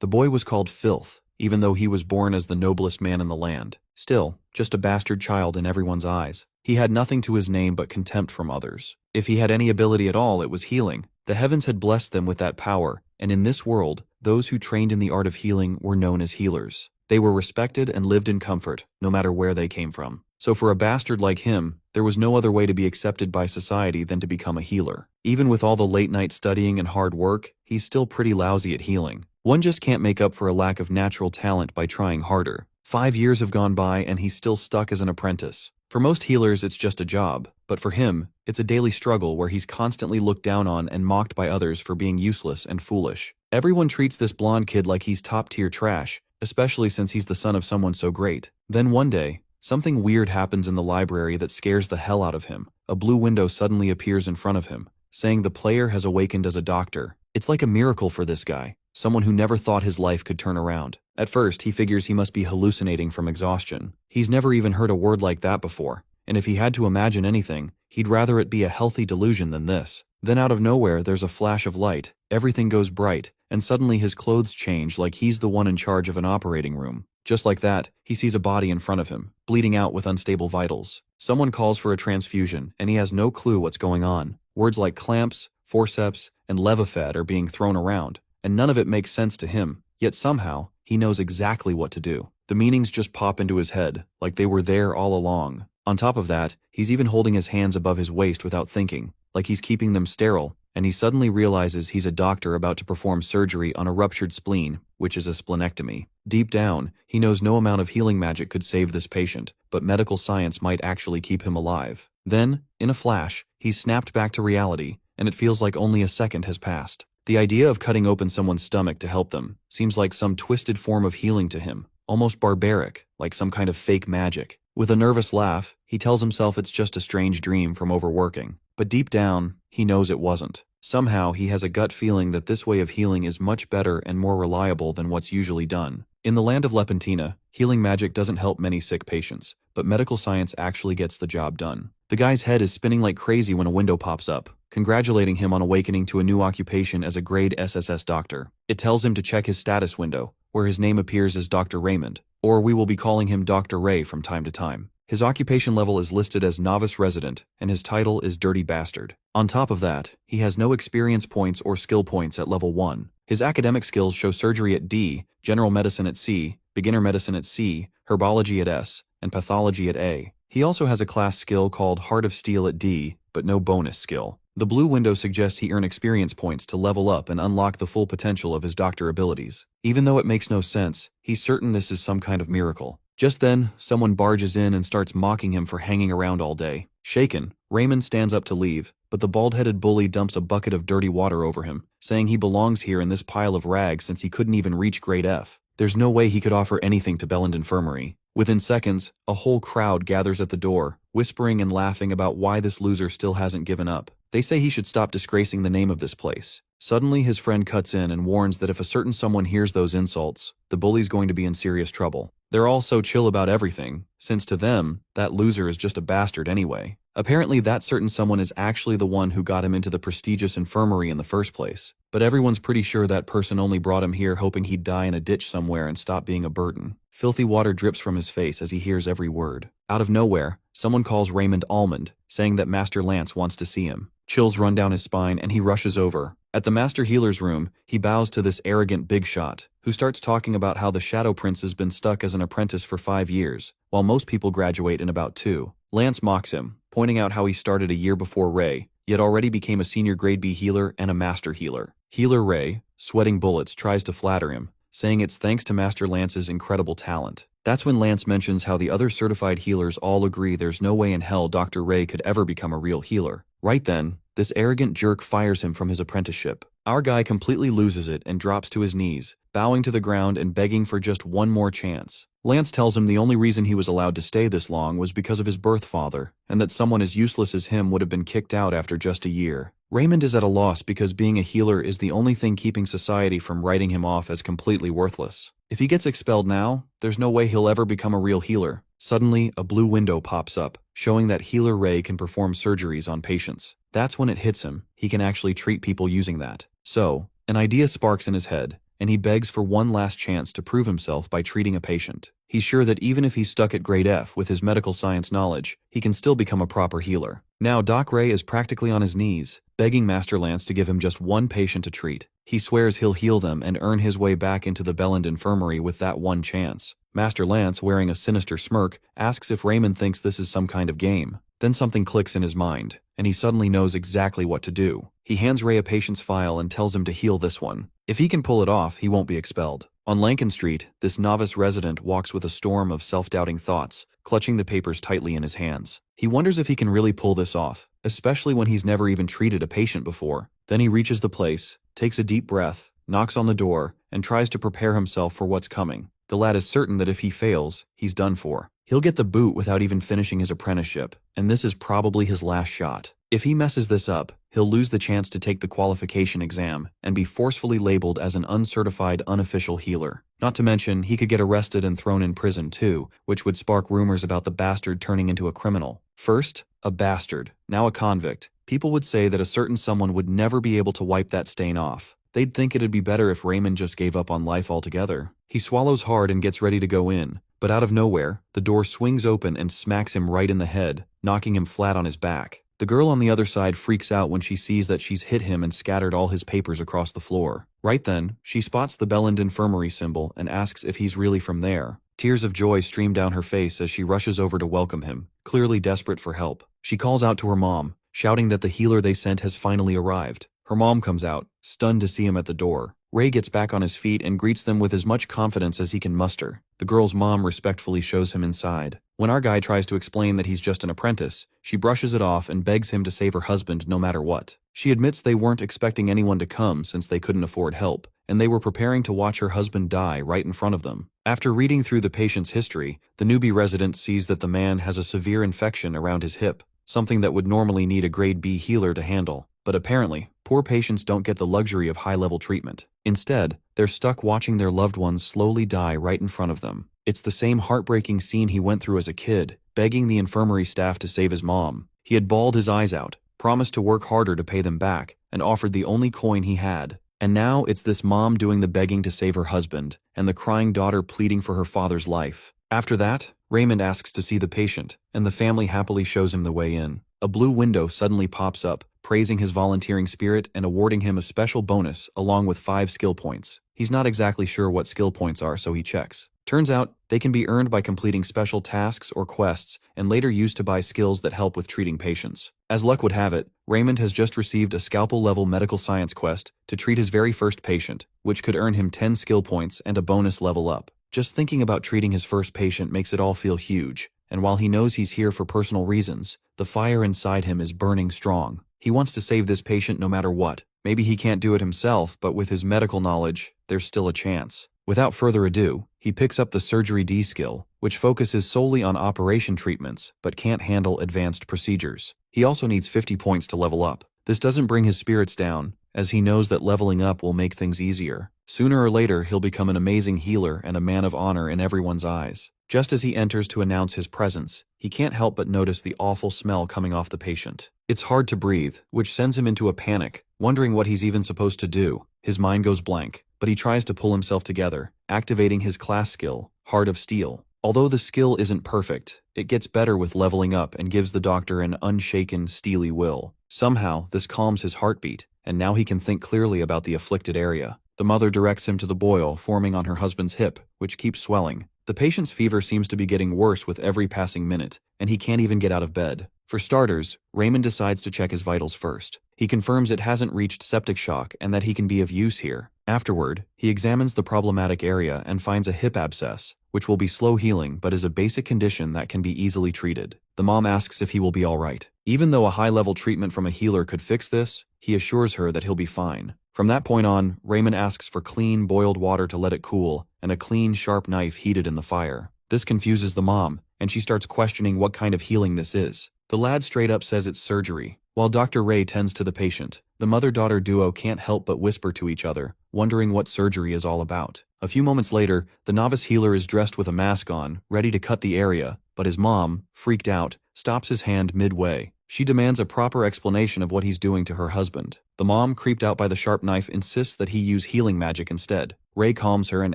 The boy was called Filth, even though he was born as the noblest man in the land. Still, just a bastard child in everyone's eyes. He had nothing to his name but contempt from others. If he had any ability at all, it was healing. The heavens had blessed them with that power, and in this world, those who trained in the art of healing were known as healers. They were respected and lived in comfort, no matter where they came from. So for a bastard like him, there was no other way to be accepted by society than to become a healer. Even with all the late-night studying and hard work, he's still pretty lousy at healing. One just can't make up for a lack of natural talent by trying harder. 5 years have gone by and he's still stuck as an apprentice. For most healers, it's just a job, but for him, it's a daily struggle where he's constantly looked down on and mocked by others for being useless and foolish. Everyone treats this blonde kid like he's top-tier trash, especially since he's the son of someone so great. Then one day, something weird happens in the library that scares the hell out of him. A blue window suddenly appears in front of him, saying the player has awakened as a doctor. It's like a miracle for this guy, someone who never thought his life could turn around. At first, he figures he must be hallucinating from exhaustion. He's never even heard a word like that before, and if he had to imagine anything, he'd rather it be a healthy delusion than this. Then out of nowhere, there's a flash of light, everything goes bright, and suddenly his clothes change like he's the one in charge of an operating room. Just like that, he sees a body in front of him, bleeding out with unstable vitals. Someone calls for a transfusion, and he has no clue what's going on. Words like clamps, forceps, and levofed are being thrown around, and none of it makes sense to him, yet somehow, he knows exactly what to do. The meanings just pop into his head, like they were there all along. On top of that, he's even holding his hands above his waist without thinking, like he's keeping them sterile, and he suddenly realizes he's a doctor about to perform surgery on a ruptured spleen, which is a splenectomy. Deep down, he knows no amount of healing magic could save this patient, but medical science might actually keep him alive. Then, in a flash, he's snapped back to reality, and it feels like only a second has passed. The idea of cutting open someone's stomach to help them seems like some twisted form of healing to him, almost barbaric, like some kind of fake magic. With a nervous laugh, he tells himself it's just a strange dream from overworking. But deep down, he knows it wasn't. Somehow, he has a gut feeling that this way of healing is much better and more reliable than what's usually done. In the land of Lepentina, healing magic doesn't help many sick patients, but medical science actually gets the job done. The guy's head is spinning like crazy when a window pops up, congratulating him on awakening to a new occupation as a grade SSS doctor. It tells him to check his status window, where his name appears as Dr. Raymond, or we will be calling him Dr. Ray from time to time. His occupation level is listed as Novice Resident, and his title is Dirty Bastard. On top of that, he has no experience points or skill points at level 1. His academic skills show surgery at D, general medicine at C, beginner medicine at C, herbology at S, and pathology at A. He also has a class skill called Heart of Steel at D, but no bonus skill. The blue window suggests he earn experience points to level up and unlock the full potential of his doctor abilities. Even though it makes no sense, he's certain this is some kind of miracle. Just then, someone barges in and starts mocking him for hanging around all day. Shaken, Raymond stands up to leave, but the bald-headed bully dumps a bucket of dirty water over him, saying he belongs here in this pile of rags since he couldn't even reach grade F. There's no way he could offer anything to Belland Infirmary. Within seconds, a whole crowd gathers at the door, whispering and laughing about why this loser still hasn't given up. They say he should stop disgracing the name of this place. Suddenly, his friend cuts in and warns that if a certain someone hears those insults, the bully's going to be in serious trouble. They're all so chill about everything, since to them, that loser is just a bastard anyway. Apparently, that certain someone is actually the one who got him into the prestigious infirmary in the first place. But everyone's pretty sure that person only brought him here hoping he'd die in a ditch somewhere and stop being a burden. Filthy water drips from his face as he hears every word. Out of nowhere, someone calls Raymond Almond, saying that Master Lance wants to see him. Chills run down his spine and he rushes over. At the Master Healer's room, he bows to this arrogant big shot, who starts talking about how the Shadow Prince has been stuck as an apprentice for 5 years, while most people graduate in about 2. Lance mocks him, pointing out how he started a year before Ray, yet already became a senior grade B healer and a master healer. Healer Ray, sweating bullets, tries to flatter him, saying it's thanks to Master Lance's incredible talent. That's when Lance mentions how the other certified healers all agree there's no way in hell Dr. Ray could ever become a real healer. Right then, this arrogant jerk fires him from his apprenticeship. Our guy completely loses it and drops to his knees, bowing to the ground and begging for just one more chance. Lance tells him the only reason he was allowed to stay this long was because of his birth father, and that someone as useless as him would have been kicked out after just a year. Raymond is at a loss because being a healer is the only thing keeping society from writing him off as completely worthless. If he gets expelled now, there's no way he'll ever become a real healer. Suddenly, a blue window pops up, showing that Healer Ray can perform surgeries on patients. That's when it hits him. He can actually treat people using that. So, an idea sparks in his head, and he begs for one last chance to prove himself by treating a patient. He's sure that even if he's stuck at grade F with his medical science knowledge, he can still become a proper healer. Now Doc Ray is practically on his knees, begging Master Lance to give him just one patient to treat. He swears he'll heal them and earn his way back into the Belland Infirmary with that one chance. Master Lance, wearing a sinister smirk, asks if Raymond thinks this is some kind of game. Then something clicks in his mind, and he suddenly knows exactly what to do. He hands Ray a patient's file and tells him to heal this one. If he can pull it off, he won't be expelled. On Lankin Street, this novice resident walks with a storm of self-doubting thoughts, clutching the papers tightly in his hands. He wonders if he can really pull this off, especially when he's never even treated a patient before. Then he reaches the place, takes a deep breath, knocks on the door, and tries to prepare himself for what's coming. The lad is certain that if he fails, he's done for. He'll get the boot without even finishing his apprenticeship, and this is probably his last shot. If he messes this up, he'll lose the chance to take the qualification exam and be forcefully labeled as an uncertified unofficial healer. Not to mention, he could get arrested and thrown in prison too, which would spark rumors about the bastard turning into a criminal. First, a bastard, now a convict. People would say that a certain someone would never be able to wipe that stain off. They'd think it'd be better if Raymond just gave up on life altogether. He swallows hard and gets ready to go in, but out of nowhere, the door swings open and smacks him right in the head, knocking him flat on his back. The girl on the other side freaks out when she sees that she's hit him and scattered all his papers across the floor. Right then, she spots the Belland Infirmary symbol and asks if he's really from there. Tears of joy stream down her face as she rushes over to welcome him, clearly desperate for help. She calls out to her mom, shouting that the healer they sent has finally arrived. Her mom comes out, stunned to see him at the door. Ray gets back on his feet and greets them with as much confidence as he can muster. The girl's mom respectfully shows him inside. When our guy tries to explain that he's just an apprentice, she brushes it off and begs him to save her husband no matter what. She admits they weren't expecting anyone to come since they couldn't afford help, and they were preparing to watch her husband die right in front of them. After reading through the patient's history, the newbie resident sees that the man has a severe infection around his hip, something that would normally need a grade B healer to handle. But apparently, poor patients don't get the luxury of high-level treatment. Instead, they're stuck watching their loved ones slowly die right in front of them. It's the same heartbreaking scene he went through as a kid, begging the infirmary staff to save his mom. He had bawled his eyes out, promised to work harder to pay them back, and offered the only coin he had. And now it's this mom doing the begging to save her husband, and the crying daughter pleading for her father's life. After that, Raymond asks to see the patient, and the family happily shows him the way in. A blue window suddenly pops up, praising his volunteering spirit and awarding him a special bonus along with 5 skill points. He's not exactly sure what skill points are, so he checks. Turns out, they can be earned by completing special tasks or quests and later used to buy skills that help with treating patients. As luck would have it, Raymond has just received a scalpel-level medical science quest to treat his very first patient, which could earn him 10 skill points and a bonus level up. Just thinking about treating his first patient makes it all feel huge, and while he knows he's here for personal reasons, the fire inside him is burning strong. He wants to save this patient no matter what. Maybe he can't do it himself, but with his medical knowledge, there's still a chance. Without further ado, he picks up the Surgery D skill, which focuses solely on operation treatments, but can't handle advanced procedures. He also needs 50 points to level up. This doesn't bring his spirits down, as he knows that leveling up will make things easier. Sooner or later, he'll become an amazing healer and a man of honor in everyone's eyes. Just as he enters to announce his presence, he can't help but notice the awful smell coming off the patient. It's hard to breathe, which sends him into a panic, wondering what he's even supposed to do. His mind goes blank, but he tries to pull himself together, activating his class skill, Heart of Steel. Although the skill isn't perfect, it gets better with leveling up and gives the doctor an unshaken, steely will. Somehow, this calms his heartbeat, and now he can think clearly about the afflicted area. The mother directs him to the boil forming on her husband's hip, which keeps swelling. The patient's fever seems to be getting worse with every passing minute, and he can't even get out of bed. For starters, Raymond decides to check his vitals first. He confirms it hasn't reached septic shock and that he can be of use here. Afterward, he examines the problematic area and finds a hip abscess, which will be slow healing but is a basic condition that can be easily treated. The mom asks if he will be alright. Even though a high-level treatment from a healer could fix this, he assures her that he'll be fine. From that point on, Raymond asks for clean, boiled water to let it cool, and a clean, sharp knife heated in the fire. This confuses the mom, and she starts questioning what kind of healing this is. The lad straight up says it's surgery. While Dr. Ray tends to the patient, the mother-daughter duo can't help but whisper to each other, wondering what surgery is all about. A few moments later, the novice healer is dressed with a mask on, ready to cut the area, but his mom, freaked out, stops his hand midway. She demands a proper explanation of what he's doing to her husband. The mom, creeped out by the sharp knife, insists that he use healing magic instead. Ray calms her and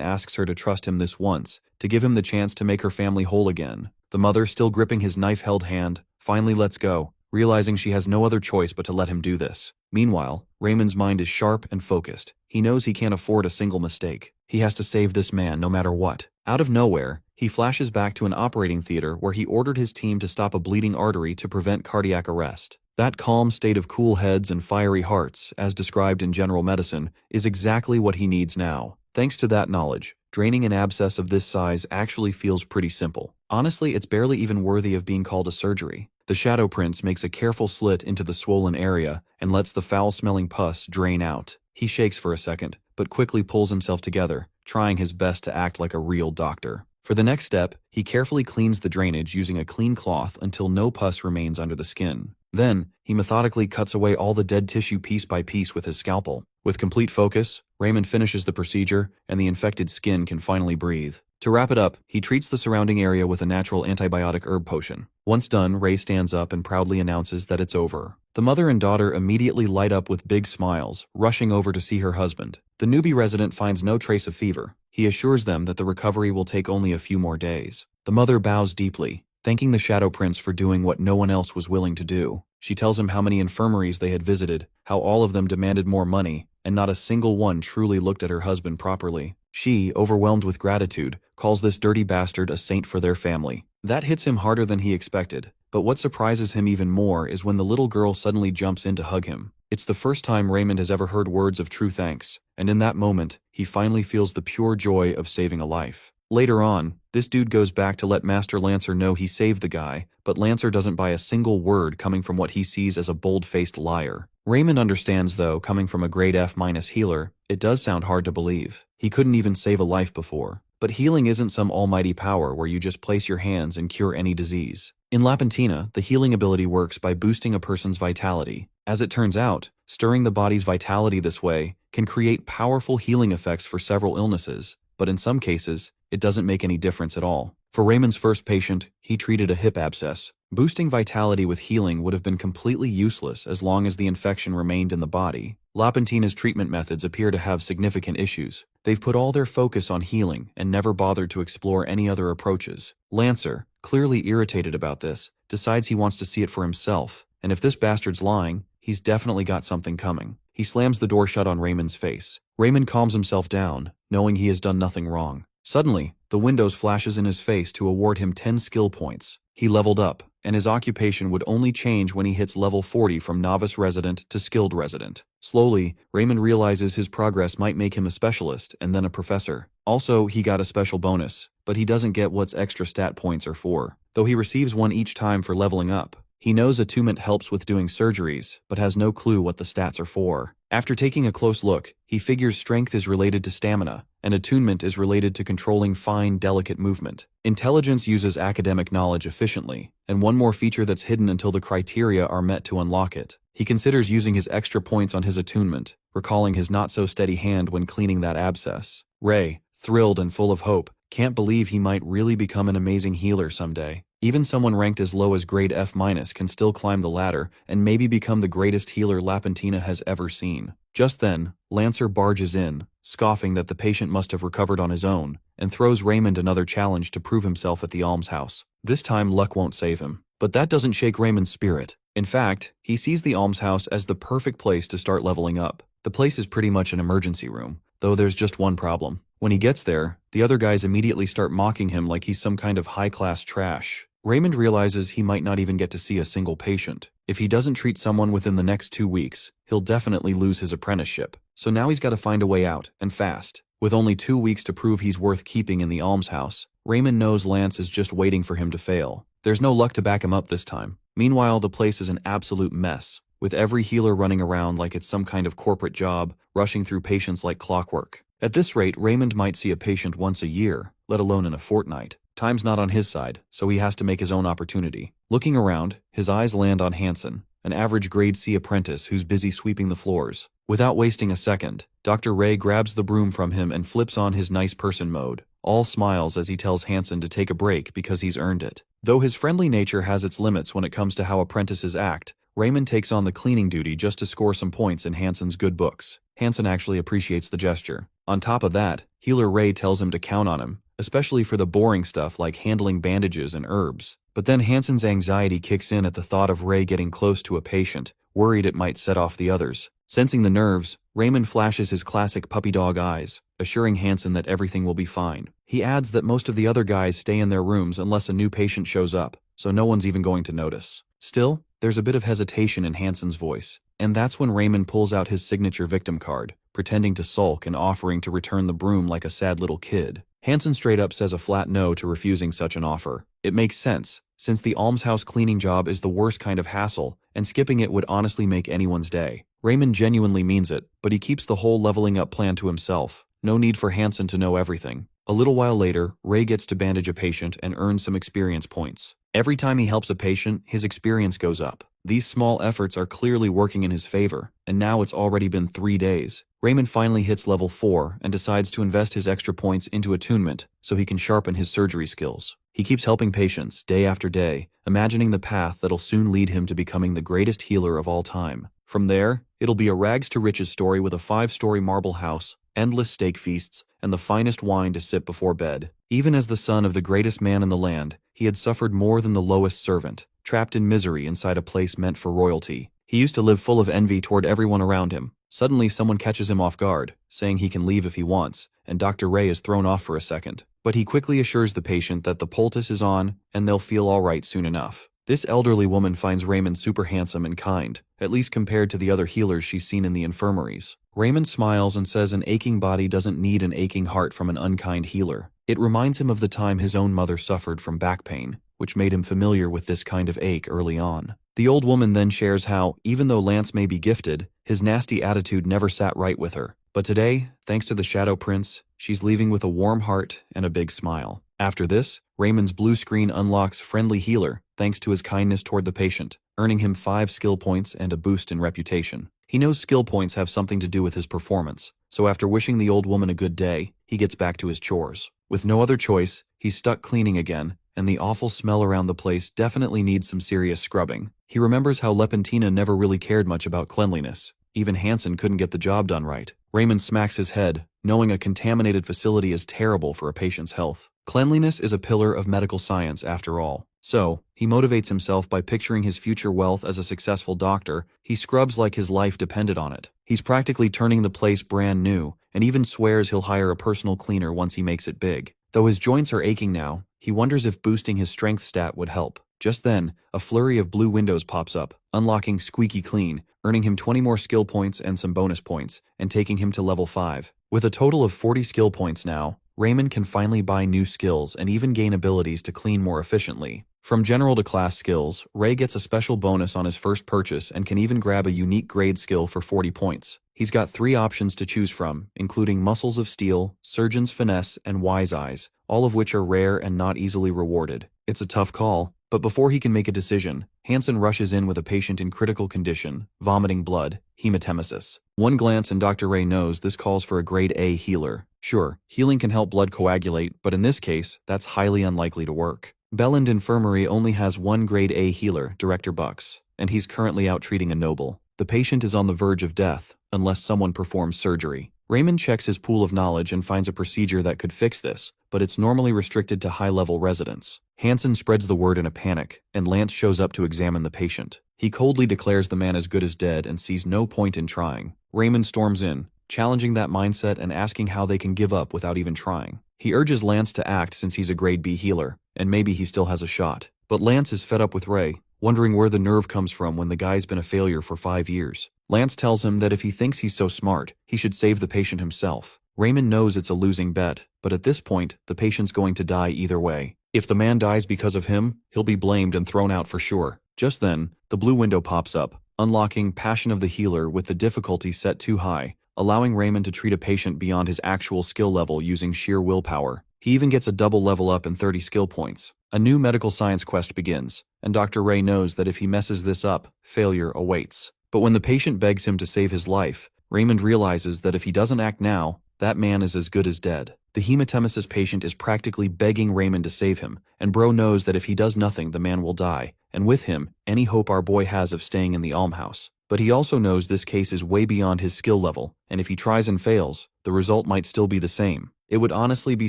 asks her to trust him this once, to give him the chance to make her family whole again. The mother, still gripping his knife-held hand, finally lets go, realizing she has no other choice but to let him do this. Meanwhile, Raymond's mind is sharp and focused. He knows he can't afford a single mistake. He has to save this man no matter what. Out of nowhere, he flashes back to an operating theater where he ordered his team to stop a bleeding artery to prevent cardiac arrest. That calm state of cool heads and fiery hearts, as described in general medicine, is exactly what he needs now. Thanks to that knowledge, draining an abscess of this size actually feels pretty simple. Honestly, it's barely even worthy of being called a surgery. The Shadow Prince makes a careful slit into the swollen area and lets the foul-smelling pus drain out. He shakes for a second, but quickly pulls himself together, trying his best to act like a real doctor. For the next step, he carefully cleans the drainage using a clean cloth until no pus remains under the skin. Then, he methodically cuts away all the dead tissue piece by piece with his scalpel. With complete focus, Raymond finishes the procedure, and the infected skin can finally breathe. To wrap it up, he treats the surrounding area with a natural antibiotic herb potion. Once done, Ray stands up and proudly announces that it's over. The mother and daughter immediately light up with big smiles, rushing over to see her husband. The newbie resident finds no trace of fever. He assures them that the recovery will take only a few more days. The mother bows deeply, thanking the Shadow Prince for doing what no one else was willing to do. She tells him how many infirmaries they had visited, how all of them demanded more money, and not a single one truly looked at her husband properly. She, overwhelmed with gratitude, calls this dirty bastard a saint for their family. That hits him harder than he expected, but what surprises him even more is when the little girl suddenly jumps in to hug him. It's the first time Raymond has ever heard words of true thanks, and in that moment, he finally feels the pure joy of saving a life. Later on, this dude goes back to let Master Lancer know he saved the guy, but Lancer doesn't buy a single word coming from what he sees as a bold-faced liar. Raymond understands, though, coming from a grade F- healer, it does sound hard to believe. He couldn't even save a life before. But healing isn't some almighty power where you just place your hands and cure any disease. In Lapentina, the healing ability works by boosting a person's vitality. As it turns out, stirring the body's vitality this way can create powerful healing effects for several illnesses, but in some cases, it doesn't make any difference at all. For Raymond's first patient, he treated a hip abscess. Boosting vitality with healing would have been completely useless as long as the infection remained in the body. Lapentina's treatment methods appear to have significant issues. They've put all their focus on healing and never bothered to explore any other approaches. Lancer, clearly irritated about this, decides he wants to see it for himself, and if this bastard's lying, he's definitely got something coming. He slams the door shut on Raymond's face. Raymond calms himself down, knowing he has done nothing wrong. Suddenly, the Windows flashes in his face to award him 10 skill points. He leveled up, and his occupation would only change when he hits level 40 from novice resident to skilled resident. Slowly, Raymond realizes his progress might make him a specialist and then a professor. Also, he got a special bonus, but he doesn't get what's extra stat points are for, though he receives one each time for leveling up. He knows attunement helps with doing surgeries, but has no clue what the stats are for. After taking a close look, he figures strength is related to stamina, and attunement is related to controlling fine, delicate movement. Intelligence uses academic knowledge efficiently, and one more feature that's hidden until the criteria are met to unlock it. He considers using his extra points on his attunement, recalling his not-so-steady hand when cleaning that abscess. Ray, thrilled and full of hope, can't believe he might really become an amazing healer someday. Even someone ranked as low as grade F- can still climb the ladder and maybe become the greatest healer Lapentina has ever seen. Just then, Lancer barges in, scoffing that the patient must have recovered on his own, and throws Raymond another challenge to prove himself at the almshouse. This time luck won't save him. But that doesn't shake Raymond's spirit. In fact, he sees the almshouse as the perfect place to start leveling up. The place is pretty much an emergency room, though there's just one problem. When he gets there, the other guys immediately start mocking him like he's some kind of high-class trash. Raymond realizes he might not even get to see a single patient. If he doesn't treat someone within the next 2 weeks, he'll definitely lose his apprenticeship. So now he's got to find a way out, and fast. With only 2 weeks to prove he's worth keeping in the almshouse, Raymond knows Lance is just waiting for him to fail. There's no luck to back him up this time. Meanwhile, the place is an absolute mess, with every healer running around like it's some kind of corporate job, rushing through patients like clockwork. At this rate, Raymond might see a patient once a year, let alone in a fortnight. Time's not on his side, so he has to make his own opportunity. Looking around, his eyes land on Hansen, an average grade C apprentice who's busy sweeping the floors. Without wasting a second, Dr. Ray grabs the broom from him and flips on his nice person mode. All smiles as he tells Hansen to take a break because he's earned it. Though his friendly nature has its limits when it comes to how apprentices act, Raymond takes on the cleaning duty just to score some points in Hansen's good books. Hansen actually appreciates the gesture. On top of that, healer Ray tells him to count on him, especially for the boring stuff like handling bandages and herbs. But then Hansen's anxiety kicks in at the thought of Ray getting close to a patient, worried it might set off the others. Sensing the nerves, Raymond flashes his classic puppy dog eyes, assuring Hansen that everything will be fine. He adds that most of the other guys stay in their rooms unless a new patient shows up, so no one's even going to notice. Still, there's a bit of hesitation in Hansen's voice, and that's when Raymond pulls out his signature victim card, pretending to sulk and offering to return the broom like a sad little kid. Hansen straight up says a flat no to refusing such an offer. It makes sense, since the almshouse cleaning job is the worst kind of hassle, and skipping it would honestly make anyone's day. Raymond genuinely means it, but he keeps the whole leveling up plan to himself. No need for Hansen to know everything. A little while later, Ray gets to bandage a patient and earns some experience points. Every time he helps a patient, his experience goes up. These small efforts are clearly working in his favor, and now it's already been 3 days. Raymond finally hits level 4 and decides to invest his extra points into attunement so he can sharpen his surgery skills. He keeps helping patients day after day, imagining the path that'll soon lead him to becoming the greatest healer of all time. From there, it'll be a rags to riches story with a 5-story marble house, endless steak feasts, and the finest wine to sip before bed. Even as the son of the greatest man in the land, he had suffered more than the lowest servant, trapped in misery inside a place meant for royalty. He used to live full of envy toward everyone around him. Suddenly someone catches him off guard, saying he can leave if he wants, and Dr. Ray is thrown off for a second. But he quickly assures the patient that the poultice is on, and they'll feel all right soon enough. This elderly woman finds Raymond super handsome and kind, at least compared to the other healers she's seen in the infirmaries. Raymond smiles and says an aching body doesn't need an aching heart from an unkind healer. It reminds him of the time his own mother suffered from back pain, which made him familiar with this kind of ache early on. The old woman then shares how, even though Lance may be gifted, his nasty attitude never sat right with her. But today, thanks to the Shadow Prince, she's leaving with a warm heart and a big smile. After this, Raymond's blue screen unlocks Friendly Healer, thanks to his kindness toward the patient, earning him 5 skill points and a boost in reputation. He knows skill points have something to do with his performance, so after wishing the old woman a good day, he gets back to his chores. With no other choice, he's stuck cleaning again, and the awful smell around the place definitely needs some serious scrubbing. He remembers how Lepentina never really cared much about cleanliness. Even Hansen couldn't get the job done right. Raymond smacks his head, knowing a contaminated facility is terrible for a patient's health. Cleanliness is a pillar of medical science after all. So, he motivates himself by picturing his future wealth as a successful doctor. He scrubs like his life depended on it. He's practically turning the place brand new, and even swears he'll hire a personal cleaner once he makes it big. Though his joints are aching now, he wonders if boosting his strength stat would help. Just then, a flurry of blue windows pops up, unlocking Squeaky Clean, earning him 20 more skill points and some bonus points, and taking him to level 5. With a total of 40 skill points now, Raymond can finally buy new skills and even gain abilities to clean more efficiently. From general to class skills, Ray gets a special bonus on his first purchase and can even grab a unique grade skill for 40 points. He's got 3 options to choose from, including Muscles of Steel, Surgeon's Finesse, and Wise Eyes, all of which are rare and not easily rewarded. It's a tough call, but before he can make a decision, Hansen rushes in with a patient in critical condition, vomiting blood, hematemesis. One glance and Dr. Ray knows this calls for a grade A healer. Sure, healing can help blood coagulate, but in this case, that's highly unlikely to work. Belland Infirmary only has 1 grade A healer, Director Bucks, and he's currently out treating a noble. The patient is on the verge of death, unless someone performs surgery. Raymond checks his pool of knowledge and finds a procedure that could fix this, but it's normally restricted to high-level residents. Hansen spreads the word in a panic, and Lance shows up to examine the patient. He coldly declares the man as good as dead and sees no point in trying. Raymond storms in, challenging that mindset and asking how they can give up without even trying. He urges Lance to act since he's a grade B healer, and maybe he still has a shot. But Lance is fed up with Ray, wondering where the nerve comes from when the guy's been a failure for 5 years. Lance tells him that if he thinks he's so smart, he should save the patient himself. Raymond knows it's a losing bet, but at this point, the patient's going to die either way. If the man dies because of him, he'll be blamed and thrown out for sure. Just then, the blue window pops up, unlocking Passion of the Healer with the difficulty set too high, allowing Raymond to treat a patient beyond his actual skill level using sheer willpower. He even gets a double level up and 30 skill points. A new medical science quest begins, and Dr. Ray knows that if he messes this up, failure awaits. But when the patient begs him to save his life, Raymond realizes that if he doesn't act now, that man is as good as dead. The hematemesis patient is practically begging Raymond to save him, and Bro knows that if he does nothing, the man will die, and with him, any hope our boy has of staying in the almhouse. But he also knows this case is way beyond his skill level, and if he tries and fails, the result might still be the same. It would honestly be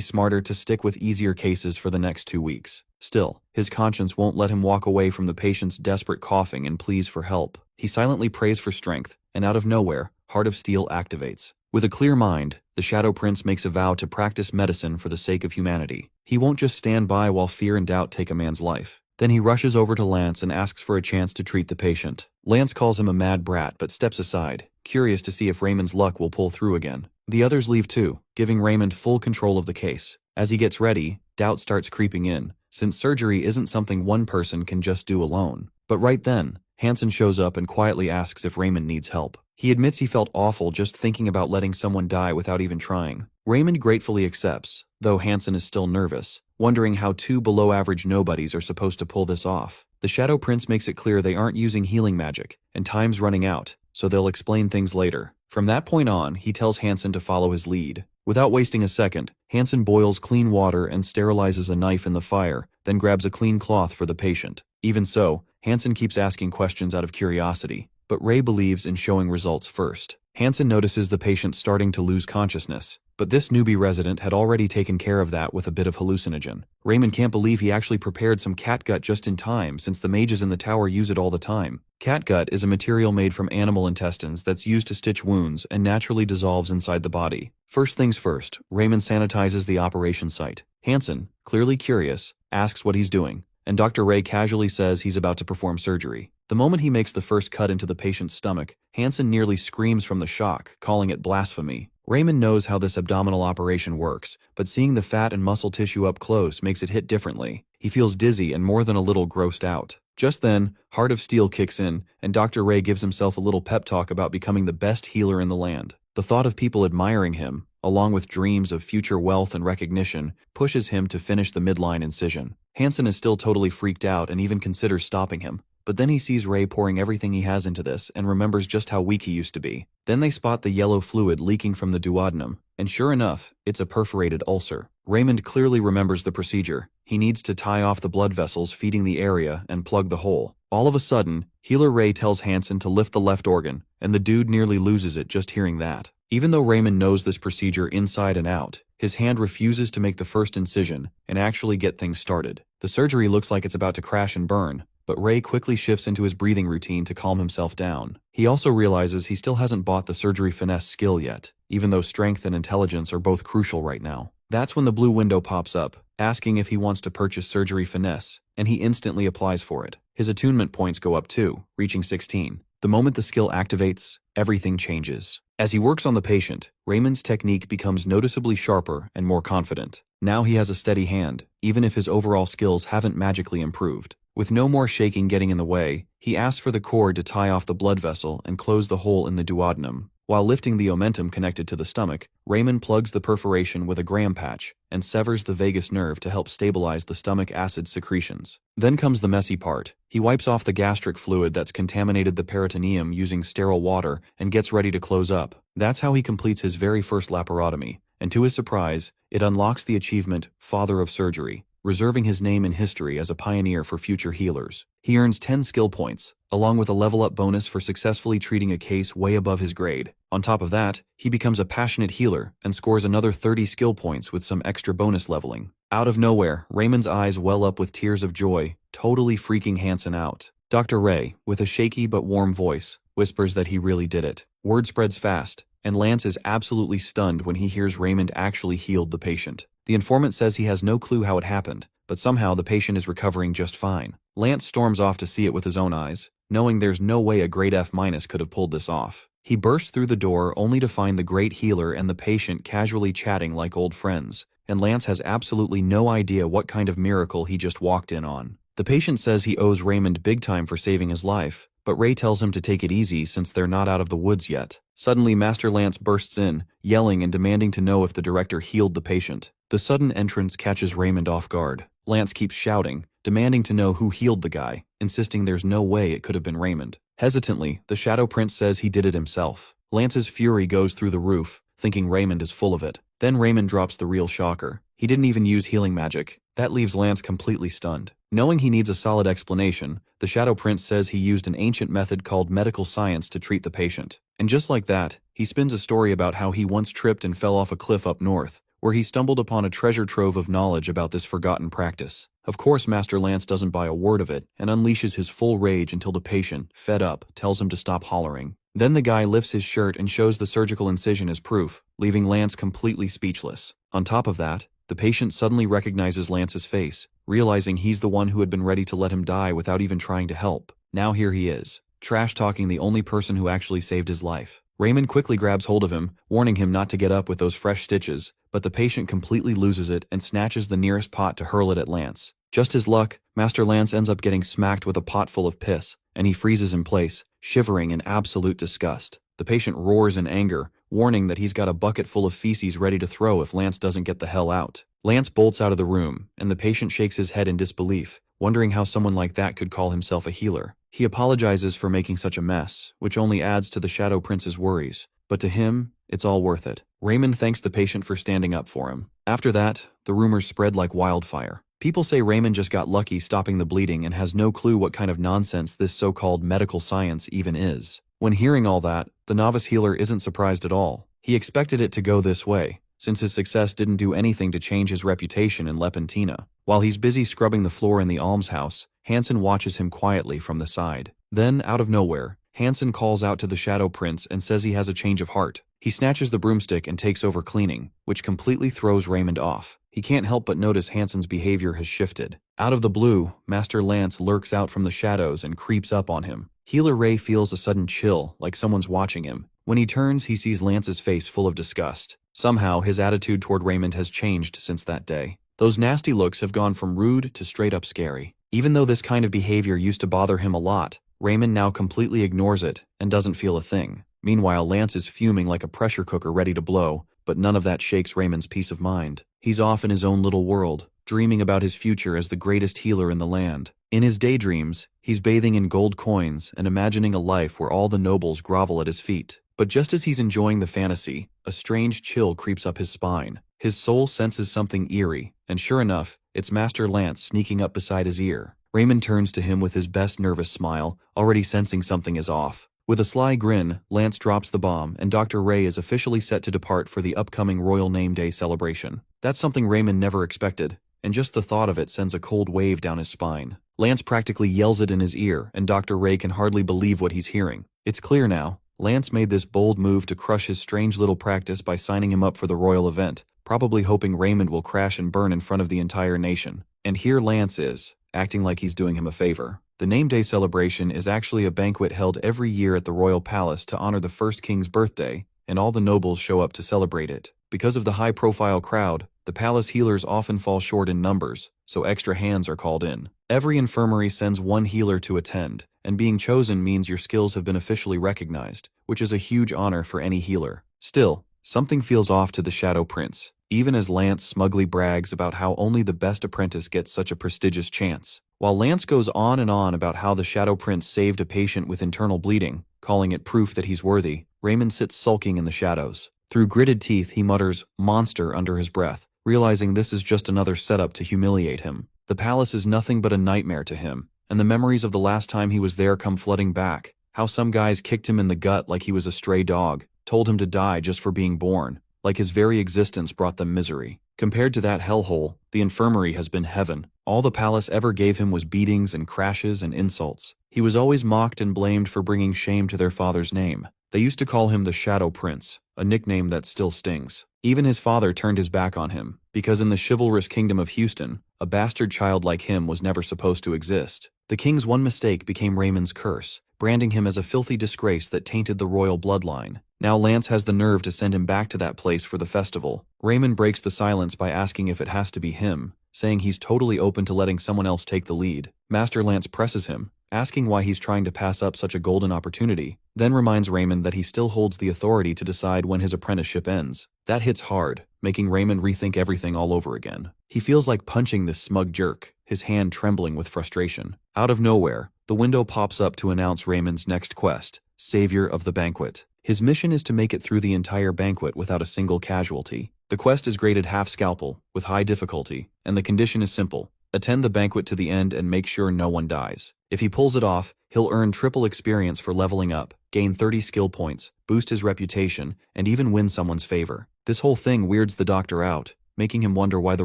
smarter to stick with easier cases for the next 2 weeks. Still, his conscience won't let him walk away from the patient's desperate coughing and pleas for help. He silently prays for strength, and out of nowhere, Heart of Steel activates. With a clear mind, the Shadow Prince makes a vow to practice medicine for the sake of humanity. He won't just stand by while fear and doubt take a man's life. Then he rushes over to Lance and asks for a chance to treat the patient. Lance calls him a mad brat but steps aside, curious to see if Raymond's luck will pull through again. The others leave too, giving Raymond full control of the case. As he gets ready, doubt starts creeping in, since surgery isn't something one person can just do alone. But right then, Hansen shows up and quietly asks if Raymond needs help. He admits he felt awful just thinking about letting someone die without even trying. Raymond gratefully accepts, though Hansen is still nervous, wondering how 2 below-average nobodies are supposed to pull this off. The Shadow Prince makes it clear they aren't using healing magic, and time's running out, so they'll explain things later. From that point on, he tells Hansen to follow his lead. Without wasting a second, Hansen boils clean water and sterilizes a knife in the fire, then grabs a clean cloth for the patient. Even so, Hansen keeps asking questions out of curiosity, but Ray believes in showing results first. Hansen notices the patient starting to lose consciousness, but this newbie resident had already taken care of that with a bit of hallucinogen. Raymond can't believe he actually prepared some catgut just in time, since the mages in the tower use it all the time. Catgut is a material made from animal intestines that's used to stitch wounds and naturally dissolves inside the body. First things first, Raymond sanitizes the operation site. Hansen, clearly curious, asks what he's doing, and Dr. Ray casually says he's about to perform surgery. The moment he makes the first cut into the patient's stomach, Hansen nearly screams from the shock, calling it blasphemy. Raymond knows how this abdominal operation works, but seeing the fat and muscle tissue up close makes it hit differently. He feels dizzy and more than a little grossed out. Just then, Heart of Steel kicks in, and Dr. Ray gives himself a little pep talk about becoming the best healer in the land. The thought of people admiring him, along with dreams of future wealth and recognition, pushes him to finish the midline incision. Hansen is still totally freaked out and even considers stopping him. But then he sees Ray pouring everything he has into this and remembers just how weak he used to be. Then they spot the yellow fluid leaking from the duodenum, and sure enough, it's a perforated ulcer. Raymond clearly remembers the procedure. He needs to tie off the blood vessels feeding the area and plug the hole. All of a sudden, Healer Ray tells Hansen to lift the left organ, and the dude nearly loses it just hearing that. Even though Raymond knows this procedure inside and out, his hand refuses to make the first incision and actually get things started. The surgery looks like it's about to crash and burn, but Ray quickly shifts into his breathing routine to calm himself down. He also realizes he still hasn't bought the surgery finesse skill yet, even though strength and intelligence are both crucial right now. That's when the blue window pops up, asking if he wants to purchase surgery finesse, and he instantly applies for it. His attunement points go up too, reaching 16. The moment the skill activates, everything changes. As he works on the patient, Raymond's technique becomes noticeably sharper and more confident. Now he has a steady hand, even if his overall skills haven't magically improved. With no more shaking getting in the way, he asks for the cord to tie off the blood vessel and close the hole in the duodenum. While lifting the omentum connected to the stomach, Raymond plugs the perforation with a Graham patch and severs the vagus nerve to help stabilize the stomach acid secretions. Then comes the messy part. He wipes off the gastric fluid that's contaminated the peritoneum using sterile water and gets ready to close up. That's how he completes his very first laparotomy, and to his surprise, it unlocks the achievement Father of Surgery, reserving his name in history as a pioneer for future healers. He earns 10 skill points, along with a level-up bonus for successfully treating a case way above his grade. On top of that, he becomes a passionate healer and scores another 30 skill points with some extra bonus leveling. Out of nowhere, Raymond's eyes well up with tears of joy, totally freaking Hansen out. Dr. Ray, with a shaky but warm voice, whispers that he really did it. Word spreads fast, and Lance is absolutely stunned when he hears Raymond actually healed the patient. The informant says he has no clue how it happened, but somehow the patient is recovering just fine. Lance storms off to see it with his own eyes, knowing there's no way a grade F- could have pulled this off. He bursts through the door only to find the great healer and the patient casually chatting like old friends, and Lance has absolutely no idea what kind of miracle he just walked in on. The patient says he owes Raymond big time for saving his life, but Ray tells him to take it easy since they're not out of the woods yet. Suddenly, Master Lance bursts in, yelling and demanding to know if the director healed the patient. The sudden entrance catches Raymond off guard. Lance keeps shouting, demanding to know who healed the guy, insisting there's no way it could have been Raymond. Hesitantly, the Shadow Prince says he did it himself. Lance's fury goes through the roof, thinking Raymond is full of it. Then Raymond drops the real shocker. He didn't even use healing magic. That leaves Lance completely stunned. Knowing he needs a solid explanation, the Shadow Prince says he used an ancient method called medical science to treat the patient. And just like that, he spins a story about how he once tripped and fell off a cliff up north, where he stumbled upon a treasure trove of knowledge about this forgotten practice. Of course, Master Lance doesn't buy a word of it and unleashes his full rage until the patient, fed up, tells him to stop hollering. Then the guy lifts his shirt and shows the surgical incision as proof, leaving Lance completely speechless. On top of that, the patient suddenly recognizes Lance's face, realizing he's the one who had been ready to let him die without even trying to help. Now here he is, trash-talking the only person who actually saved his life. Raymond quickly grabs hold of him, warning him not to get up with those fresh stitches, but the patient completely loses it and snatches the nearest pot to hurl it at Lance. Just his luck, Master Lance ends up getting smacked with a pot full of piss, and he freezes in place, shivering in absolute disgust. The patient roars in anger, warning that he's got a bucket full of feces ready to throw if Lance doesn't get the hell out. Lance bolts out of the room, and the patient shakes his head in disbelief, wondering how someone like that could call himself a healer. He apologizes for making such a mess, which only adds to the Shadow Prince's worries. But to him, it's all worth it. Raymond thanks the patient for standing up for him. After that, the rumors spread like wildfire. People say Raymond just got lucky stopping the bleeding and has no clue what kind of nonsense this so-called medical science even is. When hearing all that, the novice healer isn't surprised at all. He expected it to go this way, since his success didn't do anything to change his reputation in Lepentina. While he's busy scrubbing the floor in the almshouse, Hansen watches him quietly from the side. Then, out of nowhere, Hansen calls out to the Shadow Prince and says he has a change of heart. He snatches the broomstick and takes over cleaning, which completely throws Raymond off. He can't help but notice Hansen's behavior has shifted. Out of the blue, Master Lance lurks out from the shadows and creeps up on him. Healer Ray feels a sudden chill, like someone's watching him. When he turns, he sees Lance's face full of disgust. Somehow, his attitude toward Raymond has changed since that day. Those nasty looks have gone from rude to straight up scary. Even though this kind of behavior used to bother him a lot, Raymond now completely ignores it and doesn't feel a thing. Meanwhile, Lance is fuming like a pressure cooker ready to blow, but none of that shakes Raymond's peace of mind. He's off in his own little world, dreaming about his future as the greatest healer in the land. In his daydreams, he's bathing in gold coins and imagining a life where all the nobles grovel at his feet. But just as he's enjoying the fantasy, a strange chill creeps up his spine. His soul senses something eerie, and sure enough, it's Master Lance sneaking up beside his ear. Raymond turns to him with his best nervous smile, already sensing something is off. With a sly grin, Lance drops the bomb, and Dr. Ray is officially set to depart for the upcoming Royal Name Day celebration. That's something Raymond never expected, and just the thought of it sends a cold wave down his spine. Lance practically yells it in his ear, and Dr. Ray can hardly believe what he's hearing. It's clear now. Lance made this bold move to crush his strange little practice by signing him up for the royal event, probably hoping Raymond will crash and burn in front of the entire nation. And here Lance is, acting like he's doing him a favor. The Name Day celebration is actually a banquet held every year at the royal palace to honor the first king's birthday, and all the nobles show up to celebrate it. Because of the high-profile crowd, the palace healers often fall short in numbers, so extra hands are called in. Every infirmary sends one healer to attend, and being chosen means your skills have been officially recognized, which is a huge honor for any healer. Still, something feels off to the Shadow Prince, even as Lance smugly brags about how only the best apprentice gets such a prestigious chance. While Lance goes on and on about how the Shadow Prince saved a patient with internal bleeding, calling it proof that he's worthy, Raymond sits sulking in the shadows. Through gritted teeth, he mutters, "Monster," under his breath, realizing this is just another setup to humiliate him. The palace is nothing but a nightmare to him, and the memories of the last time he was there come flooding back. How some guys kicked him in the gut like he was a stray dog, told him to die just for being born, like his very existence brought them misery. Compared to that hellhole, the infirmary has been heaven. All the palace ever gave him was beatings and crashes and insults. He was always mocked and blamed for bringing shame to their father's name. They used to call him the Shadow Prince, a nickname that still stings. Even his father turned his back on him, because in the chivalrous kingdom of Houston, a bastard child like him was never supposed to exist. The king's one mistake became Raymond's curse, branding him as a filthy disgrace that tainted the royal bloodline. Now Lance has the nerve to send him back to that place for the festival. Raymond breaks the silence by asking if it has to be him, saying he's totally open to letting someone else take the lead. Master Lance presses him, asking why he's trying to pass up such a golden opportunity, then reminds Raymond that he still holds the authority to decide when his apprenticeship ends. That hits hard, making Raymond rethink everything all over again. He feels like punching this smug jerk, his hand trembling with frustration. Out of nowhere, the window pops up to announce Raymond's next quest, Savior of the Banquet. His mission is to make it through the entire banquet without a single casualty. The quest is graded half scalpel, with high difficulty, and the condition is simple. attend the banquet to the end and make sure no one dies. If he pulls it off, he'll earn triple experience for leveling up, gain 30 skill points, boost his reputation, and even win someone's favor. This whole thing weirds the doctor out, making him wonder why the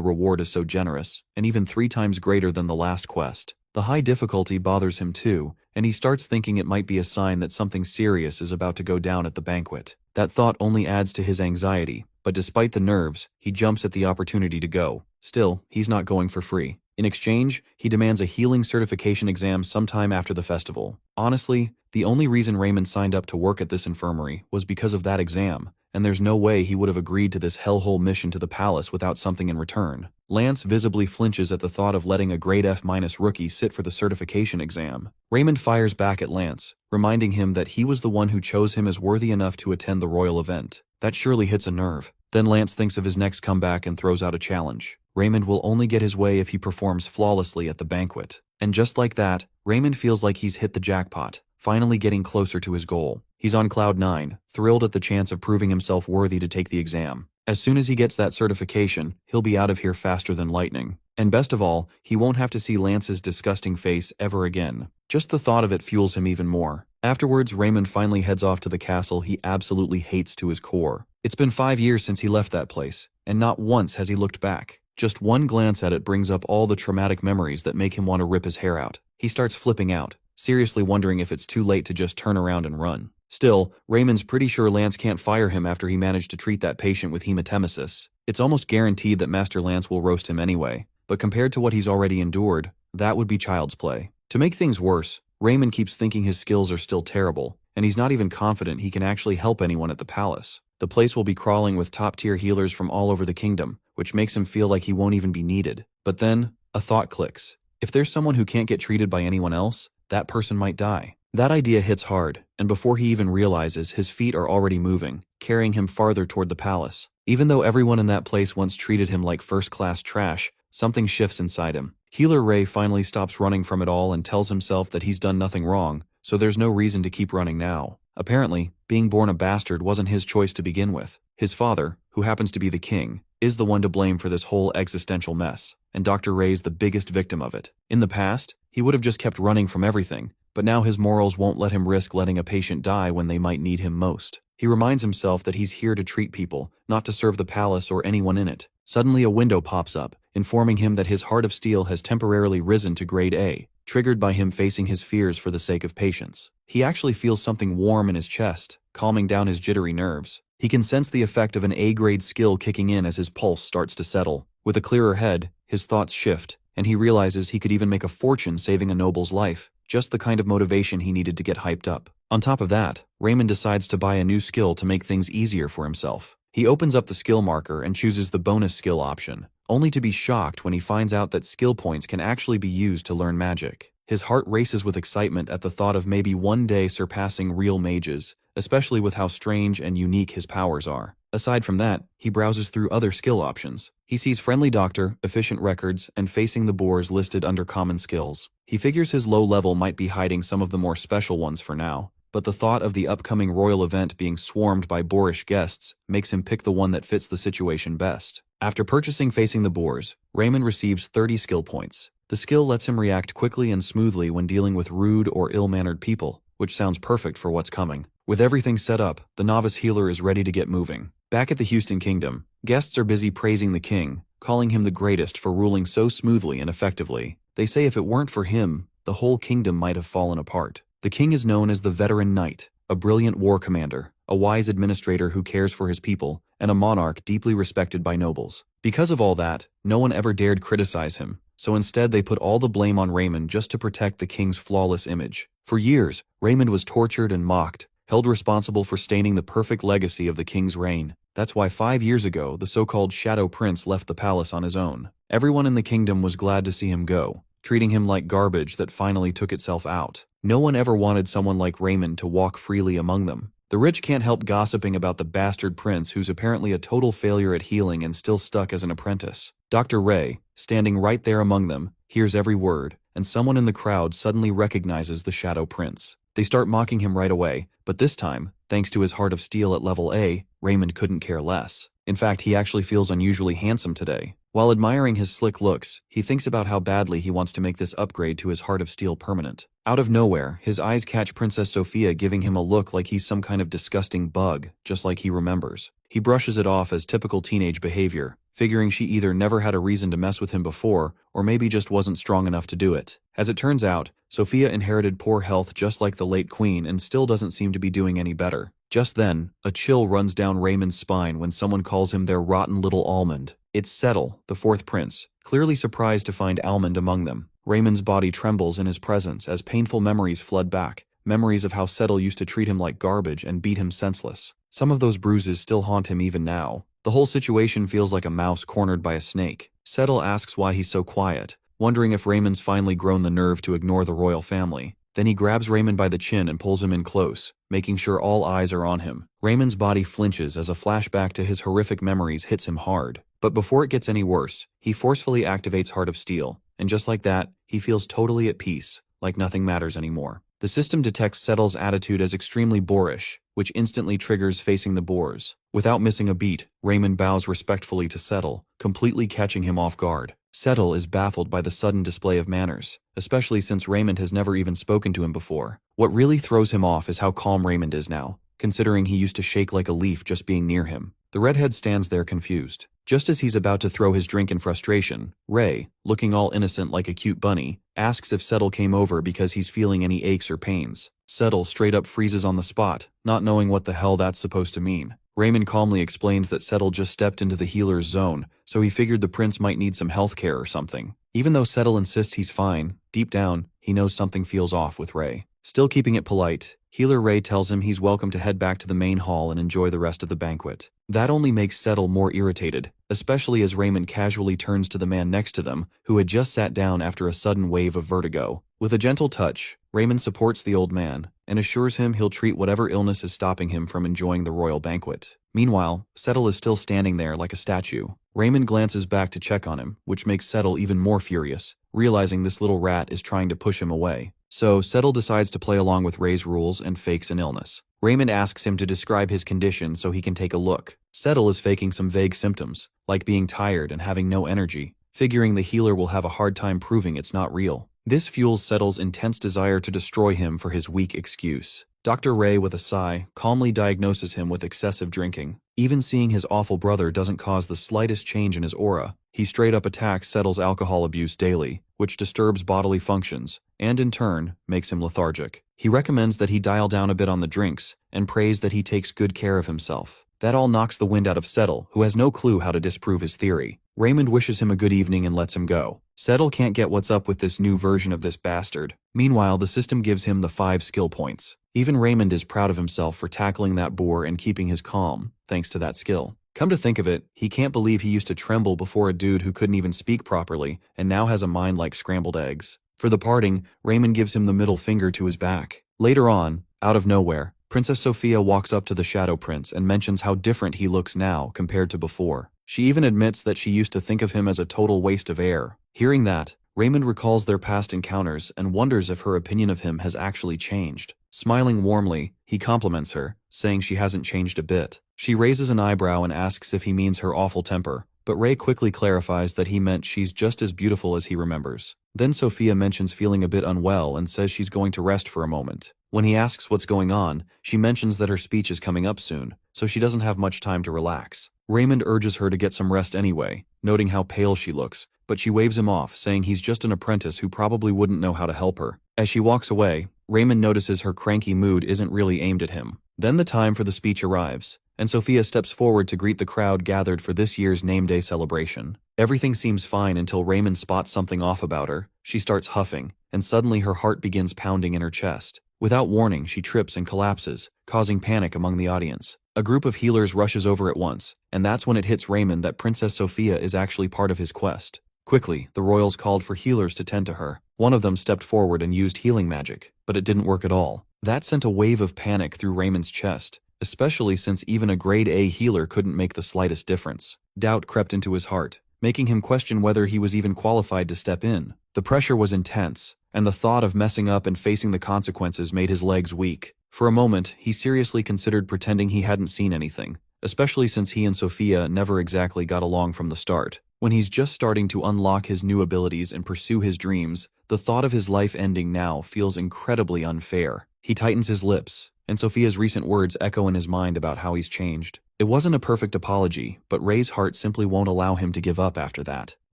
reward is so generous, and even 3 times greater than the last quest. The high difficulty bothers him too, and he starts thinking it might be a sign that something serious is about to go down at the banquet. That thought only adds to his anxiety, but despite the nerves, he jumps at the opportunity to go. Still, he's not going for free. In exchange, he demands a healing certification exam sometime after the festival. Honestly, the only reason Raymond signed up to work at this infirmary was because of that exam, and there's no way he would have agreed to this hellhole mission to the palace without something in return. Lance visibly flinches at the thought of letting a grade F- rookie sit for the certification exam. Raymond fires back at Lance, reminding him that he was the one who chose him as worthy enough to attend the royal event. That surely hits a nerve. Then Lance thinks of his next comeback and throws out a challenge. Raymond will only get his way if he performs flawlessly at the banquet. And just like that, Raymond feels like he's hit the jackpot, finally getting closer to his goal. He's on cloud 9, thrilled at the chance of proving himself worthy to take the exam. As soon as he gets that certification, he'll be out of here faster than lightning. And best of all, he won't have to see Lance's disgusting face ever again. Just the thought of it fuels him even more. Afterwards, Raymond finally heads off to the castle he absolutely hates to his core. It's been 5 years since he left that place, and not once has he looked back. Just one glance at it brings up all the traumatic memories that make him want to rip his hair out. He starts flipping out, seriously wondering if it's too late to just turn around and run. Still, Raymond's pretty sure Lance can't fire him after he managed to treat that patient with hematemesis. It's almost guaranteed that Master Lance will roast him anyway, but compared to what he's already endured, that would be child's play. To make things worse, Raymond keeps thinking his skills are still terrible, and he's not even confident he can actually help anyone at the palace. The place will be crawling with top-tier healers from all over the kingdom, which makes him feel like he won't even be needed. But then, a thought clicks. If there's someone who can't get treated by anyone else, that person might die. That idea hits hard, and before he even realizes, his feet are already moving, carrying him farther toward the palace. Even though everyone in that place once treated him like first-class trash, something shifts inside him. Healer Ray finally stops running from it all and tells himself that he's done nothing wrong, so there's no reason to keep running now. Apparently, being born a bastard wasn't his choice to begin with. His father, who happens to be the king, is the one to blame for this whole existential mess, and Dr. Ray's the biggest victim of it. In the past, he would have just kept running from everything, but now his morals won't let him risk letting a patient die when they might need him most. He reminds himself that he's here to treat people, not to serve the palace or anyone in it. Suddenly a window pops up, informing him that his heart of steel has temporarily risen to grade A, triggered by him facing his fears for the sake of patients. He actually feels something warm in his chest, calming down his jittery nerves. He can sense the effect of an A-grade skill kicking in as his pulse starts to settle. With a clearer head, his thoughts shift, and he realizes he could even make a fortune saving a noble's life. Just the kind of motivation he needed to get hyped up. On top of that, Raymond decides to buy a new skill to make things easier for himself. He opens up the skill marker and chooses the bonus skill option, only to be shocked when he finds out that skill points can actually be used to learn magic. His heart races with excitement at the thought of maybe one day surpassing real mages, especially with how strange and unique his powers are. Aside from that, he browses through other skill options. He sees Friendly Doctor, Efficient Records, and Facing the Boars listed under common skills. He figures his low level might be hiding some of the more special ones for now, but the thought of the upcoming royal event being swarmed by boorish guests makes him pick the one that fits the situation best. After purchasing Facing the Boars, Raymond receives 30 skill points. The skill lets him react quickly and smoothly when dealing with rude or ill-mannered people, which sounds perfect for what's coming. With everything set up, the novice healer is ready to get moving. Back at the Houston Kingdom, guests are busy praising the king, calling him the greatest for ruling so smoothly and effectively. They say if it weren't for him, the whole kingdom might have fallen apart. The king is known as the veteran knight, a brilliant war commander, a wise administrator who cares for his people, and a monarch deeply respected by nobles. Because of all that, no one ever dared criticize him, so instead they put all the blame on Raymond just to protect the king's flawless image. For years, Raymond was tortured and mocked, held responsible for staining the perfect legacy of the king's reign. That's why 5 years ago, the so-called Shadow Prince left the palace on his own. Everyone in the kingdom was glad to see him go, treating him like garbage that finally took itself out. No one ever wanted someone like Raymond to walk freely among them. The rich can't help gossiping about the bastard prince who's apparently a total failure at healing and still stuck as an apprentice. Dr. Ray, standing right there among them, hears every word, and someone in the crowd suddenly recognizes the Shadow Prince. They start mocking him right away, but this time, thanks to his heart of steel at level A, Raymond couldn't care less. In fact, he actually feels unusually handsome today. While admiring his slick looks, he thinks about how badly he wants to make this upgrade to his Heart of Steel permanent. Out of nowhere, his eyes catch Princess Sophia giving him a look like he's some kind of disgusting bug, just like he remembers. He brushes it off as typical teenage behavior, figuring she either never had a reason to mess with him before, or maybe just wasn't strong enough to do it. As it turns out, Sophia inherited poor health just like the late queen and still doesn't seem to be doing any better. Just then, a chill runs down Raymond's spine when someone calls him their rotten little almond. It's Settle, the fourth prince, clearly surprised to find Almond among them. Raymond's body trembles in his presence as painful memories flood back, memories of how Settle used to treat him like garbage and beat him senseless. Some of those bruises still haunt him even now. The whole situation feels like a mouse cornered by a snake. Settle asks why he's so quiet, wondering if Raymond's finally grown the nerve to ignore the royal family. Then he grabs Raymond by the chin and pulls him in close, making sure all eyes are on him. Raymond's body flinches as a flashback to his horrific memories hits him hard. But before it gets any worse, he forcefully activates Heart of Steel, and just like that, he feels totally at peace, like nothing matters anymore. The system detects Settle's attitude as extremely boorish, which instantly triggers facing the boars. Without missing a beat, Raymond bows respectfully to Settle, completely catching him off guard. Settle is baffled by the sudden display of manners, especially since Raymond has never even spoken to him before. What really throws him off is how calm Raymond is now, considering he used to shake like a leaf just being near him. The redhead stands there confused. Just as he's about to throw his drink in frustration, Ray, looking all innocent like a cute bunny, asks if Settle came over because he's feeling any aches or pains. Settle straight up freezes on the spot, not knowing what the hell that's supposed to mean. Raymond calmly explains that Settle just stepped into the healer's zone, so he figured the prince might need some health care or something. Even though Settle insists he's fine, deep down, he knows something feels off with Ray. Still keeping it polite, Healer Ray tells him he's welcome to head back to the main hall and enjoy the rest of the banquet. That only makes Settle more irritated, especially as Raymond casually turns to the man next to them, who had just sat down after a sudden wave of vertigo. With a gentle touch, Raymond supports the old man and assures him he'll treat whatever illness is stopping him from enjoying the royal banquet. Meanwhile, Settle is still standing there like a statue. Raymond glances back to check on him, which makes Settle even more furious, realizing this little rat is trying to push him away. So, Settle decides to play along with Ray's rules and fakes an illness. Raymond asks him to describe his condition so he can take a look. Settle is faking some vague symptoms, like being tired and having no energy, figuring the healer will have a hard time proving it's not real. This fuels Settle's intense desire to destroy him for his weak excuse. Dr. Ray, with a sigh, calmly diagnoses him with excessive drinking. Even seeing his awful brother doesn't cause the slightest change in his aura. He straight up attacks Settle's alcohol abuse daily, which disturbs bodily functions, and in turn, makes him lethargic. He recommends that he dial down a bit on the drinks, and prays that he takes good care of himself. That all knocks the wind out of Settle, who has no clue how to disprove his theory. Raymond wishes him a good evening and lets him go. Settle can't get what's up with this new version of this bastard. Meanwhile, the system gives him the 5 skill points. Even Raymond is proud of himself for tackling that boar and keeping his calm, thanks to that skill. Come to think of it, he can't believe he used to tremble before a dude who couldn't even speak properly, and now has a mind like scrambled eggs. For the parting, Raymond gives him the middle finger to his back. Later on, out of nowhere, Princess Sophia walks up to the Shadow Prince and mentions how different he looks now compared to before. She even admits that she used to think of him as a total waste of air. Hearing that, Raymond recalls their past encounters and wonders if her opinion of him has actually changed. Smiling warmly, he compliments her, saying she hasn't changed a bit. She raises an eyebrow and asks if he means her awful temper, but Ray quickly clarifies that he meant she's just as beautiful as he remembers. Then Sophia mentions feeling a bit unwell and says she's going to rest for a moment. When he asks what's going on, she mentions that her speech is coming up soon, so she doesn't have much time to relax. Raymond urges her to get some rest anyway, noting how pale she looks, but she waves him off, saying he's just an apprentice who probably wouldn't know how to help her. As she walks away, Raymond notices her cranky mood isn't really aimed at him. Then the time for the speech arrives, and Sophia steps forward to greet the crowd gathered for this year's name day celebration. Everything seems fine until Raymond spots something off about her. She starts huffing, and suddenly her heart begins pounding in her chest. Without warning, she trips and collapses, causing panic among the audience. A group of healers rushes over at once, and that's when it hits Raymond that Princess Sophia is actually part of his quest. Quickly, the royals called for healers to tend to her. One of them stepped forward and used healing magic, but it didn't work at all. That sent a wave of panic through Raymond's chest, especially since even a grade A healer couldn't make the slightest difference. Doubt crept into his heart, making him question whether he was even qualified to step in. The pressure was intense, and the thought of messing up and facing the consequences made his legs weak. For a moment, he seriously considered pretending he hadn't seen anything, especially since he and Sophia never exactly got along from the start. When he's just starting to unlock his new abilities and pursue his dreams, the thought of his life ending now feels incredibly unfair. He tightens his lips, and Sophia's recent words echo in his mind about how he's changed. It wasn't a perfect apology, but Ray's heart simply won't allow him to give up after that.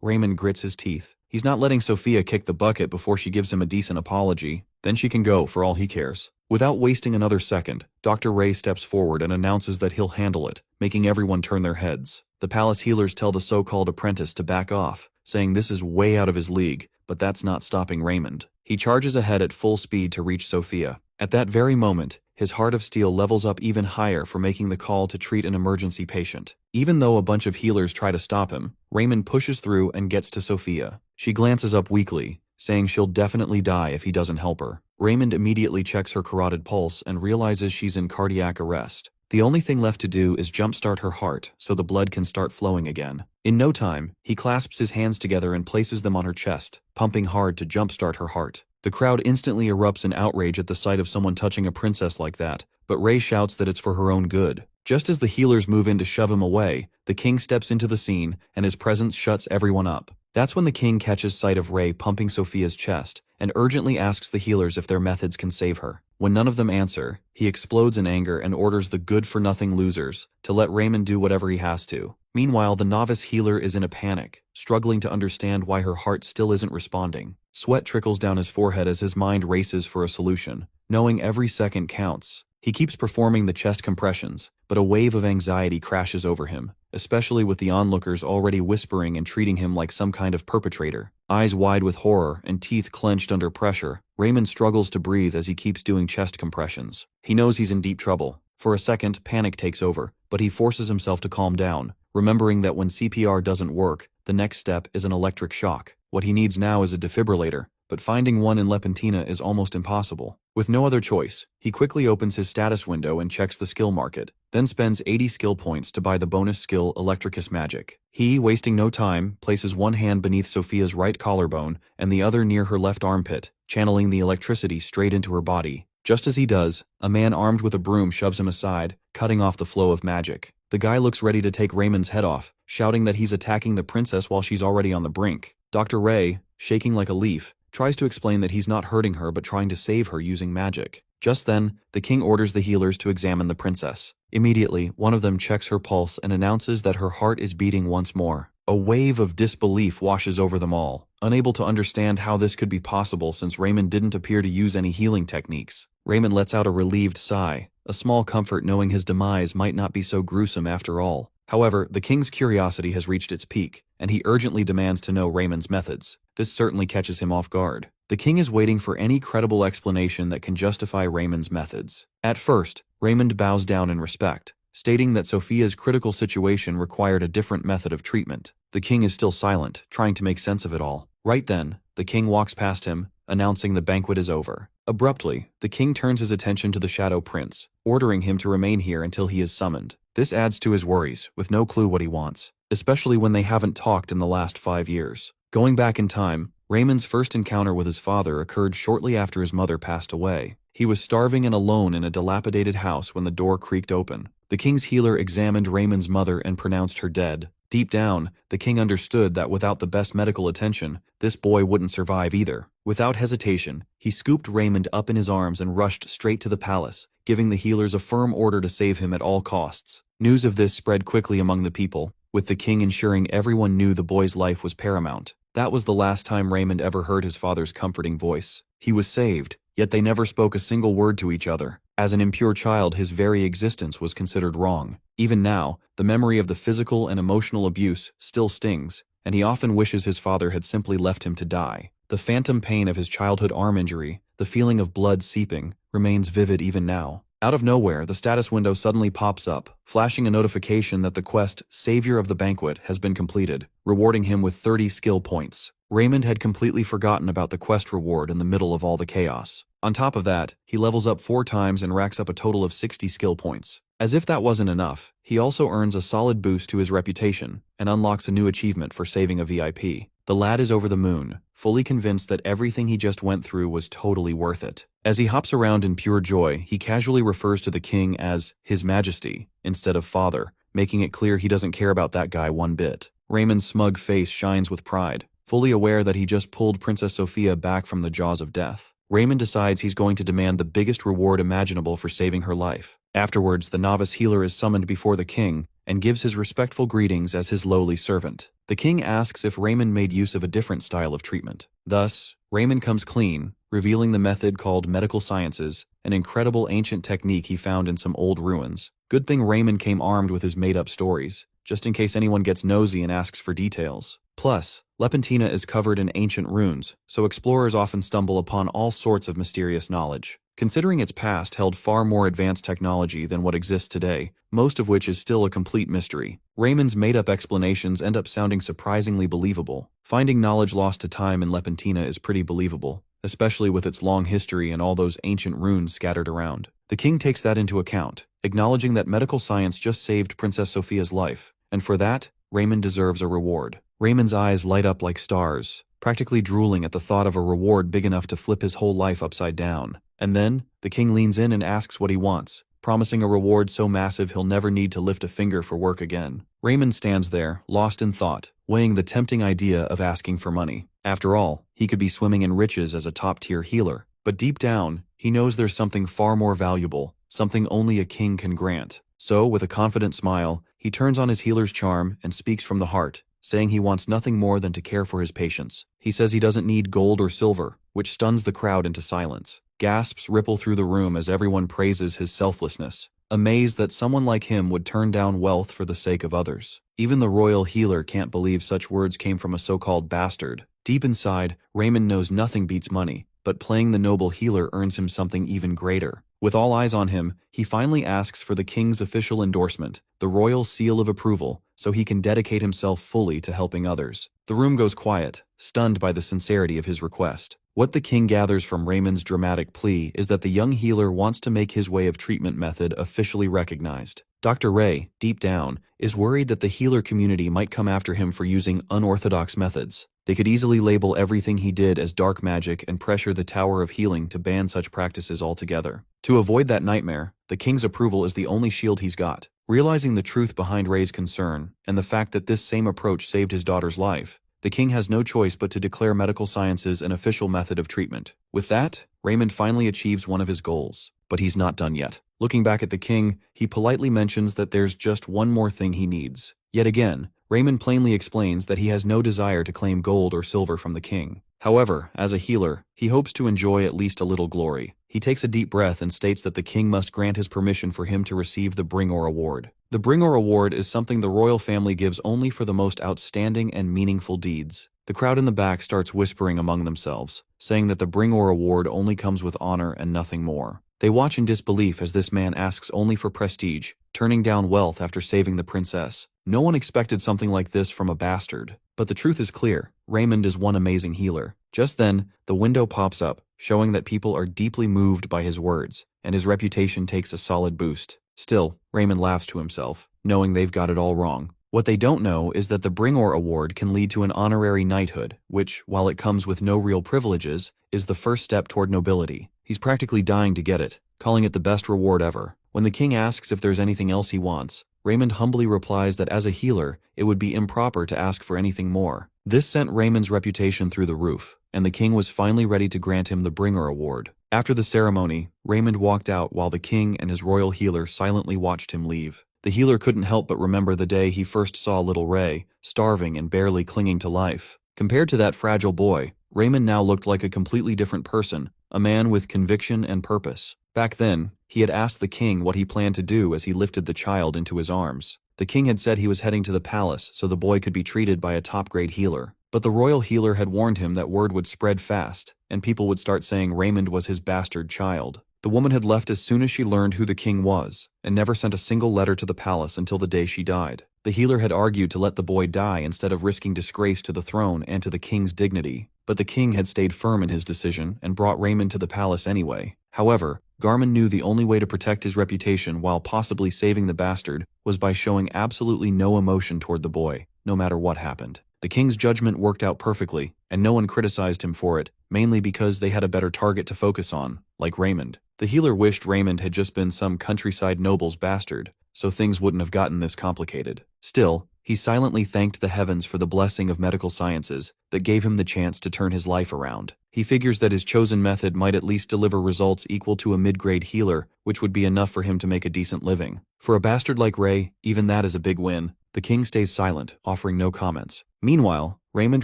Raymond grits his teeth. He's not letting Sophia kick the bucket before she gives him a decent apology. Then she can go for all he cares. Without wasting another second, Dr. Ray steps forward and announces that he'll handle it, making everyone turn their heads. The palace healers tell the so-called apprentice to back off, saying this is way out of his league, but that's not stopping Raymond. He charges ahead at full speed to reach Sophia. At that very moment, his heart of steel levels up even higher for making the call to treat an emergency patient. Even though a bunch of healers try to stop him, Raymond pushes through and gets to Sophia. She glances up weakly, saying she'll definitely die if he doesn't help her. Raymond immediately checks her carotid pulse and realizes she's in cardiac arrest. The only thing left to do is jumpstart her heart so the blood can start flowing again. In no time, he clasps his hands together and places them on her chest, pumping hard to jumpstart her heart. The crowd instantly erupts in outrage at the sight of someone touching a princess like that, but Ray shouts that it's for her own good. Just as the healers move in to shove him away, the king steps into the scene, and his presence shuts everyone up. That's when the king catches sight of Ray pumping Sophia's chest, and urgently asks the healers if their methods can save her. When none of them answer, he explodes in anger and orders the good-for-nothing losers to let Raymond do whatever he has to. Meanwhile, the novice healer is in a panic, struggling to understand why her heart still isn't responding. Sweat trickles down his forehead as his mind races for a solution. Knowing every second counts, he keeps performing the chest compressions, but a wave of anxiety crashes over him, especially with the onlookers already whispering and treating him like some kind of perpetrator. Eyes wide with horror and teeth clenched under pressure, Raymond struggles to breathe as he keeps doing chest compressions. He knows he's in deep trouble. For a second, panic takes over, but he forces himself to calm down, remembering that when CPR doesn't work, the next step is an electric shock. What he needs now is a defibrillator, but finding one in Lepentina is almost impossible. With no other choice, he quickly opens his status window and checks the skill market, then spends 80 skill points to buy the bonus skill Electricus Magic. He, wasting no time, places one hand beneath Sophia's right collarbone and the other near her left armpit, channeling the electricity straight into her body. Just as he does, a man armed with a broom shoves him aside, cutting off the flow of magic. The guy looks ready to take Raymond's head off, shouting that he's attacking the princess while she's already on the brink. Dr. Ray, shaking like a leaf, tries to explain that he's not hurting her but trying to save her using magic. Just then, the king orders the healers to examine the princess. Immediately, one of them checks her pulse and announces that her heart is beating once more. A wave of disbelief washes over them all, unable to understand how this could be possible since Raymond didn't appear to use any healing techniques. Raymond lets out a relieved sigh, a small comfort knowing his demise might not be so gruesome after all. However, the king's curiosity has reached its peak, and he urgently demands to know Raymond's methods. This certainly catches him off guard. The king is waiting for any credible explanation that can justify Raymond's methods. At first, Raymond bows down in respect, stating that Sophia's critical situation required a different method of treatment. The king is still silent, trying to make sense of it all. Right then, the king walks past him, announcing the banquet is over. Abruptly, the king turns his attention to the Shadow Prince, ordering him to remain here until he is summoned. This adds to his worries, with no clue what he wants, especially when they haven't talked in the last 5 years. Going back in time, Raymond's first encounter with his father occurred shortly after his mother passed away. He was starving and alone in a dilapidated house when the door creaked open. The king's healer examined Raymond's mother and pronounced her dead. Deep down, the king understood that without the best medical attention, this boy wouldn't survive either. Without hesitation, he scooped Raymond up in his arms and rushed straight to the palace, giving the healers a firm order to save him at all costs. News of this spread quickly among the people, with the king ensuring everyone knew the boy's life was paramount. That was the last time Raymond ever heard his father's comforting voice. He was saved, yet they never spoke a single word to each other. As an impure child, his very existence was considered wrong. Even now, the memory of the physical and emotional abuse still stings, and he often wishes his father had simply left him to die. The phantom pain of his childhood arm injury, the feeling of blood seeping, remains vivid even now. Out of nowhere, the status window suddenly pops up, flashing a notification that the quest Savior of the Banquet has been completed, rewarding him with 30 skill points. Raymond had completely forgotten about the quest reward in the middle of all the chaos. On top of that, he levels up 4 times and racks up a total of 60 skill points. As if that wasn't enough, he also earns a solid boost to his reputation and unlocks a new achievement for saving a VIP. The lad is over the moon, fully convinced that everything he just went through was totally worth it. As he hops around in pure joy, he casually refers to the king as His Majesty instead of Father, making it clear he doesn't care about that guy one bit. Raymond's smug face shines with pride, fully aware that he just pulled Princess Sophia back from the jaws of death. Raymond decides he's going to demand the biggest reward imaginable for saving her life. Afterwards, the novice healer is summoned before the king and gives his respectful greetings as his lowly servant. The king asks if Raymond made use of a different style of treatment. Thus, Raymond comes clean, revealing the method called medical sciences, an incredible ancient technique he found in some old ruins. Good thing Raymond came armed with his made-up stories, just in case anyone gets nosy and asks for details. Plus, Lepentina is covered in ancient runes, so explorers often stumble upon all sorts of mysterious knowledge. Considering its past held far more advanced technology than what exists today, most of which is still a complete mystery, Raymond's made-up explanations end up sounding surprisingly believable. Finding knowledge lost to time in Lepentina is pretty believable, especially with its long history and all those ancient runes scattered around. The king takes that into account, acknowledging that medical science just saved Princess Sophia's life, and for that, Raymond deserves a reward. Raymond's eyes light up like stars, practically drooling at the thought of a reward big enough to flip his whole life upside down. And then, the king leans in and asks what he wants, promising a reward so massive he'll never need to lift a finger for work again. Raymond stands there, lost in thought, weighing the tempting idea of asking for money. After all, he could be swimming in riches as a top-tier healer. But deep down, he knows there's something far more valuable, something only a king can grant. So, with a confident smile, he turns on his healer's charm and speaks from the heart, saying he wants nothing more than to care for his patients. He says he doesn't need gold or silver, which stuns the crowd into silence. Gasps ripple through the room as everyone praises his selflessness, amazed that someone like him would turn down wealth for the sake of others. Even the royal healer can't believe such words came from a so-called bastard. Deep inside, Raymond knows nothing beats money, but playing the noble healer earns him something even greater. With all eyes on him, he finally asks for the king's official endorsement, the royal seal of approval, so he can dedicate himself fully to helping others. The room goes quiet, stunned by the sincerity of his request. What the king gathers from Raymond's dramatic plea is that the young healer wants to make his way of treatment method officially recognized. Dr. Ray, deep down, is worried that the healer community might come after him for using unorthodox methods. They could easily label everything he did as dark magic and pressure the Tower of Healing to ban such practices altogether. To avoid that nightmare, the king's approval is the only shield he's got. Realizing the truth behind Ray's concern, and the fact that this same approach saved his daughter's life, the king has no choice but to declare medical sciences an official method of treatment. With that, Raymond finally achieves one of his goals. But he's not done yet. Looking back at the king, he politely mentions that there's just one more thing he needs. Yet again, Raymond plainly explains that he has no desire to claim gold or silver from the king. However, as a healer, he hopes to enjoy at least a little glory. He takes a deep breath and states that the king must grant his permission for him to receive the Bringor Award. The Bringor Award is something the royal family gives only for the most outstanding and meaningful deeds. The crowd in the back starts whispering among themselves, saying that the Bringor Award only comes with honor and nothing more. They watch in disbelief as this man asks only for prestige, turning down wealth after saving the princess. No one expected something like this from a bastard. But the truth is clear, Raymond is one amazing healer. Just then, the window pops up, showing that people are deeply moved by his words, and his reputation takes a solid boost. Still, Raymond laughs to himself, knowing they've got it all wrong. What they don't know is that the Bringor Award can lead to an honorary knighthood, which, while it comes with no real privileges, is the first step toward nobility. He's practically dying to get it, calling it the best reward ever. When the king asks if there's anything else he wants, Raymond humbly replies that as a healer, it would be improper to ask for anything more. This sent Raymond's reputation through the roof, and the king was finally ready to grant him the Bringor Award. After the ceremony, Raymond walked out while the king and his royal healer silently watched him leave. The healer couldn't help but remember the day he first saw little Ray, starving and barely clinging to life. Compared to that fragile boy, Raymond now looked like a completely different person, a man with conviction and purpose. Back then, he had asked the king what he planned to do as he lifted the child into his arms. The king had said he was heading to the palace so the boy could be treated by a top-grade healer. But the royal healer had warned him that word would spread fast, and people would start saying Raymond was his bastard child. The woman had left as soon as she learned who the king was, and never sent a single letter to the palace until the day she died. The healer had argued to let the boy die instead of risking disgrace to the throne and to the king's dignity. But the king had stayed firm in his decision and brought Raymond to the palace anyway. However, Garmin knew the only way to protect his reputation while possibly saving the bastard was by showing absolutely no emotion toward the boy, no matter what happened. The king's judgment worked out perfectly, and no one criticized him for it, mainly because they had a better target to focus on, like Raymond. The healer wished Raymond had just been some countryside noble's bastard, so things wouldn't have gotten this complicated. Still, He silently thanked the heavens for the blessing of medical sciences that gave him the chance to turn his life around. He figures that his chosen method might at least deliver results equal to a mid-grade healer, which would be enough for him to make a decent living. For a bastard like Ray, even that is a big win. The king stays silent, offering no comments. Meanwhile, Raymond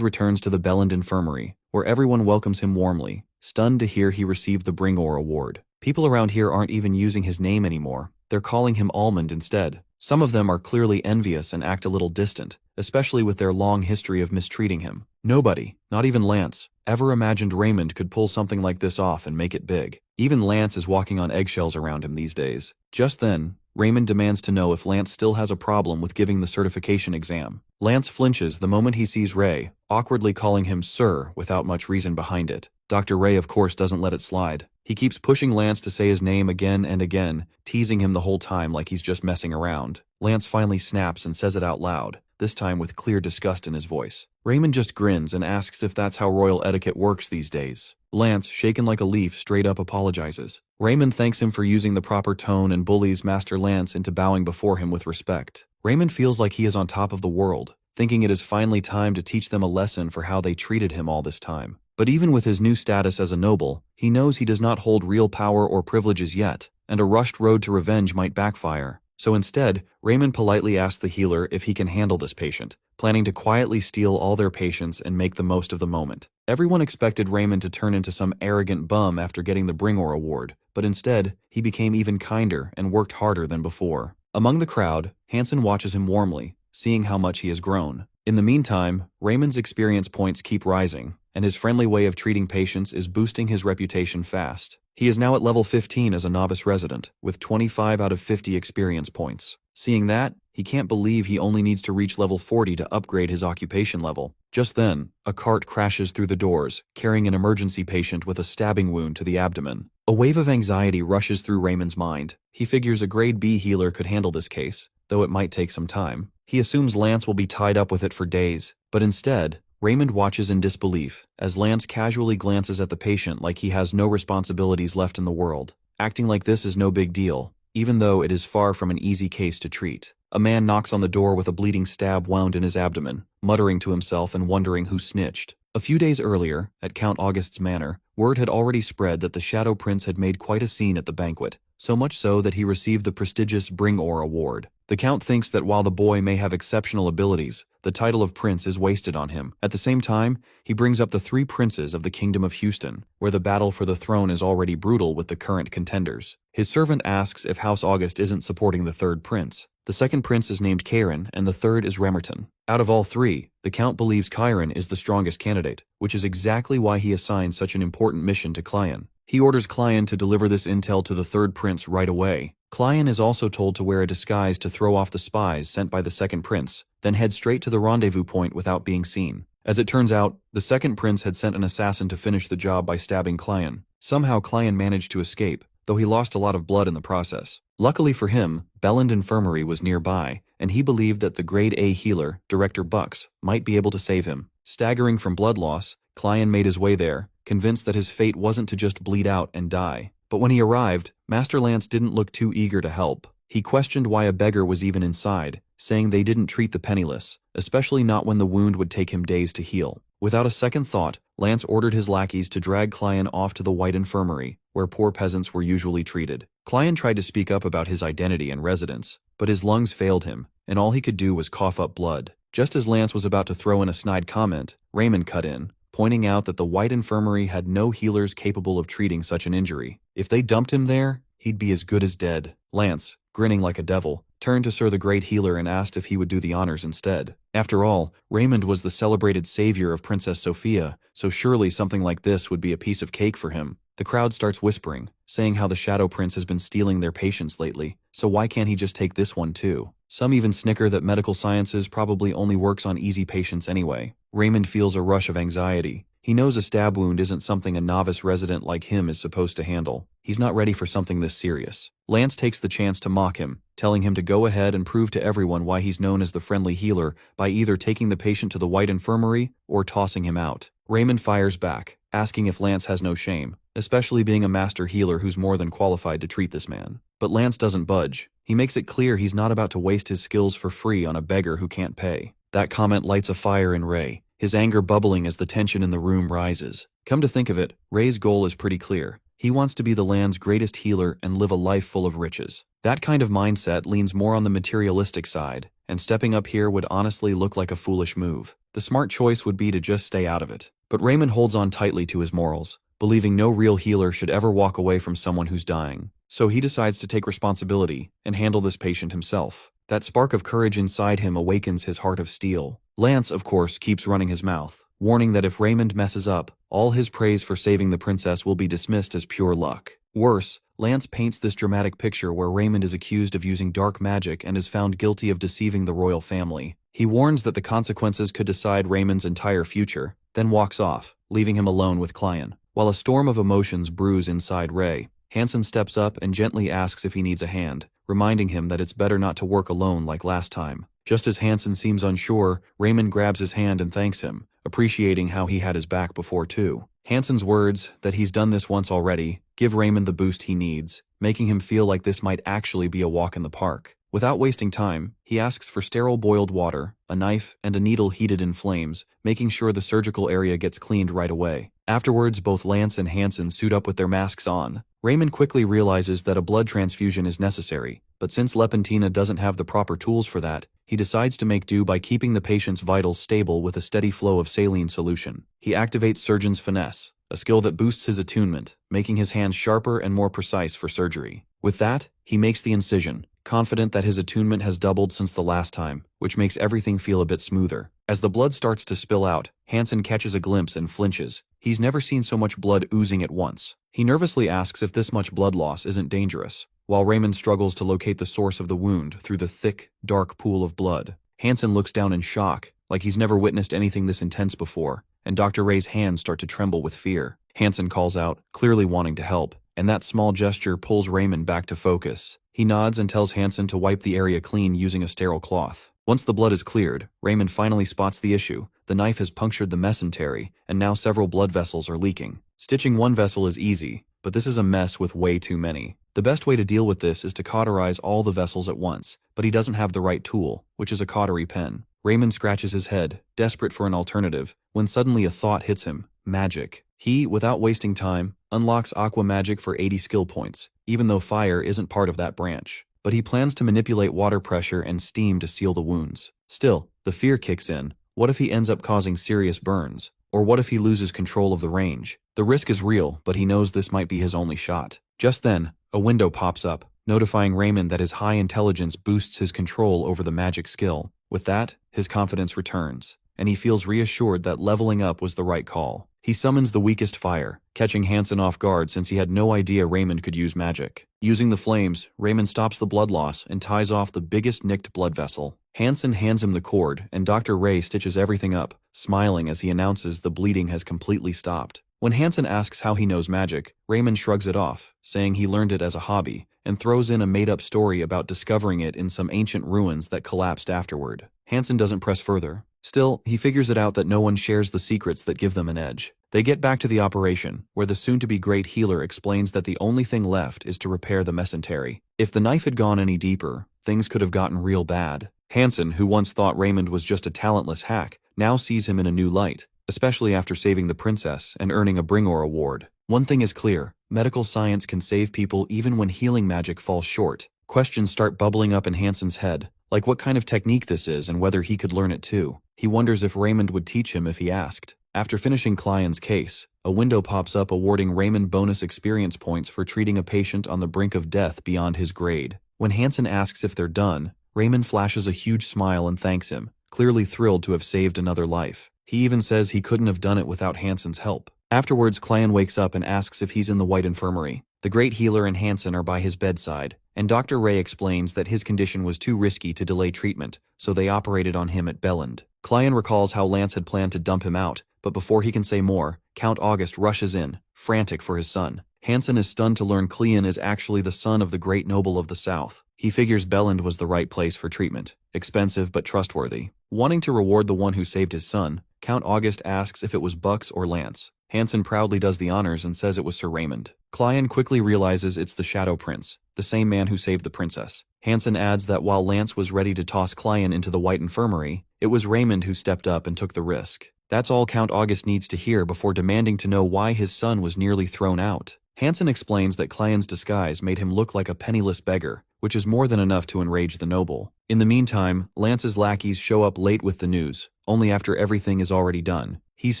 returns to the Belland Infirmary, where everyone welcomes him warmly, stunned to hear he received the Bringor Award. People around here aren't even using his name anymore. They're calling him Almond instead. Some of them are clearly envious and act a little distant, especially with their long history of mistreating him. Nobody, not even Lance, ever imagined Raymond could pull something like this off and make it big. Even Lance is walking on eggshells around him these days. Just then, Raymond demands to know if Lance still has a problem with giving the certification exam. Lance flinches the moment he sees Ray, awkwardly calling him sir without much reason behind it. Dr. Ray, of course, doesn't let it slide. He keeps pushing Lance to say his name again and again, teasing him the whole time like he's just messing around. Lance finally snaps and says it out loud, this time with clear disgust in his voice. Raymond just grins and asks if that's how royal etiquette works these days. Lance, shaken like a leaf, straight up apologizes. Raymond thanks him for using the proper tone and bullies Master Lance into bowing before him with respect. Raymond feels like he is on top of the world, thinking it is finally time to teach them a lesson for how they treated him all this time. But even with his new status as a noble, he knows he does not hold real power or privileges yet, and a rushed road to revenge might backfire. So instead, Raymond politely asks the healer if he can handle this patient, planning to quietly steal all their patients and make the most of the moment. Everyone expected Raymond to turn into some arrogant bum after getting the Bringor Award, but instead, he became even kinder and worked harder than before. Among the crowd, Hansen watches him warmly, seeing how much he has grown. In the meantime, Raymond's experience points keep rising, and his friendly way of treating patients is boosting his reputation fast. He is now at level 15 as a novice resident, with 25 out of 50 experience points. Seeing that, he can't believe he only needs to reach level 40 to upgrade his occupation level. Just then, a cart crashes through the doors, carrying an emergency patient with a stabbing wound to the abdomen. A wave of anxiety rushes through Raymond's mind. He figures a grade B healer could handle this case, though it might take some time. He assumes Lance will be tied up with it for days, but instead, Raymond watches in disbelief as Lance casually glances at the patient like he has no responsibilities left in the world, acting like this is no big deal, even though it is far from an easy case to treat. A man knocks on the door with a bleeding stab wound in his abdomen, muttering to himself and wondering who snitched. A few days earlier, at Count August's manor, word had already spread that the Shadow Prince had made quite a scene at the banquet, so much so that he received the prestigious Bringor Award. The Count thinks that while the boy may have exceptional abilities, the title of prince is wasted on him. At the same time, he brings up the three princes of the Kingdom of Houston, where the battle for the throne is already brutal with the current contenders. His servant asks if House August isn't supporting the third prince. The second prince is named Karen, and the third is Remerton. Out of all three, the Count believes Chiron is the strongest candidate, which is exactly why he assigns such an important mission to Clyan. He orders Clyan to deliver this intel to the third prince right away. Clyan is also told to wear a disguise to throw off the spies sent by the second prince, then head straight to the rendezvous point without being seen. As it turns out, the second prince had sent an assassin to finish the job by stabbing Clyan. Somehow Clyan managed to escape, though he lost a lot of blood in the process. Luckily for him, Belland Infirmary was nearby, and he believed that the grade A healer, Director Bucks, might be able to save him. Staggering from blood loss, Clyan made his way there, convinced that his fate wasn't to just bleed out and die. But when he arrived, Master Lance didn't look too eager to help. He questioned why a beggar was even inside, saying they didn't treat the penniless, especially not when the wound would take him days to heal. Without a second thought, Lance ordered his lackeys to drag Clyan off to the White Infirmary, where poor peasants were usually treated. Clyan tried to speak up about his identity and residence, but his lungs failed him, and all he could do was cough up blood. Just as Lance was about to throw in a snide comment, Raymond cut in, pointing out that the White Infirmary had no healers capable of treating such an injury. If they dumped him there, he'd be as good as dead. Lance, grinning like a devil, turned to Sir the Great Healer and asked if he would do the honors instead. After all, Raymond was the celebrated savior of Princess Sophia, so surely something like this would be a piece of cake for him. The crowd starts whispering, saying how the Shadow Prince has been stealing their patients lately, so why can't he just take this one too? Some even snicker that medical sciences probably only works on easy patients anyway. Raymond feels a rush of anxiety. He knows a stab wound isn't something a novice resident like him is supposed to handle. He's not ready for something this serious. Lance takes the chance to mock him, telling him to go ahead and prove to everyone why he's known as the friendly healer by either taking the patient to the White Infirmary or tossing him out. Raymond fires back, asking if Lance has no shame, especially being a master healer who's more than qualified to treat this man. But Lance doesn't budge. He makes it clear he's not about to waste his skills for free on a beggar who can't pay. That comment lights a fire in Ray, his anger bubbling as the tension in the room rises. Come to think of it, Ray's goal is pretty clear. He wants to be the land's greatest healer and live a life full of riches. That kind of mindset leans more on the materialistic side, and stepping up here would honestly look like a foolish move. The smart choice would be to just stay out of it. But Raymond holds on tightly to his morals, believing no real healer should ever walk away from someone who's dying. So he decides to take responsibility and handle this patient himself. That spark of courage inside him awakens his heart of steel. Lance, of course, keeps running his mouth, warning that if Raymond messes up, all his praise for saving the princess will be dismissed as pure luck. Worse, Lance paints this dramatic picture where Raymond is accused of using dark magic and is found guilty of deceiving the royal family. He warns that the consequences could decide Raymond's entire future, then walks off, leaving him alone with Clion. While a storm of emotions brews inside Ray, Hansen steps up and gently asks if he needs a hand, reminding him that it's better not to work alone like last time. Just as Hansen seems unsure, Raymond grabs his hand and thanks him, appreciating how he had his back before too. Hansen's words, that he's done this once already, give Raymond the boost he needs, making him feel like this might actually be a walk in the park. Without wasting time, he asks for sterile boiled water, a knife, and a needle heated in flames, making sure the surgical area gets cleaned right away. Afterwards, both Lance and Hansen suit up with their masks on. Raymond quickly realizes that a blood transfusion is necessary, but since Lepentina doesn't have the proper tools for that, he decides to make do by keeping the patient's vitals stable with a steady flow of saline solution. He activates Surgeon's Finesse, a skill that boosts his attunement, making his hands sharper and more precise for surgery. With that, he makes the incision, confident that his attunement has doubled since the last time, which makes everything feel a bit smoother. As the blood starts to spill out, Hansen catches a glimpse and flinches. He's never seen so much blood oozing at once. He nervously asks if this much blood loss isn't dangerous, while Raymond struggles to locate the source of the wound through the thick, dark pool of blood. Hansen looks down in shock, like he's never witnessed anything this intense before, and Dr. Ray's hands start to tremble with fear. Hansen calls out, clearly wanting to help, and that small gesture pulls Raymond back to focus. He nods and tells Hansen to wipe the area clean using a sterile cloth. Once the blood is cleared, Raymond finally spots the issue. The knife has punctured the mesentery, and now several blood vessels are leaking. Stitching one vessel is easy, but this is a mess with way too many. The best way to deal with this is to cauterize all the vessels at once, but he doesn't have the right tool, which is a cautery pen. Raymond scratches his head, desperate for an alternative, when suddenly a thought hits him. Magic. He, without wasting time, unlocks aqua magic for 80 skill points, even though fire isn't part of that branch. But he plans to manipulate water pressure and steam to seal the wounds. Still, the fear kicks in. What if he ends up causing serious burns? Or what if he loses control of the range? The risk is real, but he knows this might be his only shot. Just then, a window pops up, notifying Raymond that his high intelligence boosts his control over the magic skill. With that, his confidence returns, and he feels reassured that leveling up was the right call. He summons the weakest fire, catching Hansen off guard since he had no idea Raymond could use magic. Using the flames, Raymond stops the blood loss and ties off the biggest nicked blood vessel. Hansen hands him the cord, and Dr. Ray stitches everything up, smiling as he announces the bleeding has completely stopped. When Hansen asks how he knows magic, Raymond shrugs it off, saying he learned it as a hobby, and throws in a made-up story about discovering it in some ancient ruins that collapsed afterward. Hansen doesn't press further. Still, he figures it out that no one shares the secrets that give them an edge. They get back to the operation, where the soon-to-be-great healer explains that the only thing left is to repair the mesentery. If the knife had gone any deeper, things could have gotten real bad. Hansen, who once thought Raymond was just a talentless hack, now sees him in a new light, especially after saving the princess and earning a Bringor award. One thing is clear, medical science can save people even when healing magic falls short. Questions start bubbling up in Hansen's head, like what kind of technique this is and whether he could learn it too. He wonders if Raymond would teach him if he asked. After finishing Clion's case, a window pops up awarding Raymond bonus experience points for treating a patient on the brink of death beyond his grade. When Hansen asks if they're done, Raymond flashes a huge smile and thanks him, clearly thrilled to have saved another life. He even says he couldn't have done it without Hansen's help. Afterwards, Clion wakes up and asks if he's in the White Infirmary. The great healer and Hansen are by his bedside, and Dr. Ray explains that his condition was too risky to delay treatment, so they operated on him at Belland. Clion recalls how Lance had planned to dump him out, but before he can say more, Count August rushes in, frantic for his son. Hansen is stunned to learn Clion is actually the son of the great noble of the South. He figures Belland was the right place for treatment, expensive but trustworthy. Wanting to reward the one who saved his son, Count August asks if it was Bucks or Lance. Hansen proudly does the honors and says it was Sir Raymond. Clion quickly realizes it's the Shadow Prince, the same man who saved the princess. Hansen adds that while Lance was ready to toss Clion into the White Infirmary, it was Raymond who stepped up and took the risk. That's all Count August needs to hear before demanding to know why his son was nearly thrown out. Hansen explains that Clion's disguise made him look like a penniless beggar, which is more than enough to enrage the noble. In the meantime, Lance's lackeys show up late with the news, only after everything is already done. He's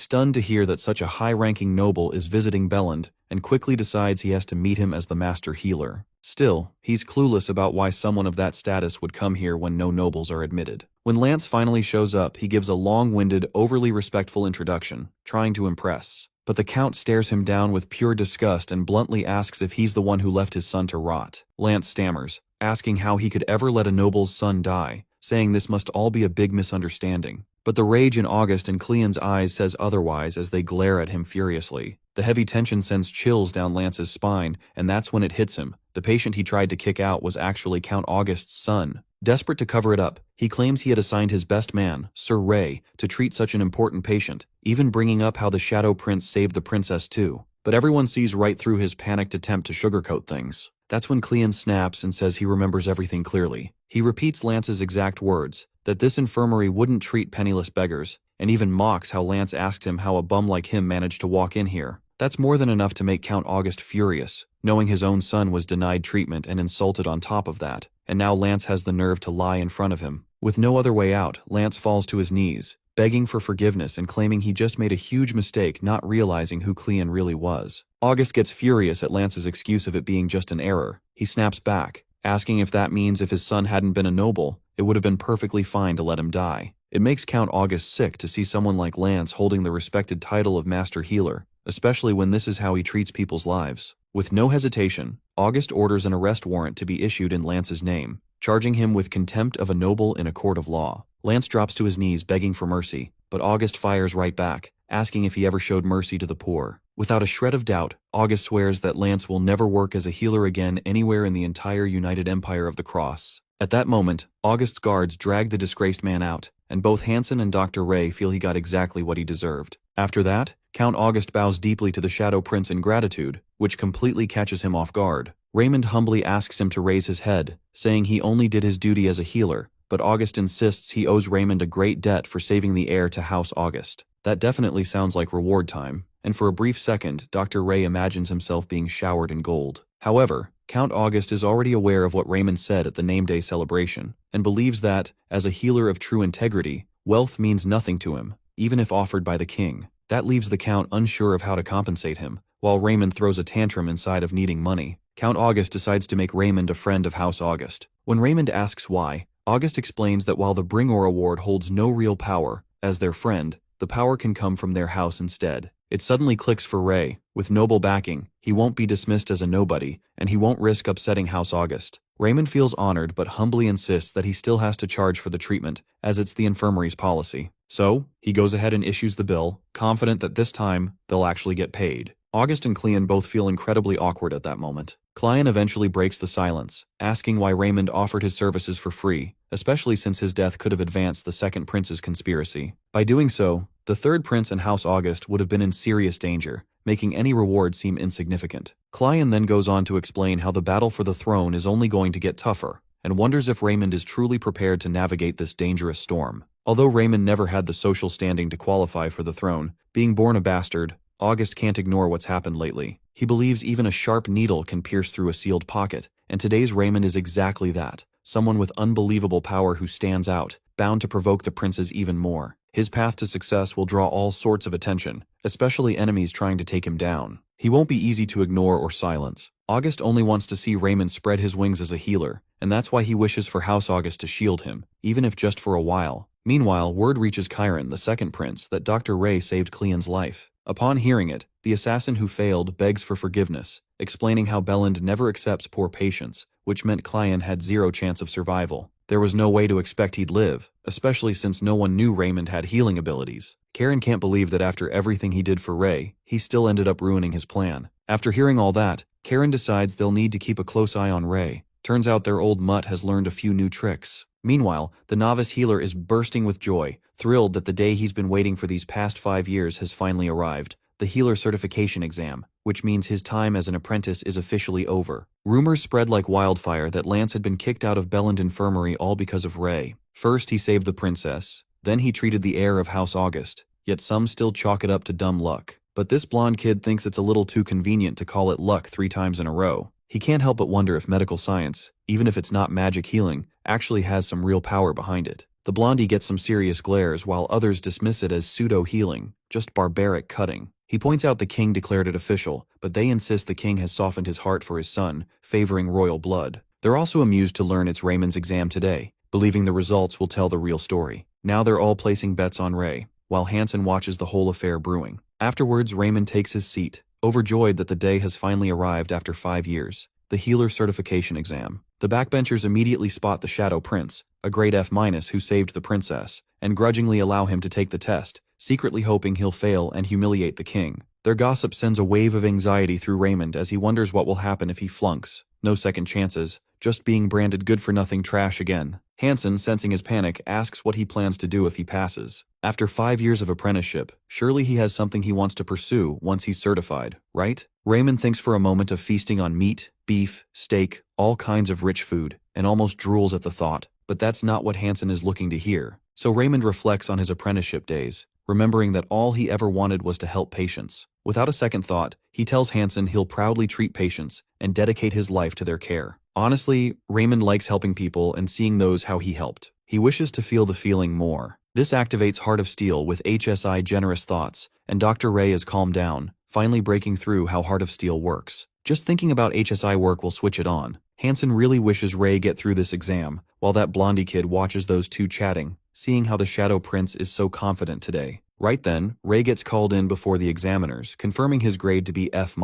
stunned to hear that such a high-ranking noble is visiting Belland, and quickly decides he has to meet him as the master healer. Still, he's clueless about why someone of that status would come here when no nobles are admitted. When Lance finally shows up, he gives a long-winded, overly respectful introduction, trying to impress. But the Count stares him down with pure disgust and bluntly asks if he's the one who left his son to rot. Lance stammers, asking how he could ever let a noble's son die, saying this must all be a big misunderstanding. But the rage in August and Cleon's eyes says otherwise as they glare at him furiously. The heavy tension sends chills down Lance's spine, and that's when it hits him. The patient he tried to kick out was actually Count August's son. Desperate to cover it up, he claims he had assigned his best man, Sir Ray, to treat such an important patient, even bringing up how the Shadow Prince saved the princess too. But everyone sees right through his panicked attempt to sugarcoat things. That's when Cleon snaps and says he remembers everything clearly. He repeats Lance's exact words, that this infirmary wouldn't treat penniless beggars, and even mocks how Lance asked him how a bum like him managed to walk in here. That's more than enough to make Count August furious, knowing his own son was denied treatment and insulted on top of that, and now Lance has the nerve to lie in front of him. With no other way out, Lance falls to his knees, begging for forgiveness and claiming he just made a huge mistake not realizing who Cleon really was. August gets furious at Lance's excuse of it being just an error. He snaps back, asking if that means if his son hadn't been a noble, it would have been perfectly fine to let him die. It makes Count August sick to see someone like Lance holding the respected title of Master Healer, especially when this is how he treats people's lives. With no hesitation, August orders an arrest warrant to be issued in Lance's name, charging him with contempt of a noble in a court of law. Lance drops to his knees begging for mercy, but August fires right back, asking if he ever showed mercy to the poor. Without a shred of doubt, August swears that Lance will never work as a healer again anywhere in the entire United Empire of the Cross. At that moment, August's guards drag the disgraced man out, and both Hansen and Dr. Ray feel he got exactly what he deserved. After that, Count August bows deeply to the Shadow Prince in gratitude, which completely catches him off guard. Raymond humbly asks him to raise his head, saying he only did his duty as a healer, but August insists he owes Raymond a great debt for saving the heir to House August. That definitely sounds like reward time, and for a brief second, Dr. Ray imagines himself being showered in gold. However, Count August is already aware of what Raymond said at the name day celebration, and believes that, as a healer of true integrity, wealth means nothing to him, even if offered by the king. That leaves the Count unsure of how to compensate him. While Raymond throws a tantrum inside of needing money, Count August decides to make Raymond a friend of House August. When Raymond asks why, August explains that while the Bringor Award holds no real power, as their friend, the power can come from their house instead. It suddenly clicks for Ray. With noble backing, he won't be dismissed as a nobody, and he won't risk upsetting House August. Raymond feels honored but humbly insists that he still has to charge for the treatment, as it's the infirmary's policy. So, he goes ahead and issues the bill, confident that this time, they'll actually get paid. August and Cleon both feel incredibly awkward at that moment. Cleon eventually breaks the silence, asking why Raymond offered his services for free, especially since his death could have advanced the second prince's conspiracy. By doing so, the third prince and House August would have been in serious danger, making any reward seem insignificant. Cleon then goes on to explain how the battle for the throne is only going to get tougher, and wonders if Raymond is truly prepared to navigate this dangerous storm. Although Raymond never had the social standing to qualify for the throne, being born a bastard, August can't ignore what's happened lately. He believes even a sharp needle can pierce through a sealed pocket, and today's Raymond is exactly that, someone with unbelievable power who stands out, bound to provoke the princes even more. His path to success will draw all sorts of attention, especially enemies trying to take him down. He won't be easy to ignore or silence. August only wants to see Raymond spread his wings as a healer, and that's why he wishes for House August to shield him, even if just for a while. Meanwhile, word reaches Chiron, the second prince, that Dr. Ray saved Cleon's life. Upon hearing it, the assassin who failed begs for forgiveness, explaining how Belland never accepts poor patients, which meant Cleon had zero chance of survival. There was no way to expect he'd live, especially since no one knew Raymond had healing abilities. Chiron can't believe that after everything he did for Ray, he still ended up ruining his plan. After hearing all that, Chiron decides they'll need to keep a close eye on Ray. Turns out their old mutt has learned a few new tricks. Meanwhile, the novice healer is bursting with joy, thrilled that the day he's been waiting for these past 5 years has finally arrived. the healer certification exam, which means his time as an apprentice is officially over. Rumors spread like wildfire that Lance had been kicked out of Belland Infirmary all because of Ray. First he saved the princess, then he treated the heir of House August, yet some still chalk it up to dumb luck. But this blonde kid thinks it's a little too convenient to call it luck 3 times in a row. He can't help but wonder if medical science, even if it's not magic healing, actually has some real power behind it. The blondie gets some serious glares while others dismiss it as pseudo-healing, just barbaric cutting. He points out the king declared it official, but they insist the king has softened his heart for his son, favoring royal blood. They're also amused to learn it's Raymond's exam today, believing the results will tell the real story. Now they're all placing bets on Ray, while Hansen watches the whole affair brewing. Afterwards, Raymond takes his seat, overjoyed that the day has finally arrived after 5 years. The healer certification exam. The backbenchers immediately spot the Shadow Prince, a grade F- who saved the princess, and grudgingly allow him to take the test, secretly hoping he'll fail and humiliate the king. Their gossip sends a wave of anxiety through Raymond as he wonders what will happen if he flunks. No second chances, just being branded good-for-nothing trash again. Hansen, sensing his panic, asks what he plans to do if he passes. After 5 years of apprenticeship, surely he has something he wants to pursue once he's certified, right? Raymond thinks for a moment of feasting on meat, beef, steak, all kinds of rich food, and almost drools at the thought. But that's not what Hansen is looking to hear. So Raymond reflects on his apprenticeship days, remembering that all he ever wanted was to help patients. Without a second thought, he tells Hansen he'll proudly treat patients and dedicate his life to their care. Honestly, Raymond likes helping people and seeing those how he helped. He wishes to feel the feeling more. This activates Heart of Steel with HSI generous thoughts, and Dr. Ray is calmed down, finally breaking through how Heart of Steel works. Just thinking about HSI work will switch it on. Hansen really wishes Ray get through this exam, while that blondie kid watches those two chatting, seeing how the Shadow Prince is so confident today. Right then, Ray gets called in before the examiners, confirming his grade to be F-.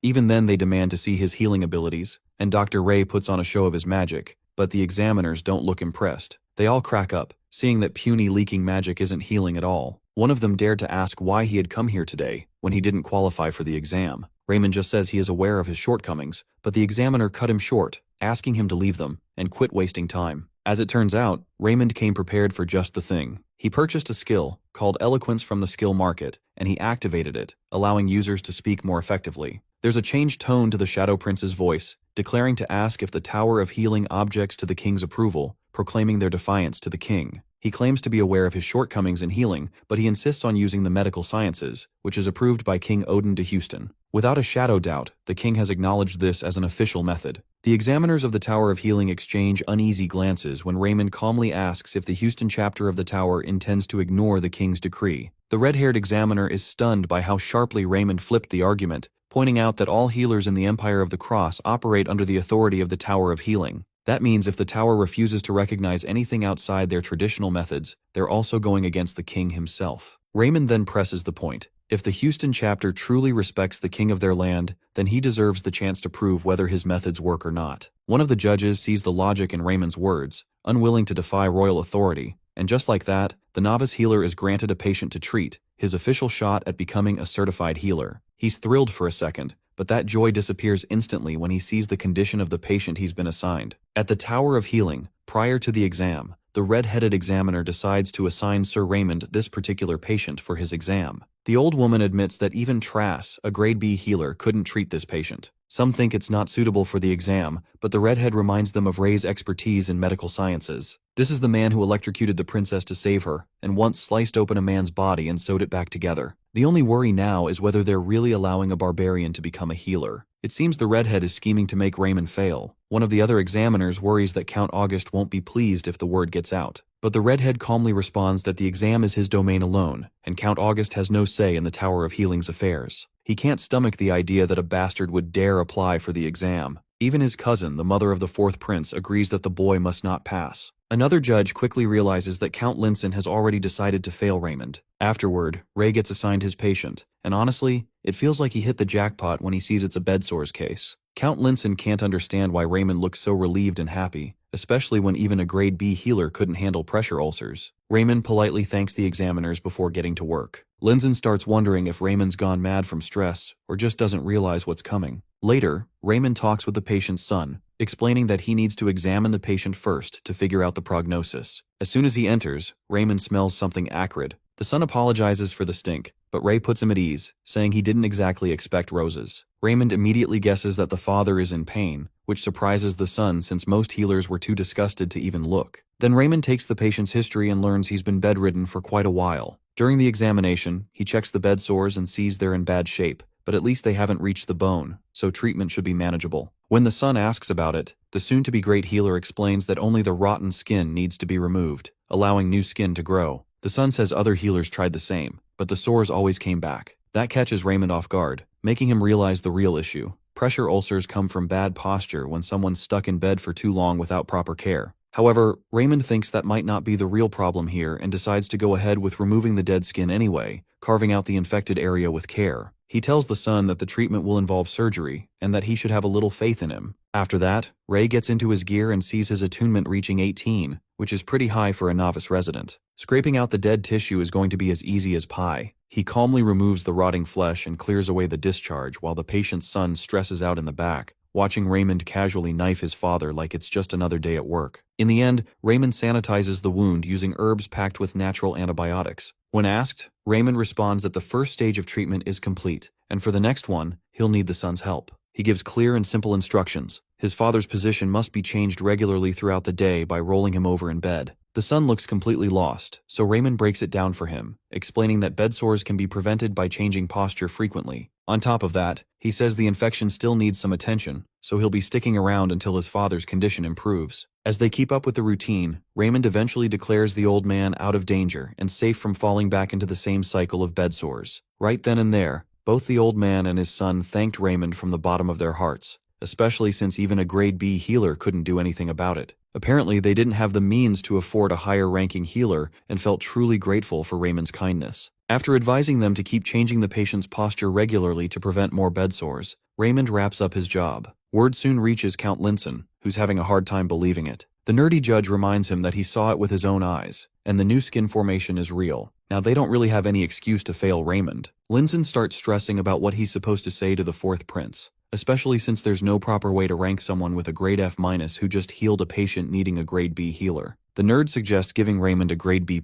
Even then they demand to see his healing abilities, and Dr. Ray puts on a show of his magic, but the examiners don't look impressed. They all crack up, seeing that puny leaking magic isn't healing at all. One of them dared to ask why he had come here today, when he didn't qualify for the exam. Raymond just says he is aware of his shortcomings, but the examiner cut him short, asking him to leave them, and quit wasting time. As it turns out, Raymond came prepared for just the thing. He purchased a skill, called Eloquence from the skill market, and he activated it, allowing users to speak more effectively. There's a changed tone to the Shadow Prince's voice, declaring to ask if the Tower of Healing objects to the king's approval, proclaiming their defiance to the king. He claims to be aware of his shortcomings in healing, but he insists on using the medical sciences, which is approved by King Odin de Houston. Without a shadow doubt, the king has acknowledged this as an official method. The examiners of the Tower of Healing exchange uneasy glances when Raymond calmly asks if the Houston chapter of the tower intends to ignore the king's decree. The red-haired examiner is stunned by how sharply Raymond flipped the argument, pointing out that all healers in the Empire of the Cross operate under the authority of the Tower of Healing. That means if the tower refuses to recognize anything outside their traditional methods, they're also going against the king himself. Raymond then presses the point. If the Houston chapter truly respects the king of their land, then he deserves the chance to prove whether his methods work or not. One of the judges sees the logic in Raymond's words, unwilling to defy royal authority, and just like that, the novice healer is granted a patient to treat, his official shot at becoming a certified healer. He's thrilled for a second, but that joy disappears instantly when he sees the condition of the patient he's been assigned. At the Tower of Healing, prior to the exam, the red-headed examiner decides to assign Sir Raymond this particular patient for his exam. The old woman admits that even Trass, a grade B healer, couldn't treat this patient. Some think it's not suitable for the exam, but the redhead reminds them of Ray's expertise in medical sciences. This is the man who electrocuted the princess to save her, and once sliced open a man's body and sewed it back together. The only worry now is whether they're really allowing a barbarian to become a healer. It seems the redhead is scheming to make Raymond fail. One of the other examiners worries that Count August won't be pleased if the word gets out. But the redhead calmly responds that the exam is his domain alone, and Count August has no say in the Tower of Healing's affairs. He can't stomach the idea that a bastard would dare apply for the exam. Even his cousin, the mother of the fourth prince, agrees that the boy must not pass. Another judge quickly realizes that Count Linson has already decided to fail Raymond. Afterward, Ray gets assigned his patient, and honestly, it feels like he hit the jackpot when he sees it's a bedsores case. Count Linson can't understand why Raymond looks so relieved and happy, especially when even a grade B healer couldn't handle pressure ulcers. Raymond politely thanks the examiners before getting to work. Linson starts wondering if Raymond's gone mad from stress or just doesn't realize what's coming. Later, Raymond talks with the patient's son, explaining that he needs to examine the patient first to figure out the prognosis. As soon as he enters, Raymond smells something acrid. The son apologizes for the stink, but Ray puts him at ease, saying he didn't exactly expect roses. Raymond immediately guesses that the father is in pain, which surprises the son since most healers were too disgusted to even look. Then Raymond takes the patient's history and learns he's been bedridden for quite a while. During the examination, he checks the bed sores and sees they're in bad shape, but at least they haven't reached the bone, so treatment should be manageable. When the son asks about it, the soon-to-be great healer explains that only the rotten skin needs to be removed, allowing new skin to grow. The son says other healers tried the same, but the sores always came back. That catches Raymond off guard, making him realize the real issue. Pressure ulcers come from bad posture when someone's stuck in bed for too long without proper care. However, Raymond thinks that might not be the real problem here and decides to go ahead with removing the dead skin anyway, carving out the infected area with care. He tells the son that the treatment will involve surgery, and that he should have a little faith in him. After that, Ray gets into his gear and sees his attunement reaching 18, which is pretty high for a novice resident. Scraping out the dead tissue is going to be as easy as pie. He calmly removes the rotting flesh and clears away the discharge while the patient's son stresses out in the back, watching Raymond casually knife his father like it's just another day at work. In the end, Raymond sanitizes the wound using herbs packed with natural antibiotics. When asked, Raymond responds that the first stage of treatment is complete, and for the next one, he'll need the son's help. He gives clear and simple instructions. His father's position must be changed regularly throughout the day by rolling him over in bed. The son looks completely lost, so Raymond breaks it down for him, explaining that bed sores can be prevented by changing posture frequently. On top of that, he says the infection still needs some attention, so he'll be sticking around until his father's condition improves. As they keep up with the routine, Raymond eventually declares the old man out of danger and safe from falling back into the same cycle of bed sores. Right then and there, both the old man and his son thanked Raymond from the bottom of their hearts, especially since even a grade B healer couldn't do anything about it. Apparently, they didn't have the means to afford a higher-ranking healer and felt truly grateful for Raymond's kindness. After advising them to keep changing the patient's posture regularly to prevent more bed sores, Raymond wraps up his job. Word soon reaches Count Linson, who's having a hard time believing it. The nerdy judge reminds him that he saw it with his own eyes, and the new skin formation is real. Now, they don't really have any excuse to fail Raymond. Linson starts stressing about what he's supposed to say to the fourth prince, especially since there's no proper way to rank someone with a grade F- who just healed a patient needing a grade B healer. The nerd suggests giving Raymond a grade B+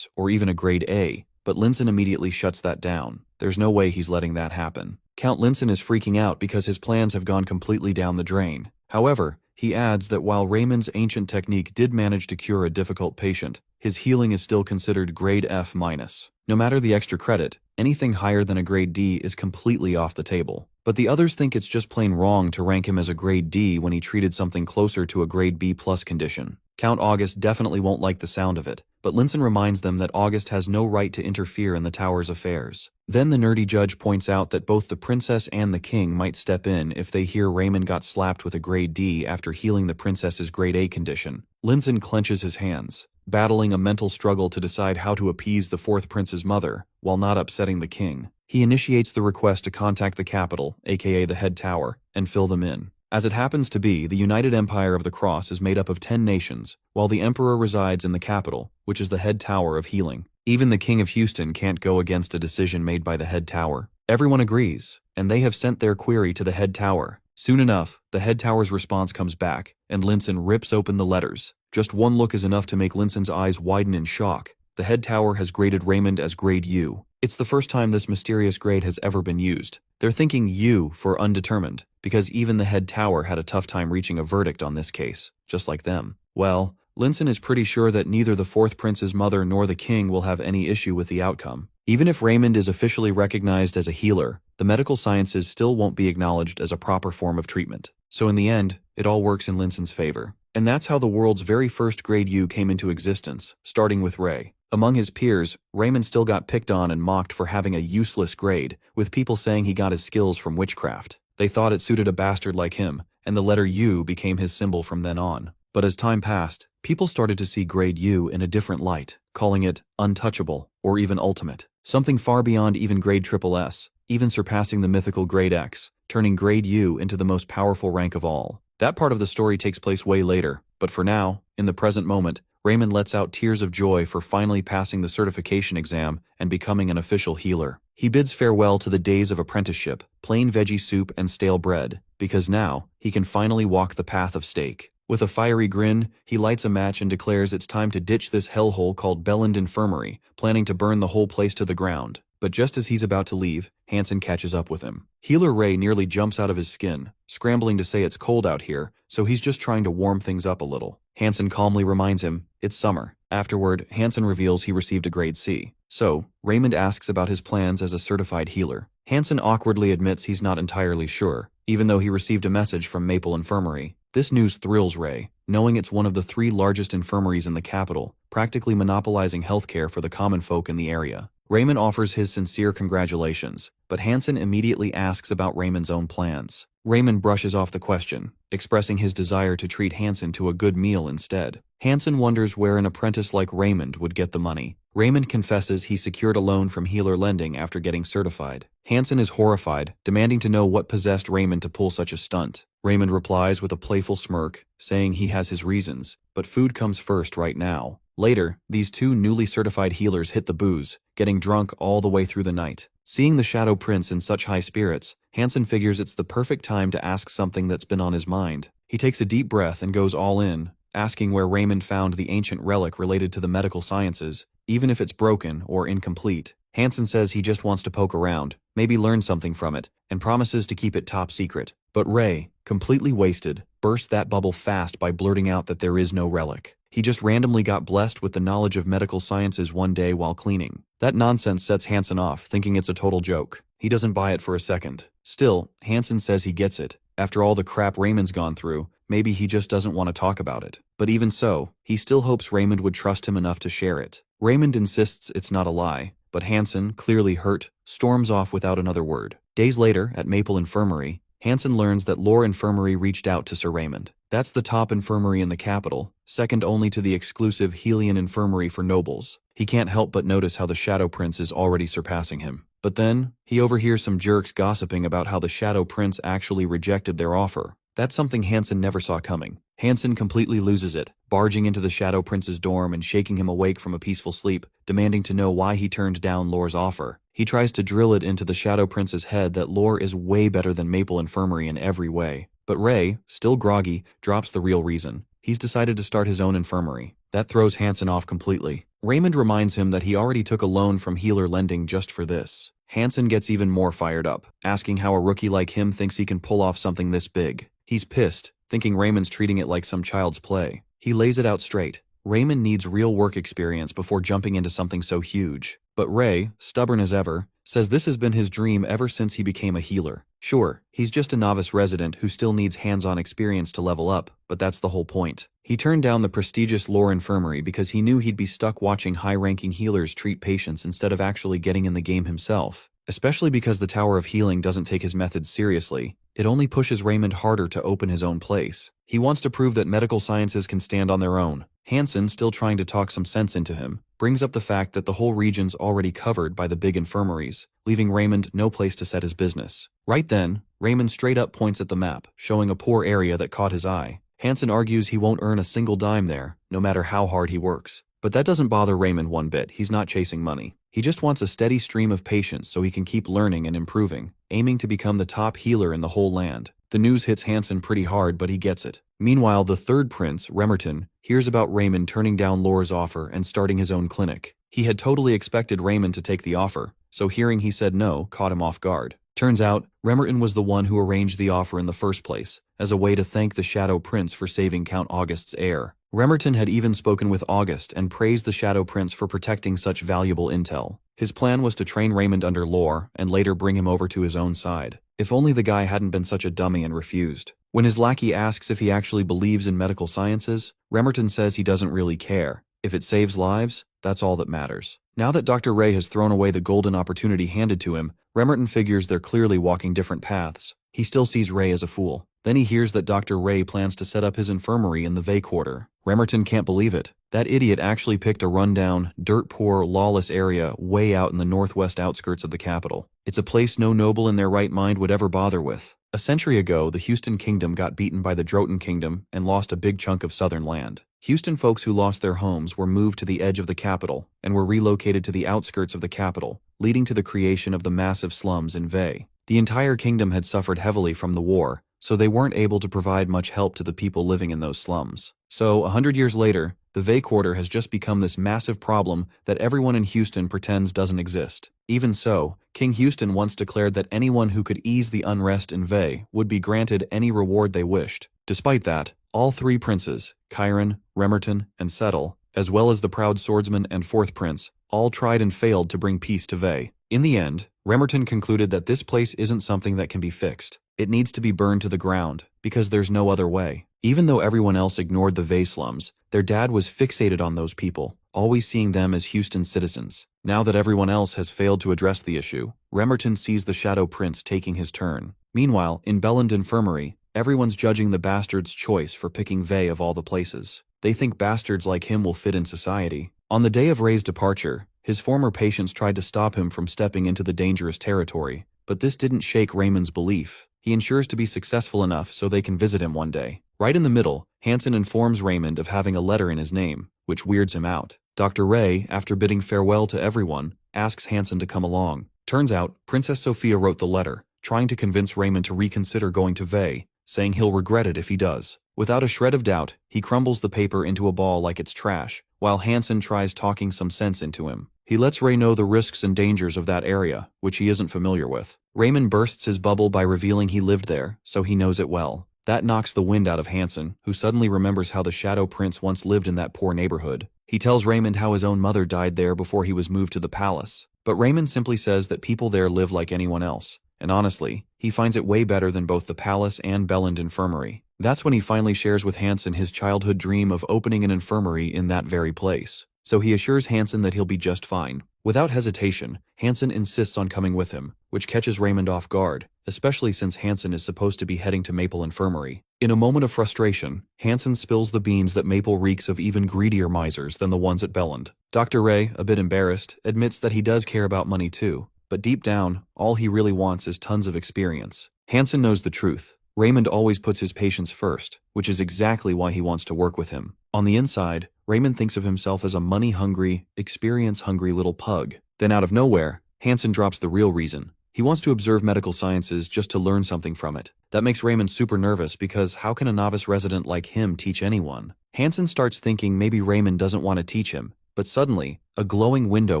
or even a grade A, but Linson immediately shuts that down. There's no way he's letting that happen. Count Linson is freaking out because his plans have gone completely down the drain. However, he adds that while Raymond's ancient technique did manage to cure a difficult patient, his healing is still considered grade F-. No matter the extra credit, anything higher than a grade D is completely off the table. But the others think it's just plain wrong to rank him as a grade D when he treated something closer to a grade B+ condition. Count August definitely won't like the sound of it, but Linson reminds them that August has no right to interfere in the tower's affairs. Then the nerdy judge points out that both the princess and the king might step in if they hear Raymond got slapped with a grade D after healing the princess's grade A condition. Linson clenches his hands, battling a mental struggle to decide how to appease the fourth prince's mother, while not upsetting the king. He initiates the request to contact the capital, aka the head tower, and fill them in. As it happens to be, the United Empire of the Cross is made up of 10 nations, while the emperor resides in the capital, which is the head tower of healing. Even the king of Houston can't go against a decision made by the head tower. Everyone agrees, and they have sent their query to the head tower. Soon enough, the head tower's response comes back, and Linson rips open the letters. Just one look is enough to make Linson's eyes widen in shock. The head tower has graded Raymond as grade U. It's the first time this mysterious grade has ever been used. They're thinking U for undetermined, because even the head tower had a tough time reaching a verdict on this case, just like them. Well, Linson is pretty sure that neither the fourth prince's mother nor the king will have any issue with the outcome. Even if Raymond is officially recognized as a healer, the medical sciences still won't be acknowledged as a proper form of treatment. So in the end, it all works in Linson's favor. And that's how the world's very first grade U came into existence, starting with Ray. Among his peers, Raymond still got picked on and mocked for having a useless grade, with people saying he got his skills from witchcraft. They thought it suited a bastard like him, and the letter U became his symbol from then on. But as time passed, people started to see grade U in a different light, calling it untouchable or even ultimate. Something far beyond even grade SSS, even surpassing the mythical grade X, turning grade U into the most powerful rank of all. That part of the story takes place way later, but for now, in the present moment, Raymond lets out tears of joy for finally passing the certification exam and becoming an official healer. He bids farewell to the days of apprenticeship, plain veggie soup and stale bread, because now he can finally walk the path of steak. With a fiery grin, he lights a match and declares it's time to ditch this hellhole called Belland Infirmary, planning to burn the whole place to the ground. but just as he's about to leave, Hansen catches up with him. Healer Ray nearly jumps out of his skin, scrambling to say it's cold out here, so he's just trying to warm things up a little. Hansen calmly reminds him, it's summer. Afterward, Hansen reveals he received a grade C. So, Raymond asks about his plans as a certified healer. Hansen awkwardly admits he's not entirely sure, even though he received a message from Maple Infirmary. This news thrills Ray, knowing it's one of the 3 largest infirmaries in the capital, practically monopolizing healthcare for the common folk in the area. Raymond offers his sincere congratulations, but Hansen immediately asks about Raymond's own plans. Raymond brushes off the question, expressing his desire to treat Hansen to a good meal instead. Hansen wonders where an apprentice like Raymond would get the money. Raymond confesses he secured a loan from Healer Lending after getting certified. Hansen is horrified, demanding to know what possessed Raymond to pull such a stunt. Raymond replies with a playful smirk, saying he has his reasons, but food comes first right now. Later, these 2 newly certified healers hit the booze, getting drunk all the way through the night. Seeing the Shadow Prince in such high spirits, Hansen figures it's the perfect time to ask something that's been on his mind. He takes a deep breath and goes all in, asking where Raymond found the ancient relic related to the medical sciences, even if it's broken or incomplete. Hansen says he just wants to poke around, maybe learn something from it, and promises to keep it top secret. But Ray, completely wasted, bursts that bubble fast by blurting out that there is no relic. He just randomly got blessed with the knowledge of medical sciences one day while cleaning. That nonsense sets Hansen off, thinking it's a total joke. He doesn't buy it for a second. Still, Hansen says he gets it. After all the crap Raymond's gone through, maybe he just doesn't want to talk about it. But even so, he still hopes Raymond would trust him enough to share it. Raymond insists it's not a lie, but Hansen, clearly hurt, storms off without another word. Days later, at Maple Infirmary, Hansen learns that Lore Infirmary reached out to Sir Raymond. That's the top infirmary in the capital, second only to the exclusive Helian Infirmary for nobles. He can't help but notice how the Shadow Prince is already surpassing him. But then, he overhears some jerks gossiping about how the Shadow Prince actually rejected their offer. That's something Hansen never saw coming. Hansen completely loses it, barging into the Shadow Prince's dorm and shaking him awake from a peaceful sleep, demanding to know why he turned down Lore's offer. He tries to drill it into the Shadow Prince's head that Lore is way better than Maple Infirmary in every way. But Ray, still groggy, drops the real reason. He's decided to start his own infirmary. That throws Hansen off completely. Raymond reminds him that he already took a loan from Healer Lending just for this. Hansen gets even more fired up, asking how a rookie like him thinks he can pull off something this big. He's pissed, thinking Raymond's treating it like some child's play. He lays it out straight. Raymond needs real work experience before jumping into something so huge. But Ray, stubborn as ever, says this has been his dream ever since he became a healer. Sure, he's just a novice resident who still needs hands-on experience to level up, but that's the whole point. He turned down the prestigious Lore Infirmary because he knew he'd be stuck watching high-ranking healers treat patients instead of actually getting in the game himself. Especially because the Tower of Healing doesn't take his methods seriously, it only pushes Raymond harder to open his own place. He wants to prove that medical sciences can stand on their own. Hansen, still trying to talk some sense into him, brings up the fact that the whole region's already covered by the big infirmaries, leaving Raymond no place to set his business. Right then, Raymond straight up points at the map, showing a poor area that caught his eye. Hansen argues he won't earn a single dime there, no matter how hard he works. But that doesn't bother Raymond one bit. He's not chasing money. He just wants a steady stream of patients so he can keep learning and improving, aiming to become the top healer in the whole land. The news hits Hansen pretty hard, but he gets it. Meanwhile, the third prince, Remerton, hears about Raymond turning down Lore's offer and starting his own clinic. He had totally expected Raymond to take the offer, so hearing he said no caught him off guard. Turns out, Remerton was the one who arranged the offer in the first place, as a way to thank the Shadow Prince for saving Count August's heir. Remerton had even spoken with August and praised the Shadow Prince for protecting such valuable intel. His plan was to train Raymond under Lore and later bring him over to his own side. If only the guy hadn't been such a dummy and refused. When his lackey asks if he actually believes in medical sciences, Remerton says he doesn't really care. If it saves lives, that's all that matters. Now that Dr. Ray has thrown away the golden opportunity handed to him, Remerton figures they're clearly walking different paths. He still sees Ray as a fool. Then he hears that Dr. Ray plans to set up his infirmary in the Vey Quarter. Remerton can't believe it. That idiot actually picked a rundown, dirt-poor, lawless area way out in the northwest outskirts of the capital. It's a place no noble in their right mind would ever bother with. A century ago, the Houston Kingdom got beaten by the Droton Kingdom and lost a big chunk of southern land. Houston folks who lost their homes were moved to the edge of the capital and were relocated to the outskirts of the capital, leading to the creation of the massive slums in Vey. The entire kingdom had suffered heavily from the war, so they weren't able to provide much help to the people living in those slums. So, 100 years later, The Vey Quarter has just become this massive problem that everyone in Houston pretends doesn't exist. Even so, King Houston once declared that anyone who could ease the unrest in Vey would be granted any reward they wished. Despite that, all three princes, Chiron, Remerton, and Settle, as well as the proud swordsman and fourth prince, all tried and failed to bring peace to Vey. In the end, Remerton concluded that this place isn't something that can be fixed. It needs to be burned to the ground, because there's no other way. Even though everyone else ignored the Vey slums, their dad was fixated on those people, always seeing them as Houston citizens. Now that everyone else has failed to address the issue, Remerton sees the Shadow Prince taking his turn. Meanwhile, in Belland Infirmary, everyone's judging the bastard's choice for picking Vey of all the places. They think bastards like him will fit in society. On the day of Ray's departure, his former patients tried to stop him from stepping into the dangerous territory, but this didn't shake Raymond's belief. He ensures to be successful enough so they can visit him one day. Right in the middle, Hansen informs Raymond of having a letter in his name, which weirds him out. Dr. Ray, after bidding farewell to everyone, asks Hansen to come along. Turns out, Princess Sophia wrote the letter, trying to convince Raymond to reconsider going to Vey, saying he'll regret it if he does. Without a shred of doubt, he crumbles the paper into a ball like it's trash, while Hansen tries talking some sense into him. He lets Ray know the risks and dangers of that area, which he isn't familiar with. Raymond bursts his bubble by revealing he lived there, so he knows it well. That knocks the wind out of Hansen, who suddenly remembers how the Shadow Prince once lived in that poor neighborhood. He tells Raymond how his own mother died there before he was moved to the palace, but Raymond simply says that people there live like anyone else, and honestly, he finds it way better than both the palace and Belland Infirmary. That's when he finally shares with Hansen his childhood dream of opening an infirmary in that very place. So he assures Hansen that he'll be just fine. Without hesitation, Hansen insists on coming with him, which catches Raymond off guard, especially since Hansen is supposed to be heading to Maple Infirmary. In a moment of frustration, Hansen spills the beans that Maple reeks of even greedier misers than the ones at Belland. Dr. Ray, a bit embarrassed, admits that he does care about money too, but deep down, all he really wants is tons of experience. Hansen knows the truth. Raymond always puts his patients first, which is exactly why he wants to work with him. On the inside, Raymond thinks of himself as a money-hungry, experience-hungry little pug. Then out of nowhere, Hansen drops the real reason. He wants to observe medical sciences just to learn something from it. That makes Raymond super nervous because how can a novice resident like him teach anyone? Hansen starts thinking maybe Raymond doesn't want to teach him, but suddenly, a glowing window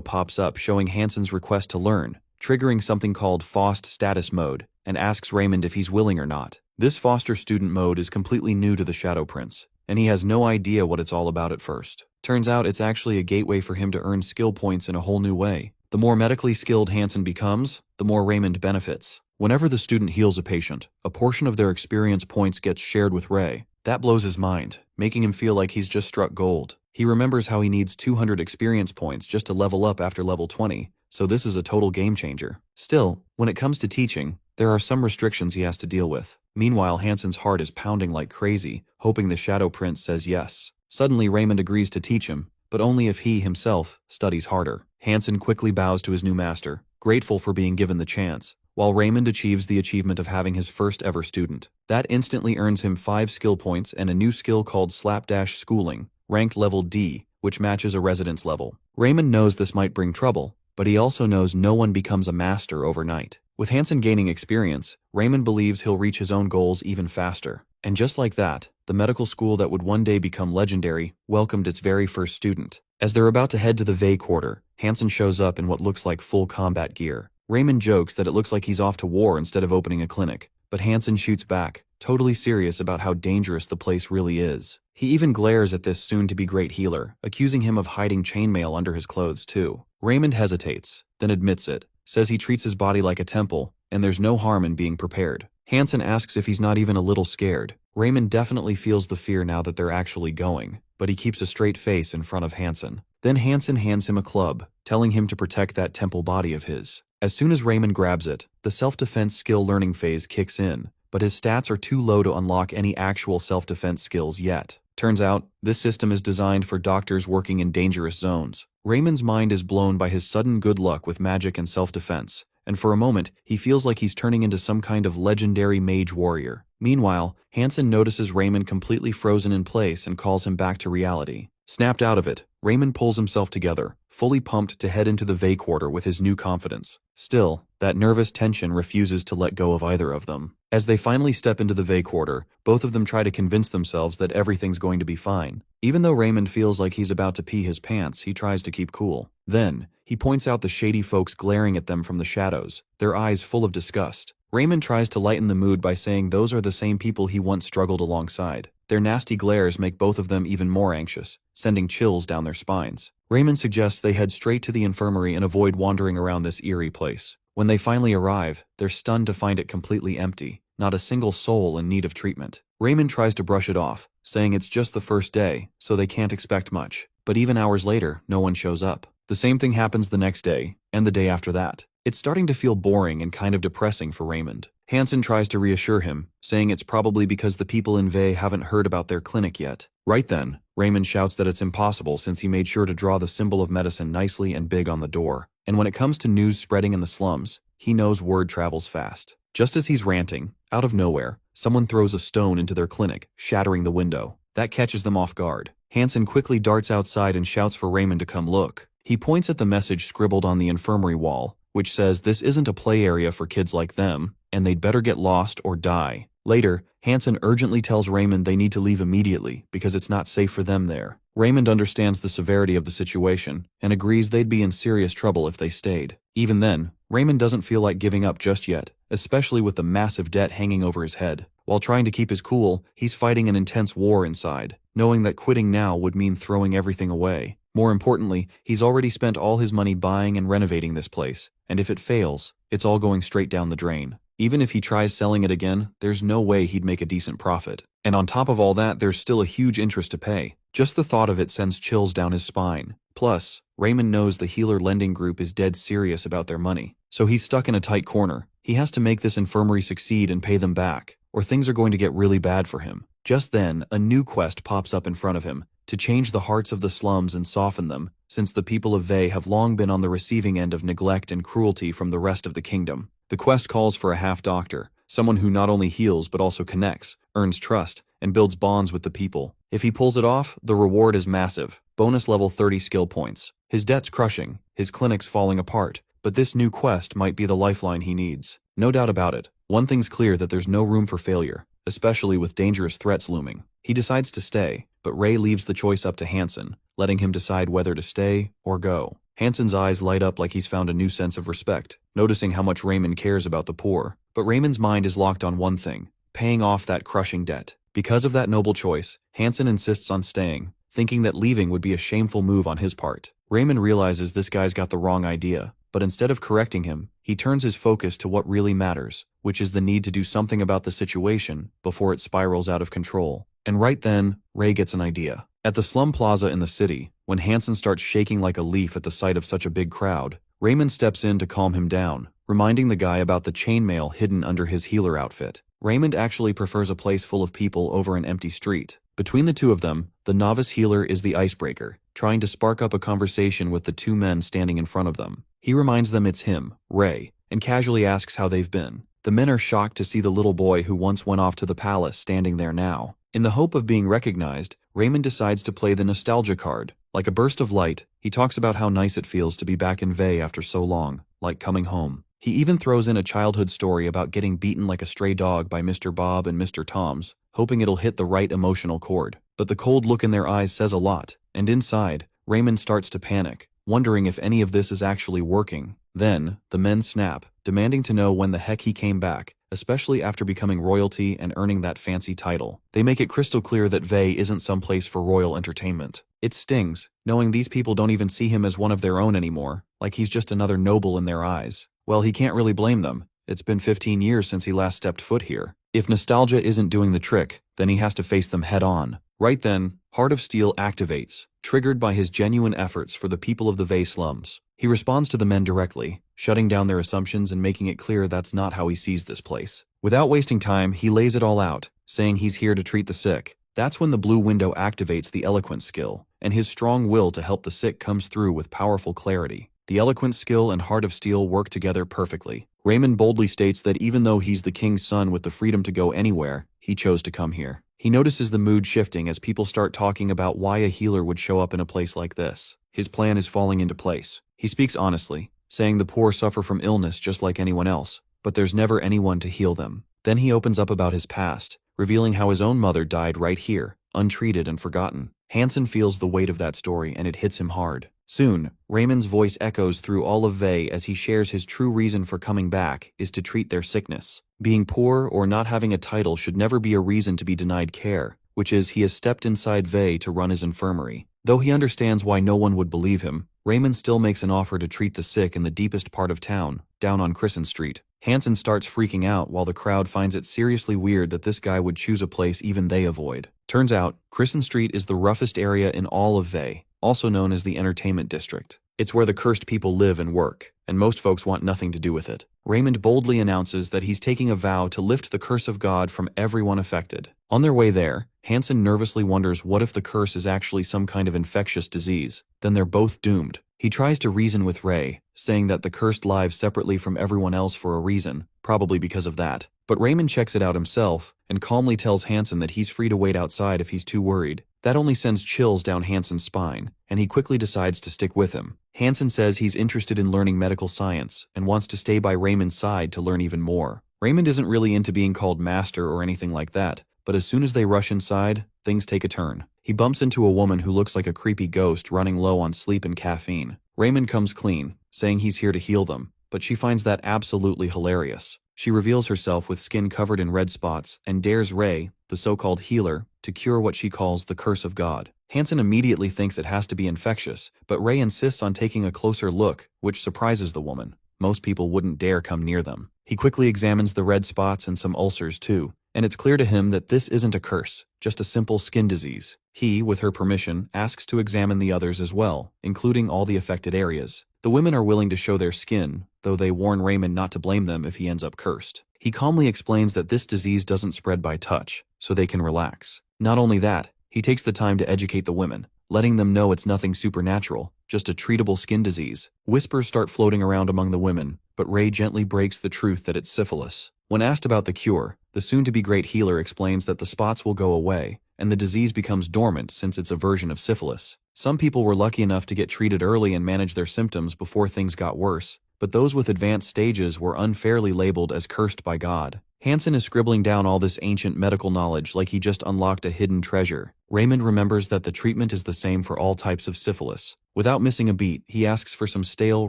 pops up showing Hansen's request to learn, triggering something called Faust Status Mode, and asks Raymond if he's willing or not. This foster student mode is completely new to the Shadow Prince, and he has no idea what it's all about at first. Turns out it's actually a gateway for him to earn skill points in a whole new way. The more medically skilled Hansen becomes, the more Raymond benefits. Whenever the student heals a patient, a portion of their experience points gets shared with Ray. That blows his mind, making him feel like he's just struck gold. He remembers how he needs 200 experience points just to level up after level 20, so this is a total game changer. Still, when it comes to teaching, there are some restrictions he has to deal with. Meanwhile, Hansen's heart is pounding like crazy, hoping the Shadow Prince says yes. Suddenly, Raymond agrees to teach him, but only if he, himself, studies harder. Hansen quickly bows to his new master, grateful for being given the chance, while Raymond achieves the achievement of having his first ever student. That instantly earns him 5 skill points and a new skill called Slapdash Schooling, ranked level D, which matches a residence level. Raymond knows this might bring trouble, but he also knows no one becomes a master overnight. With Hansen gaining experience, Raymond believes he'll reach his own goals even faster. And just like that, the medical school that would one day become legendary welcomed its very first student. As they're about to head to the Vey Quarter, Hansen shows up in what looks like full combat gear. Raymond jokes that it looks like he's off to war instead of opening a clinic, but Hansen shoots back, totally serious about how dangerous the place really is. He even glares at this soon-to-be great healer, accusing him of hiding chainmail under his clothes too. Raymond hesitates, then admits it, says he treats his body like a temple, and there's no harm in being prepared. Hansen asks if he's not even a little scared. Raymond definitely feels the fear now that they're actually going, but he keeps a straight face in front of Hansen. Then Hansen hands him a club, telling him to protect that temple body of his. As soon as Raymond grabs it, the self-defense skill learning phase kicks in, but his stats are too low to unlock any actual self-defense skills yet. Turns out, this system is designed for doctors working in dangerous zones. Raymond's mind is blown by his sudden good luck with magic and self-defense, and for a moment, he feels like he's turning into some kind of legendary mage warrior. Meanwhile, Hansen notices Raymond completely frozen in place and calls him back to reality. Snapped out of it, Raymond pulls himself together, fully pumped to head into the Vey Quarter with his new confidence. Still, That nervous tension refuses to let go of either of them. As they finally step into the Vey quarter, both of them try to convince themselves that everything's going to be fine. Even though Raymond feels like he's about to pee his pants, he tries to keep cool. Then, he points out the shady folks glaring at them from the shadows, their eyes full of disgust. Raymond tries to lighten the mood by saying those are the same people he once struggled alongside. Their nasty glares make both of them even more anxious, sending chills down their spines. Raymond suggests they head straight to the infirmary and avoid wandering around this eerie place. When they finally arrive, they're stunned to find it completely empty, not a single soul in need of treatment. Raymond tries to brush it off, saying it's just the first day, so they can't expect much. But even hours later, no one shows up. The same thing happens the next day, and the day after that. It's starting to feel boring and kind of depressing for Raymond. Hansen tries to reassure him, saying it's probably because the people in Vey haven't heard about their clinic yet. Right then, Raymond shouts that it's impossible since he made sure to draw the symbol of medicine nicely and big on the door. And when it comes to news spreading in the slums, he knows word travels fast. Just as he's ranting, out of nowhere, someone throws a stone into their clinic, shattering the window. That catches them off guard. Hansen quickly darts outside and shouts for Raymond to come look. He points at the message scribbled on the infirmary wall, which says this isn't a play area for kids like them, and they'd better get lost or die. Later, Hansen urgently tells Raymond they need to leave immediately because it's not safe for them there. Raymond understands the severity of the situation and agrees they'd be in serious trouble if they stayed. Even then, Raymond doesn't feel like giving up just yet, especially with the massive debt hanging over his head. While trying to keep his cool, he's fighting an intense war inside, knowing that quitting now would mean throwing everything away. More importantly, he's already spent all his money buying and renovating this place, and if it fails, it's all going straight down the drain. Even if he tries selling it again, there's no way he'd make a decent profit. And on top of all that, there's still a huge interest to pay. Just the thought of it sends chills down his spine. Plus, Raymond knows the healer lending group is dead serious about their money, so he's stuck in a tight corner. He has to make this infirmary succeed and pay them back, or things are going to get really bad for him. Just then, a new quest pops up in front of him, to change the hearts of the slums and soften them, since the people of Vey have long been on the receiving end of neglect and cruelty from the rest of the kingdom. The quest calls for a half-doctor, someone who not only heals but also connects, earns trust, and builds bonds with the people. If he pulls it off, the reward is massive. Bonus level 30 skill points. His debt's crushing, his clinic's falling apart, but this new quest might be the lifeline he needs. No doubt about it, one thing's clear that there's no room for failure, especially with dangerous threats looming. He decides to stay, but Ray leaves the choice up to Hansen, letting him decide whether to stay or go. Hansen's eyes light up like he's found a new sense of respect, noticing how much Raymond cares about the poor. But Raymond's mind is locked on one thing, paying off that crushing debt. Because of that noble choice, Hansen insists on staying, thinking that leaving would be a shameful move on his part. Raymond realizes this guy's got the wrong idea, but instead of correcting him, he turns his focus to what really matters, which is the need to do something about the situation before it spirals out of control. And right then, Ray gets an idea. At the slum plaza in the city, when Hansen starts shaking like a leaf at the sight of such a big crowd, Raymond steps in to calm him down, reminding the guy about the chainmail hidden under his healer outfit. Raymond actually prefers a place full of people over an empty street. Between the two of them, the novice healer is the icebreaker, trying to spark up a conversation with the two men standing in front of them. He reminds them it's him, Ray, and casually asks how they've been. The men are shocked to see the little boy who once went off to the palace standing there now. In the hope of being recognized, Raymond decides to play the nostalgia card. Like a burst of light, he talks about how nice it feels to be back in Vey after so long, like coming home. He even throws in a childhood story about getting beaten like a stray dog by Mr. Bob and Mr. Tom's, hoping it'll hit the right emotional chord. But the cold look in their eyes says a lot, and inside, Raymond starts to panic, wondering if any of this is actually working. Then, the men snap, demanding to know when the heck he came back, especially after becoming royalty and earning that fancy title. They make it crystal clear that Vey isn't some place for royal entertainment. It stings, knowing these people don't even see him as one of their own anymore, like he's just another noble in their eyes. Well, he can't really blame them. It's been 15 years since he last stepped foot here. If nostalgia isn't doing the trick, then he has to face them head on. Right then, Heart of Steel activates, triggered by his genuine efforts for the people of the Vey slums. He responds to the men directly, shutting down their assumptions and making it clear that's not how he sees this place. Without wasting time, he lays it all out, saying he's here to treat the sick. That's when the blue window activates the eloquence skill, and his strong will to help the sick comes through with powerful clarity. The eloquence skill and Heart of Steel work together perfectly. Raymond boldly states that even though he's the king's son with the freedom to go anywhere, he chose to come here. He notices the mood shifting as people start talking about why a healer would show up in a place like this. His plan is falling into place. He speaks honestly, saying the poor suffer from illness just like anyone else, but there's never anyone to heal them. Then he opens up about his past, revealing how his own mother died right here, untreated and forgotten. Hansen feels the weight of that story and it hits him hard. Soon, Raymond's voice echoes through all of Vey as he shares his true reason for coming back is to treat their sickness. Being poor or not having a title should never be a reason to be denied care, which is he has stepped inside Vey to run his infirmary. Though he understands why no one would believe him, Raymond still makes an offer to treat the sick in the deepest part of town, down on Crescent Street. Hansen starts freaking out while the crowd finds it seriously weird that this guy would choose a place even they avoid. Turns out, Crescent Street is the roughest area in all of Vey, also known as the Entertainment District. It's where the cursed people live and work, and most folks want nothing to do with it. Raymond boldly announces that he's taking a vow to lift the curse of God from everyone affected. On their way there, Hansen nervously wonders what if the curse is actually some kind of infectious disease. Then they're both doomed. He tries to reason with Ray, saying that the cursed lives separately from everyone else for a reason, probably because of that. But Raymond checks it out himself and calmly tells Hansen that he's free to wait outside if he's too worried. That only sends chills down Hansen's spine, and he quickly decides to stick with him. Hansen says he's interested in learning medical science and wants to stay by Raymond's side to learn even more. Raymond isn't really into being called master or anything like that, but as soon as they rush inside, things take a turn. He bumps into a woman who looks like a creepy ghost running low on sleep and caffeine. Raymond comes clean, saying he's here to heal them, but she finds that absolutely hilarious. She reveals herself with skin covered in red spots and dares Ray, the so-called healer, to cure what she calls the curse of God. Hansen immediately thinks it has to be infectious, but Ray insists on taking a closer look, which surprises the woman. Most people wouldn't dare come near them. He quickly examines the red spots and some ulcers too, and it's clear to him that this isn't a curse, just a simple skin disease. He, with her permission, asks to examine the others as well, including all the affected areas. The women are willing to show their skin, though they warn Raymond not to blame them if he ends up cursed. He calmly explains that this disease doesn't spread by touch, so they can relax. Not only that, he takes the time to educate the women, letting them know it's nothing supernatural, just a treatable skin disease. Whispers start floating around among the women, but Ray gently breaks the truth that it's syphilis. When asked about the cure, the soon-to-be great healer explains that the spots will go away, and the disease becomes dormant since it's a version of syphilis. Some people were lucky enough to get treated early and manage their symptoms before things got worse, but those with advanced stages were unfairly labeled as cursed by God. Hansen is scribbling down all this ancient medical knowledge like he just unlocked a hidden treasure. Raymond remembers that the treatment is the same for all types of syphilis. Without missing a beat, he asks for some stale,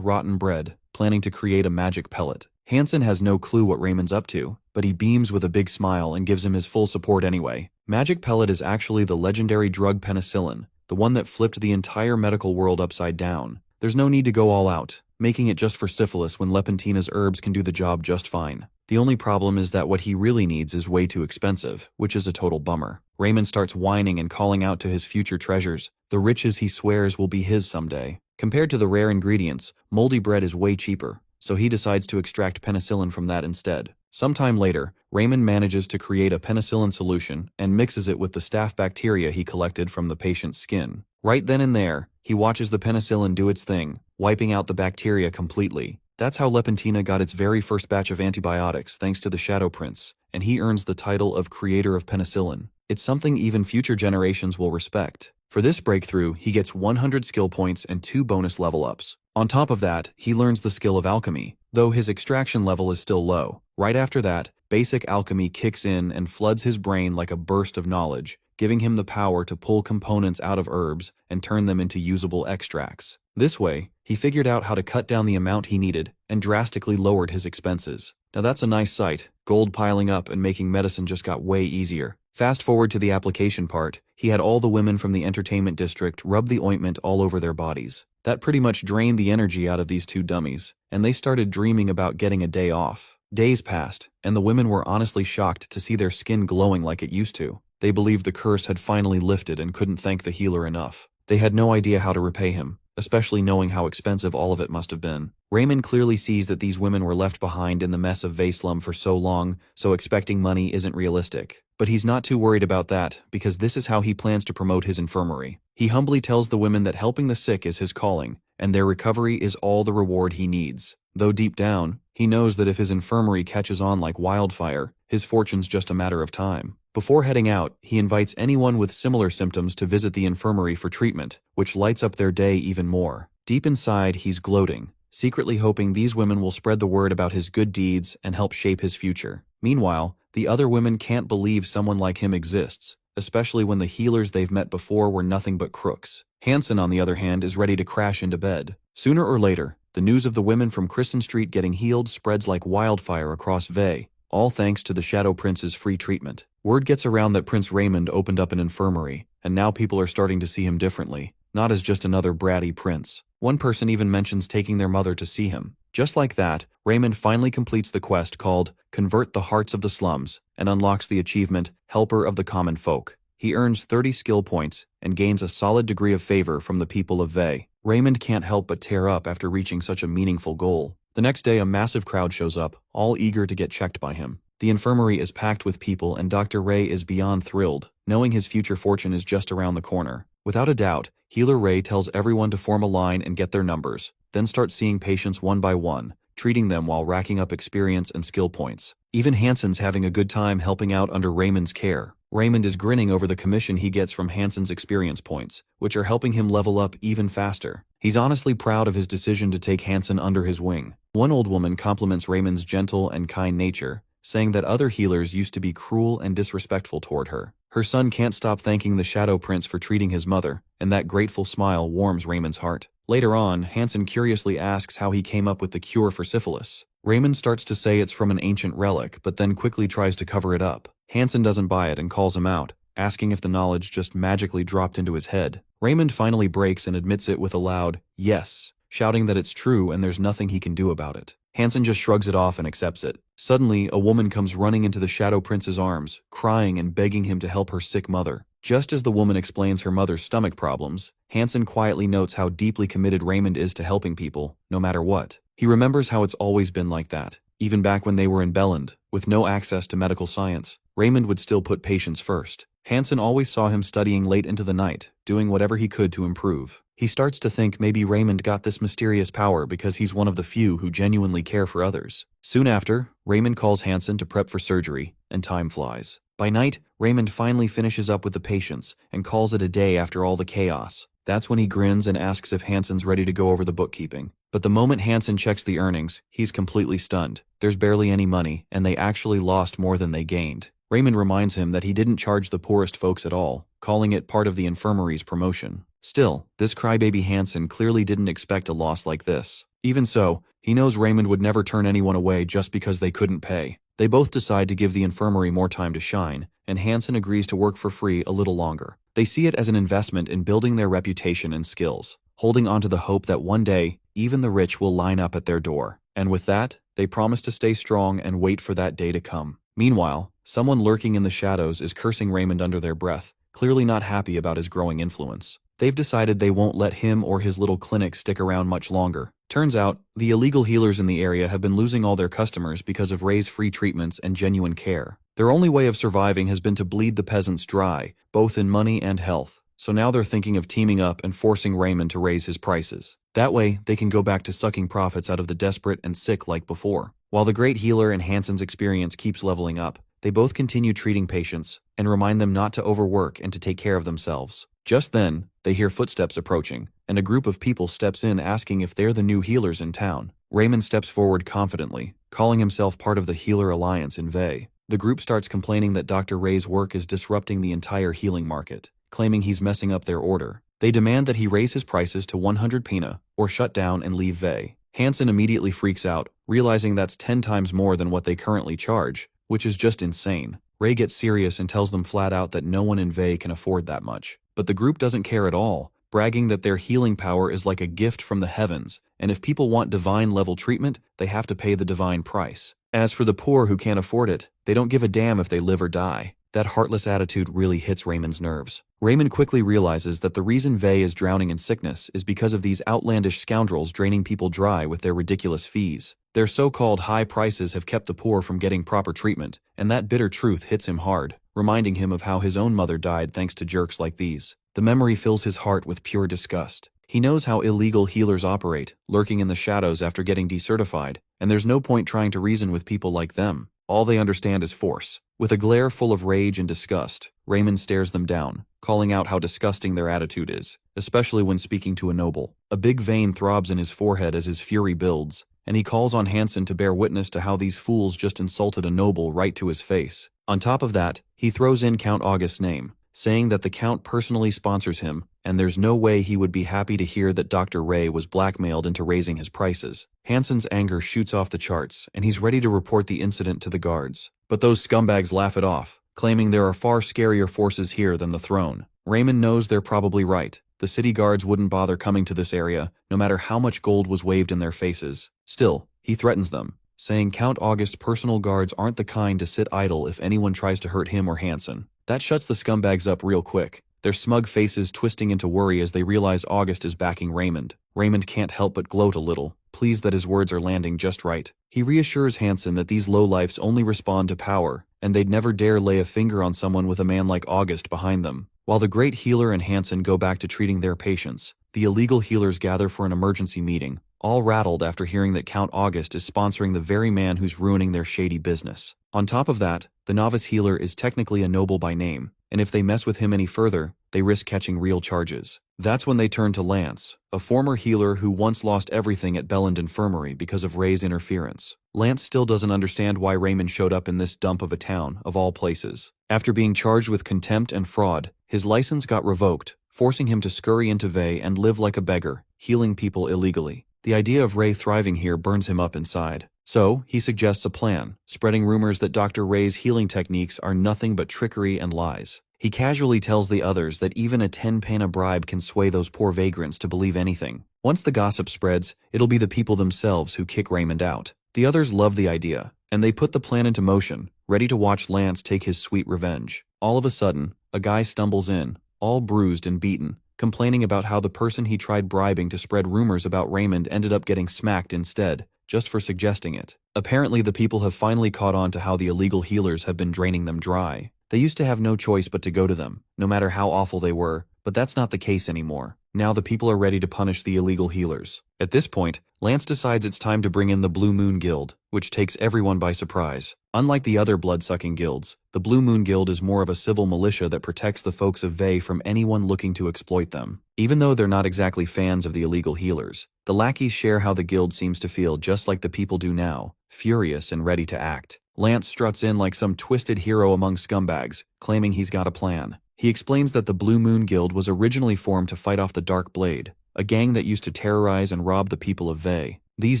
rotten bread, planning to create a magic pellet. Hansen has no clue what Raymond's up to, but he beams with a big smile and gives him his full support anyway. Magic pellet is actually the legendary drug penicillin, the one that flipped the entire medical world upside down. There's no need to go all out, making it just for syphilis when Lepentina's herbs can do the job just fine. The only problem is that what he really needs is way too expensive, which is a total bummer. Raymond starts whining and calling out to his future treasures, the riches he swears will be his someday. Compared to the rare ingredients, moldy bread is way cheaper, so he decides to extract penicillin from that instead. Sometime later, Raymond manages to create a penicillin solution and mixes it with the staph bacteria he collected from the patient's skin. Right then and there, he watches the penicillin do its thing, wiping out the bacteria completely. That's how Lepentina got its very first batch of antibiotics thanks to the Shadow Prince, and he earns the title of Creator of Penicillin. It's something even future generations will respect. For this breakthrough, he gets 100 skill points and 2 bonus level ups. On top of that, he learns the skill of alchemy, though his extraction level is still low. Right after that, basic alchemy kicks in and floods his brain like a burst of knowledge, giving him the power to pull components out of herbs and turn them into usable extracts. This way, he figured out how to cut down the amount he needed and drastically lowered his expenses. Now that's a nice sight. Gold piling up and making medicine just got way easier. Fast forward to the application part, he had all the women from the entertainment district rub the ointment all over their bodies. That pretty much drained the energy out of these two dummies, and they started dreaming about getting a day off. Days passed, and the women were honestly shocked to see their skin glowing like it used to. They believed the curse had finally lifted and couldn't thank the healer enough. They had no idea how to repay him, especially knowing how expensive all of it must have been. Raymond clearly sees that these women were left behind in the mess of Veyslum for so long, so expecting money isn't realistic. But he's not too worried about that, because this is how he plans to promote his infirmary. He humbly tells the women that helping the sick is his calling, and their recovery is all the reward he needs. Though deep down, he knows that if his infirmary catches on like wildfire, his fortune's just a matter of time. Before heading out, he invites anyone with similar symptoms to visit the infirmary for treatment, which lights up their day even more. Deep inside, he's gloating, secretly hoping these women will spread the word about his good deeds and help shape his future. Meanwhile, the other women can't believe someone like him exists, especially when the healers they've met before were nothing but crooks. Hansen, on the other hand, is ready to crash into bed. Sooner or later, the news of the women from Kristen Street getting healed spreads like wildfire across Vey, all thanks to the Shadow Prince's free treatment. Word gets around that Prince Raymond opened up an infirmary, and now people are starting to see him differently, not as just another bratty prince. One person even mentions taking their mother to see him. Just like that, Raymond finally completes the quest called Convert the Hearts of the Slums and unlocks the achievement Helper of the Common Folk. He earns 30 skill points and gains a solid degree of favor from the people of Vey. Raymond can't help but tear up after reaching such a meaningful goal. The next day, a massive crowd shows up, all eager to get checked by him. The infirmary is packed with people and Dr. Ray is beyond thrilled, knowing his future fortune is just around the corner. Without a doubt, Healer Ray tells everyone to form a line and get their numbers, then start seeing patients one by one, treating them while racking up experience and skill points. Even Hansen's having a good time helping out under Raymond's care. Raymond is grinning over the commission he gets from Hansen's experience points, which are helping him level up even faster. He's honestly proud of his decision to take Hansen under his wing. One old woman compliments Raymond's gentle and kind nature, saying that other healers used to be cruel and disrespectful toward her. Her son can't stop thanking the Shadow Prince for treating his mother, and that grateful smile warms Raymond's heart. Later on, Hansen curiously asks how he came up with the cure for syphilis. Raymond starts to say it's from an ancient relic, but then quickly tries to cover it up. Hansen doesn't buy it and calls him out, asking if the knowledge just magically dropped into his head. Raymond finally breaks and admits it with a loud yes, shouting that it's true and there's nothing he can do about it. Hansen just shrugs it off and accepts it. Suddenly, a woman comes running into the Shadow Prince's arms, crying and begging him to help her sick mother. Just as the woman explains her mother's stomach problems, Hansen quietly notes how deeply committed Raymond is to helping people, no matter what. He remembers how it's always been like that. Even back when they were in Belland, with no access to medical science, Raymond would still put patients first. Hansen always saw him studying late into the night, doing whatever he could to improve. He starts to think maybe Raymond got this mysterious power because he's one of the few who genuinely care for others. Soon after, Raymond calls Hansen to prep for surgery, and time flies. By night, Raymond finally finishes up with the patients and calls it a day after all the chaos. That's when he grins and asks if Hansen's ready to go over the bookkeeping. But the moment Hansen checks the earnings, he's completely stunned. There's barely any money, and they actually lost more than they gained. Raymond reminds him that he didn't charge the poorest folks at all, calling it part of the infirmary's promotion. Still, this crybaby Hansen clearly didn't expect a loss like this. Even so, he knows Raymond would never turn anyone away just because they couldn't pay. They both decide to give the infirmary more time to shine, and Hansen agrees to work for free a little longer. They see it as an investment in building their reputation and skills, holding on to the hope that one day, even the rich will line up at their door. And with that, they promise to stay strong and wait for that day to come. Meanwhile, someone lurking in the shadows is cursing Raymond under their breath, clearly not happy about his growing influence. They've decided they won't let him or his little clinic stick around much longer. Turns out, the illegal healers in the area have been losing all their customers because of Ray's free treatments and genuine care. Their only way of surviving has been to bleed the peasants dry, both in money and health. So now they're thinking of teaming up and forcing Raymond to raise his prices. That way, they can go back to sucking profits out of the desperate and sick like before. While the great healer and Hansen's experience keeps leveling up, they both continue treating patients and remind them not to overwork and to take care of themselves. Just then, they hear footsteps approaching, and a group of people steps in asking if they're the new healers in town. Raymond steps forward confidently, calling himself part of the Healer Alliance in Vey. The group starts complaining that Dr. Ray's work is disrupting the entire healing market, claiming he's messing up their order. They demand that he raise his prices to 100 pina, or shut down and leave Vey. Hansen immediately freaks out, realizing that's 10 times more than what they currently charge, which is just insane. Ray gets serious and tells them flat out that no one in Vey can afford that much. But the group doesn't care at all, bragging that their healing power is like a gift from the heavens, and if people want divine-level treatment, they have to pay the divine price. As for the poor who can't afford it, they don't give a damn if they live or die. That heartless attitude really hits Raymond's nerves. Raymond quickly realizes that the reason Vey is drowning in sickness is because of these outlandish scoundrels draining people dry with their ridiculous fees. Their so-called high prices have kept the poor from getting proper treatment, and that bitter truth hits him hard, reminding him of how his own mother died thanks to jerks like these. The memory fills his heart with pure disgust. He knows how illegal healers operate, lurking in the shadows after getting decertified, and there's no point trying to reason with people like them. All they understand is force. With a glare full of rage and disgust, Raymond stares them down, calling out how disgusting their attitude is, especially when speaking to a noble. A big vein throbs in his forehead as his fury builds, and he calls on Hansen to bear witness to how these fools just insulted a noble right to his face. On top of that, he throws in Count August's name, saying that the Count personally sponsors him, and there's no way he would be happy to hear that Dr. Ray was blackmailed into raising his prices. Hansen's anger shoots off the charts, and he's ready to report the incident to the guards. But those scumbags laugh it off, claiming there are far scarier forces here than the throne. Raymond knows they're probably right. The city guards wouldn't bother coming to this area, no matter how much gold was waved in their faces. Still, he threatens them, saying Count August's personal guards aren't the kind to sit idle if anyone tries to hurt him or Hansen. That shuts the scumbags up real quick, their smug faces twisting into worry as they realize August is backing Raymond. Raymond can't help but gloat a little, pleased that his words are landing just right. He reassures Hansen that these lowlifes only respond to power, and they'd never dare lay a finger on someone with a man like August behind them. While the great healer and Hansen go back to treating their patients, the illegal healers gather for an emergency meeting, all rattled after hearing that Count August is sponsoring the very man who's ruining their shady business. On top of that, the novice healer is technically a noble by name, and if they mess with him any further, they risk catching real charges. That's when they turn to Lance, a former healer who once lost everything at Belland Infirmary because of Ray's interference. Lance still doesn't understand why Raymond showed up in this dump of a town, of all places. After being charged with contempt and fraud, his license got revoked, forcing him to scurry into Vey and live like a beggar, healing people illegally. The idea of Ray thriving here burns him up inside. So, he suggests a plan, spreading rumors that Dr. Ray's healing techniques are nothing but trickery and lies. He casually tells the others that even a 10 pana bribe can sway those poor vagrants to believe anything. Once the gossip spreads, it'll be the people themselves who kick Raymond out. The others love the idea, and they put the plan into motion, ready to watch Lance take his sweet revenge. All of a sudden, a guy stumbles in, all bruised and beaten, complaining about how the person he tried bribing to spread rumors about Raymond ended up getting smacked instead, just for suggesting it. Apparently the people have finally caught on to how the illegal healers have been draining them dry. They used to have no choice but to go to them, no matter how awful they were, but that's not the case anymore. Now the people are ready to punish the illegal healers. At this point, Lance decides it's time to bring in the Blue Moon Guild, which takes everyone by surprise. Unlike the other blood-sucking guilds, the Blue Moon Guild is more of a civil militia that protects the folks of Vey from anyone looking to exploit them. Even though they're not exactly fans of the illegal healers, the lackeys share how the guild seems to feel just like the people do now, furious and ready to act. Lance struts in like some twisted hero among scumbags, claiming he's got a plan. He explains that the Blue Moon Guild was originally formed to fight off the Dark Blade, a gang that used to terrorize and rob the people of Vey. These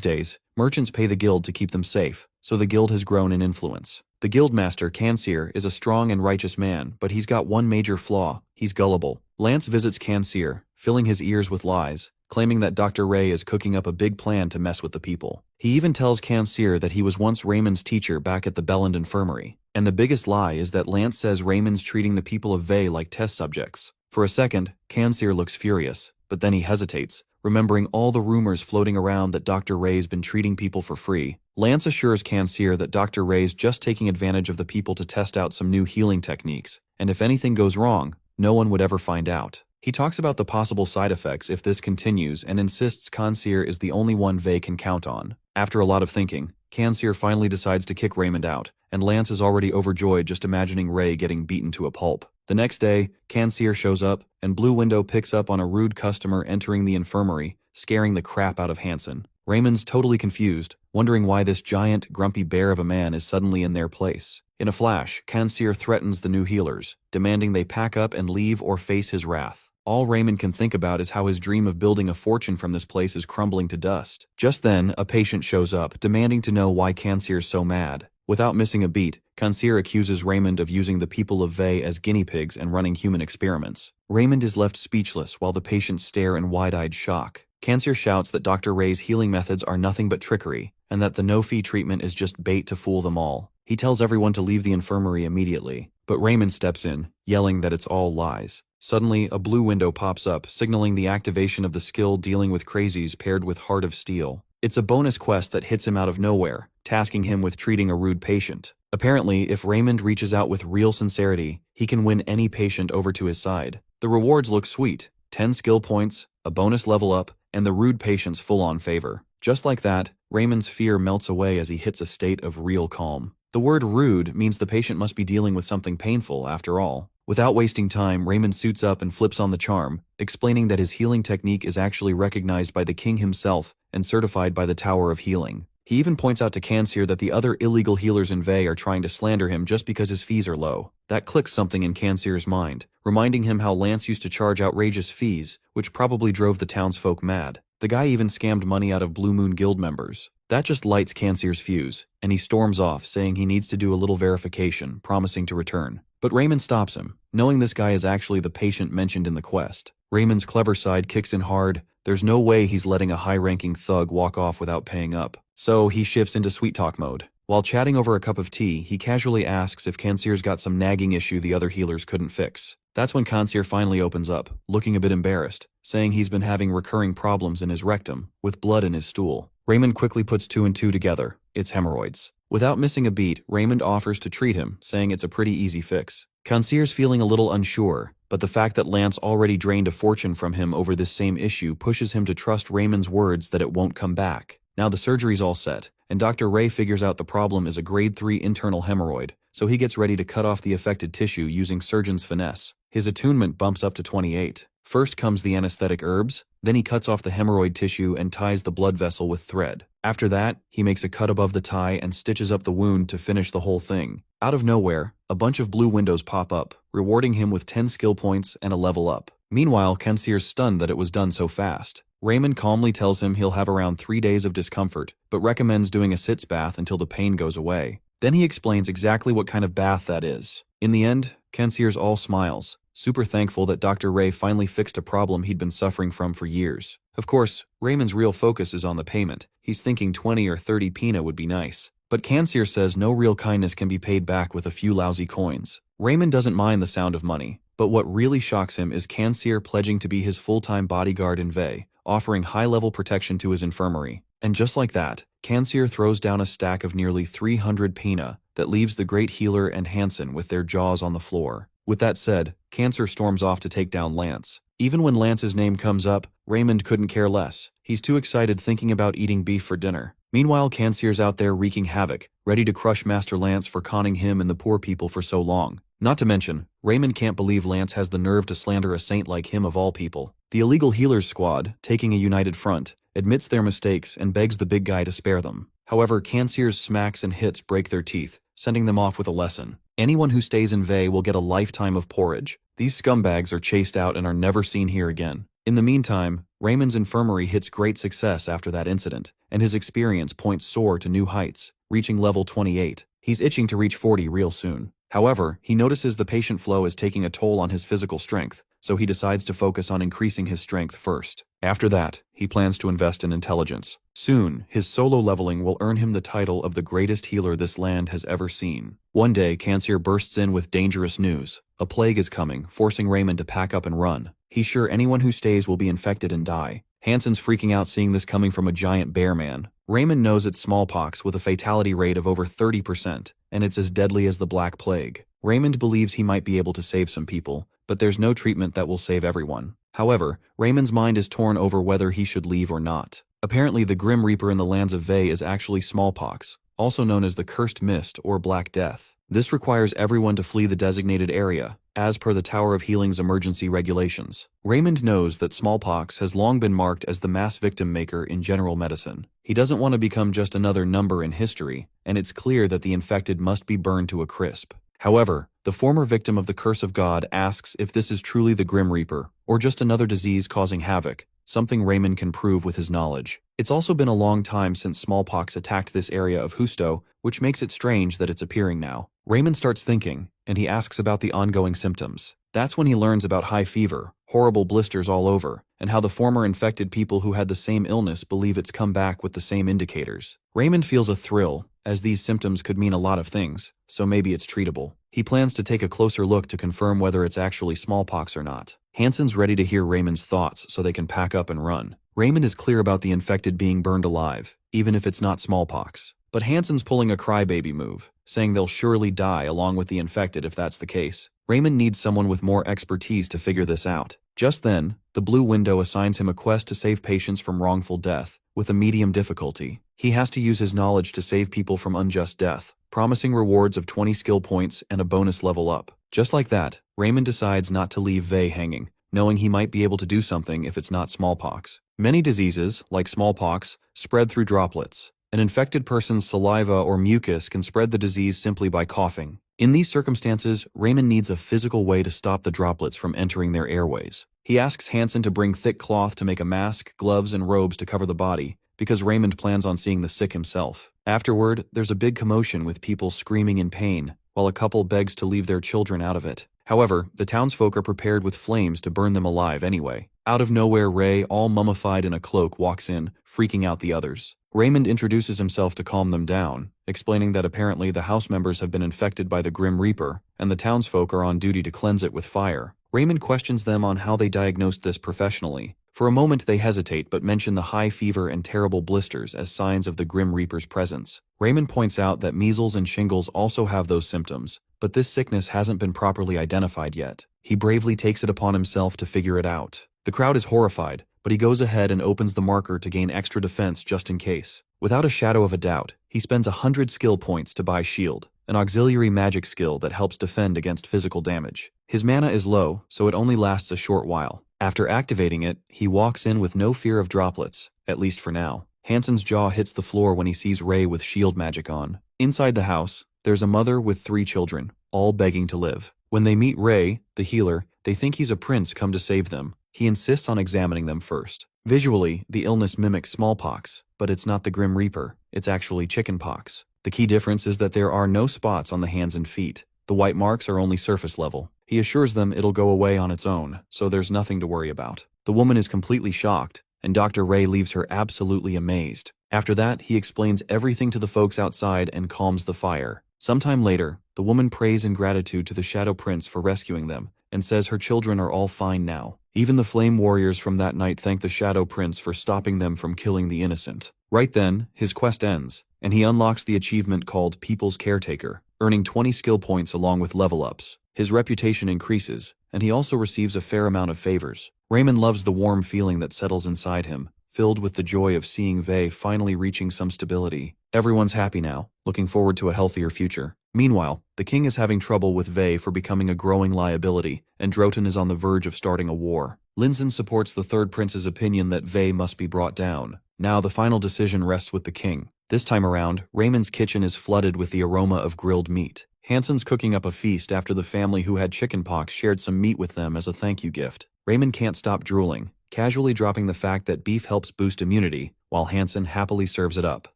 days, merchants pay the guild to keep them safe, so the guild has grown in influence. The guildmaster, Kanseer, is a strong and righteous man, but he's got one major flaw: he's gullible. Lance visits Kanseer, filling his ears with lies, claiming that Dr. Ray is cooking up a big plan to mess with the people. He even tells Kanseer that he was once Raymond's teacher back at the Belland Infirmary. And the biggest lie is that Lance says Raymond's treating the people of Vey like test subjects. For a second, Kanseer looks furious, but then he hesitates, remembering all the rumors floating around that Dr. Ray's been treating people for free. Lance assures Kanseer that Dr. Ray's just taking advantage of the people to test out some new healing techniques, and if anything goes wrong, no one would ever find out. He talks about the possible side effects if this continues and insists Kanseer is the only one Vey can count on. After a lot of thinking, Kanseer finally decides to kick Raymond out, and Lance is already overjoyed just imagining Ray getting beaten to a pulp. The next day, Kanseer shows up, and Blue Window picks up on a rude customer entering the infirmary, scaring the crap out of Hansen. Raymond's totally confused, wondering why this giant, grumpy bear of a man is suddenly in their place. In a flash, Kanseer threatens the new healers, demanding they pack up and leave or face his wrath. All Raymond can think about is how his dream of building a fortune from this place is crumbling to dust. Just then, a patient shows up, demanding to know why Kanseer's so mad. Without missing a beat, Kanseer accuses Raymond of using the people of Vey as guinea pigs and running human experiments. Raymond is left speechless while the patients stare in wide-eyed shock. Kanseer shouts that Dr. Ray's healing methods are nothing but trickery, and that the no-fee treatment is just bait to fool them all. He tells everyone to leave the infirmary immediately, but Raymond steps in, yelling that it's all lies. Suddenly, a blue window pops up, signaling the activation of the skill dealing with crazies paired with Heart of Steel. It's a bonus quest that hits him out of nowhere, tasking him with treating a rude patient. Apparently, if Raymond reaches out with real sincerity, he can win any patient over to his side. The rewards look sweet: 10 skill points, a bonus level up, and the rude patient's full-on favor. Just like that, Raymond's fear melts away as he hits a state of real calm. The word rude means the patient must be dealing with something painful after all. Without wasting time, Raymond suits up and flips on the charm, explaining that his healing technique is actually recognized by the king himself and certified by the Tower of Healing. He even points out to Kanseer that the other illegal healers in Vey are trying to slander him just because his fees are low. That clicks something in Kanseer's mind, reminding him how Lance used to charge outrageous fees, which probably drove the townsfolk mad. The guy even scammed money out of Blue Moon Guild members. That just lights Kanseer's fuse, and he storms off, saying he needs to do a little verification, promising to return. But Raymond stops him, knowing this guy is actually the patient mentioned in the quest. Raymond's clever side kicks in hard. There's no way he's letting a high-ranking thug walk off without paying up. So he shifts into sweet talk mode. While chatting over a cup of tea, he casually asks if Kanseer's got some nagging issue the other healers couldn't fix. That's when Kanseer finally opens up, looking a bit embarrassed, saying he's been having recurring problems in his rectum, with blood in his stool. Raymond quickly puts 2 and 2 together. It's hemorrhoids. Without missing a beat, Raymond offers to treat him, saying it's a pretty easy fix. Kanseer's feeling a little unsure, but the fact that Lance already drained a fortune from him over this same issue pushes him to trust Raymond's words that it won't come back. Now the surgery's all set, and Dr. Ray figures out the problem is a grade 3 internal hemorrhoid, so he gets ready to cut off the affected tissue using surgeon's finesse. His attunement bumps up to 28. First comes the anesthetic herbs, then he cuts off the hemorrhoid tissue and ties the blood vessel with thread. After that, he makes a cut above the tie and stitches up the wound to finish the whole thing. Out of nowhere, a bunch of blue windows pop up, rewarding him with 10 skill points and a level up. Meanwhile, Kanseer's stunned that it was done so fast. Raymond calmly tells him he'll have around 3 days of discomfort, but recommends doing a sitz bath until the pain goes away. Then he explains exactly what kind of bath that is. In the end, Kanseer's all smiles, super thankful that Dr. Ray finally fixed a problem he'd been suffering from for years. Of course, Raymond's real focus is on the payment. He's thinking 20 or 30 pina would be nice. But Kanseer says no real kindness can be paid back with a few lousy coins. Raymond doesn't mind the sound of money, but what really shocks him is Kanseer pledging to be his full-time bodyguard in Vey, offering high-level protection to his infirmary. And just like that, Kanseer throws down a stack of nearly 300 pina that leaves the great healer and Hansen with their jaws on the floor. With that said, Kanseer storms off to take down Lance. Even when Lance's name comes up, Raymond couldn't care less. He's too excited thinking about eating beef for dinner. Meanwhile, Kanseer's out there wreaking havoc, ready to crush Master Lance for conning him and the poor people for so long. Not to mention, Raymond can't believe Lance has the nerve to slander a saint like him of all people. The illegal healers squad, taking a united front, admits their mistakes and begs the big guy to spare them. However, Kanseer's smacks and hits break their teeth, sending them off with a lesson. Anyone who stays in Vey will get a lifetime of porridge. These scumbags are chased out and are never seen here again. In the meantime, Raymond's infirmary hits great success after that incident, and his experience points soar to new heights, reaching level 28. He's itching to reach 40 real soon. However, he notices the patient flow is taking a toll on his physical strength, so he decides to focus on increasing his strength first. After that, he plans to invest in intelligence. Soon, his solo leveling will earn him the title of the greatest healer this land has ever seen. One day, Kanseer bursts in with dangerous news. A plague is coming, forcing Raymond to pack up and run. He's sure anyone who stays will be infected and die. Hansen's freaking out seeing this coming from a giant bear man. Raymond knows it's smallpox with a fatality rate of over 30%, and it's as deadly as the Black Plague. Raymond believes he might be able to save some people, but there's no treatment that will save everyone. However, Raymond's mind is torn over whether he should leave or not. Apparently, the Grim Reaper in the lands of Vey is actually smallpox, also known as the Cursed Mist or Black Death. This requires everyone to flee the designated area, as per the Tower of Healing's emergency regulations. Raymond knows that smallpox has long been marked as the mass victim maker in general medicine. He doesn't want to become just another number in history, and it's clear that the infected must be burned to a crisp. However, the former victim of the Curse of God asks if this is truly the Grim Reaper, or just another disease causing havoc, something Raymond can prove with his knowledge. It's also been a long time since smallpox attacked this area of Husto, which makes it strange that it's appearing now. Raymond starts thinking, and he asks about the ongoing symptoms. That's when he learns about high fever, horrible blisters all over, and how the former infected people who had the same illness believe it's come back with the same indicators. Raymond feels a thrill, as these symptoms could mean a lot of things, so maybe it's treatable. He plans to take a closer look to confirm whether it's actually smallpox or not. Hansen's ready to hear Raymond's thoughts so they can pack up and run. Raymond is clear about the infected being burned alive, even if it's not smallpox. But Hansen's pulling a crybaby move, saying they'll surely die along with the infected if that's the case. Raymond needs someone with more expertise to figure this out. Just then, the Blue Window assigns him a quest to save patients from wrongful death, with a medium difficulty. He has to use his knowledge to save people from unjust death, promising rewards of 20 skill points and a bonus level up. Just like that, Raymond decides not to leave Vey hanging, knowing he might be able to do something if it's not smallpox. Many diseases, like smallpox, spread through droplets. An infected person's saliva or mucus can spread the disease simply by coughing. In these circumstances, Raymond needs a physical way to stop the droplets from entering their airways. He asks Hansen to bring thick cloth to make a mask, gloves, and robes to cover the body, because Raymond plans on seeing the sick himself. Afterward, there's a big commotion with people screaming in pain, while a couple begs to leave their children out of it. However, the townsfolk are prepared with flames to burn them alive anyway. Out of nowhere, Ray, all mummified in a cloak, walks in, freaking out the others. Raymond introduces himself to calm them down, explaining that apparently the house members have been infected by the Grim Reaper, and the townsfolk are on duty to cleanse it with fire. Raymond questions them on how they diagnosed this professionally. For a moment they hesitate but mention the high fever and terrible blisters as signs of the Grim Reaper's presence. Raymond points out that measles and shingles also have those symptoms, but this sickness hasn't been properly identified yet. He bravely takes it upon himself to figure it out. The crowd is horrified, but he goes ahead and opens the marker to gain extra defense just in case. Without a shadow of a doubt, he spends 100 skill points to buy Shield, an auxiliary magic skill that helps defend against physical damage. His mana is low, so it only lasts a short while. After activating it, he walks in with no fear of droplets, at least for now. Hansen's jaw hits the floor when he sees Ray with shield magic on. Inside the house, there's a mother with 3 children, all begging to live. When they meet Ray, the healer, they think he's a prince come to save them. He insists on examining them first. Visually, the illness mimics smallpox, but it's not the Grim Reaper, it's actually chickenpox. The key difference is that there are no spots on the hands and feet. The white marks are only surface level. He assures them it'll go away on its own, so there's nothing to worry about. The woman is completely shocked, and Dr. Ray leaves her absolutely amazed. After that, he explains everything to the folks outside and calms the fire. Sometime later, the woman prays in gratitude to the Shadow Prince for rescuing them, and says her children are all fine now. Even the flame warriors from that night thank the Shadow Prince for stopping them from killing the innocent. Right then, his quest ends, and he unlocks the achievement called People's Caretaker, earning 20 skill points along with level ups. His reputation increases, and he also receives a fair amount of favors. Raymond loves the warm feeling that settles inside him, filled with the joy of seeing Vey finally reaching some stability. Everyone's happy now, looking forward to a healthier future. Meanwhile, the king is having trouble with Vey for becoming a growing liability, and Droton is on the verge of starting a war. Linson supports the third prince's opinion that Vey must be brought down. Now the final decision rests with the king. This time around, Raymond's kitchen is flooded with the aroma of grilled meat. Hansen's cooking up a feast after the family who had chickenpox shared some meat with them as a thank you gift. Raymond can't stop drooling, casually dropping the fact that beef helps boost immunity, while Hansen happily serves it up.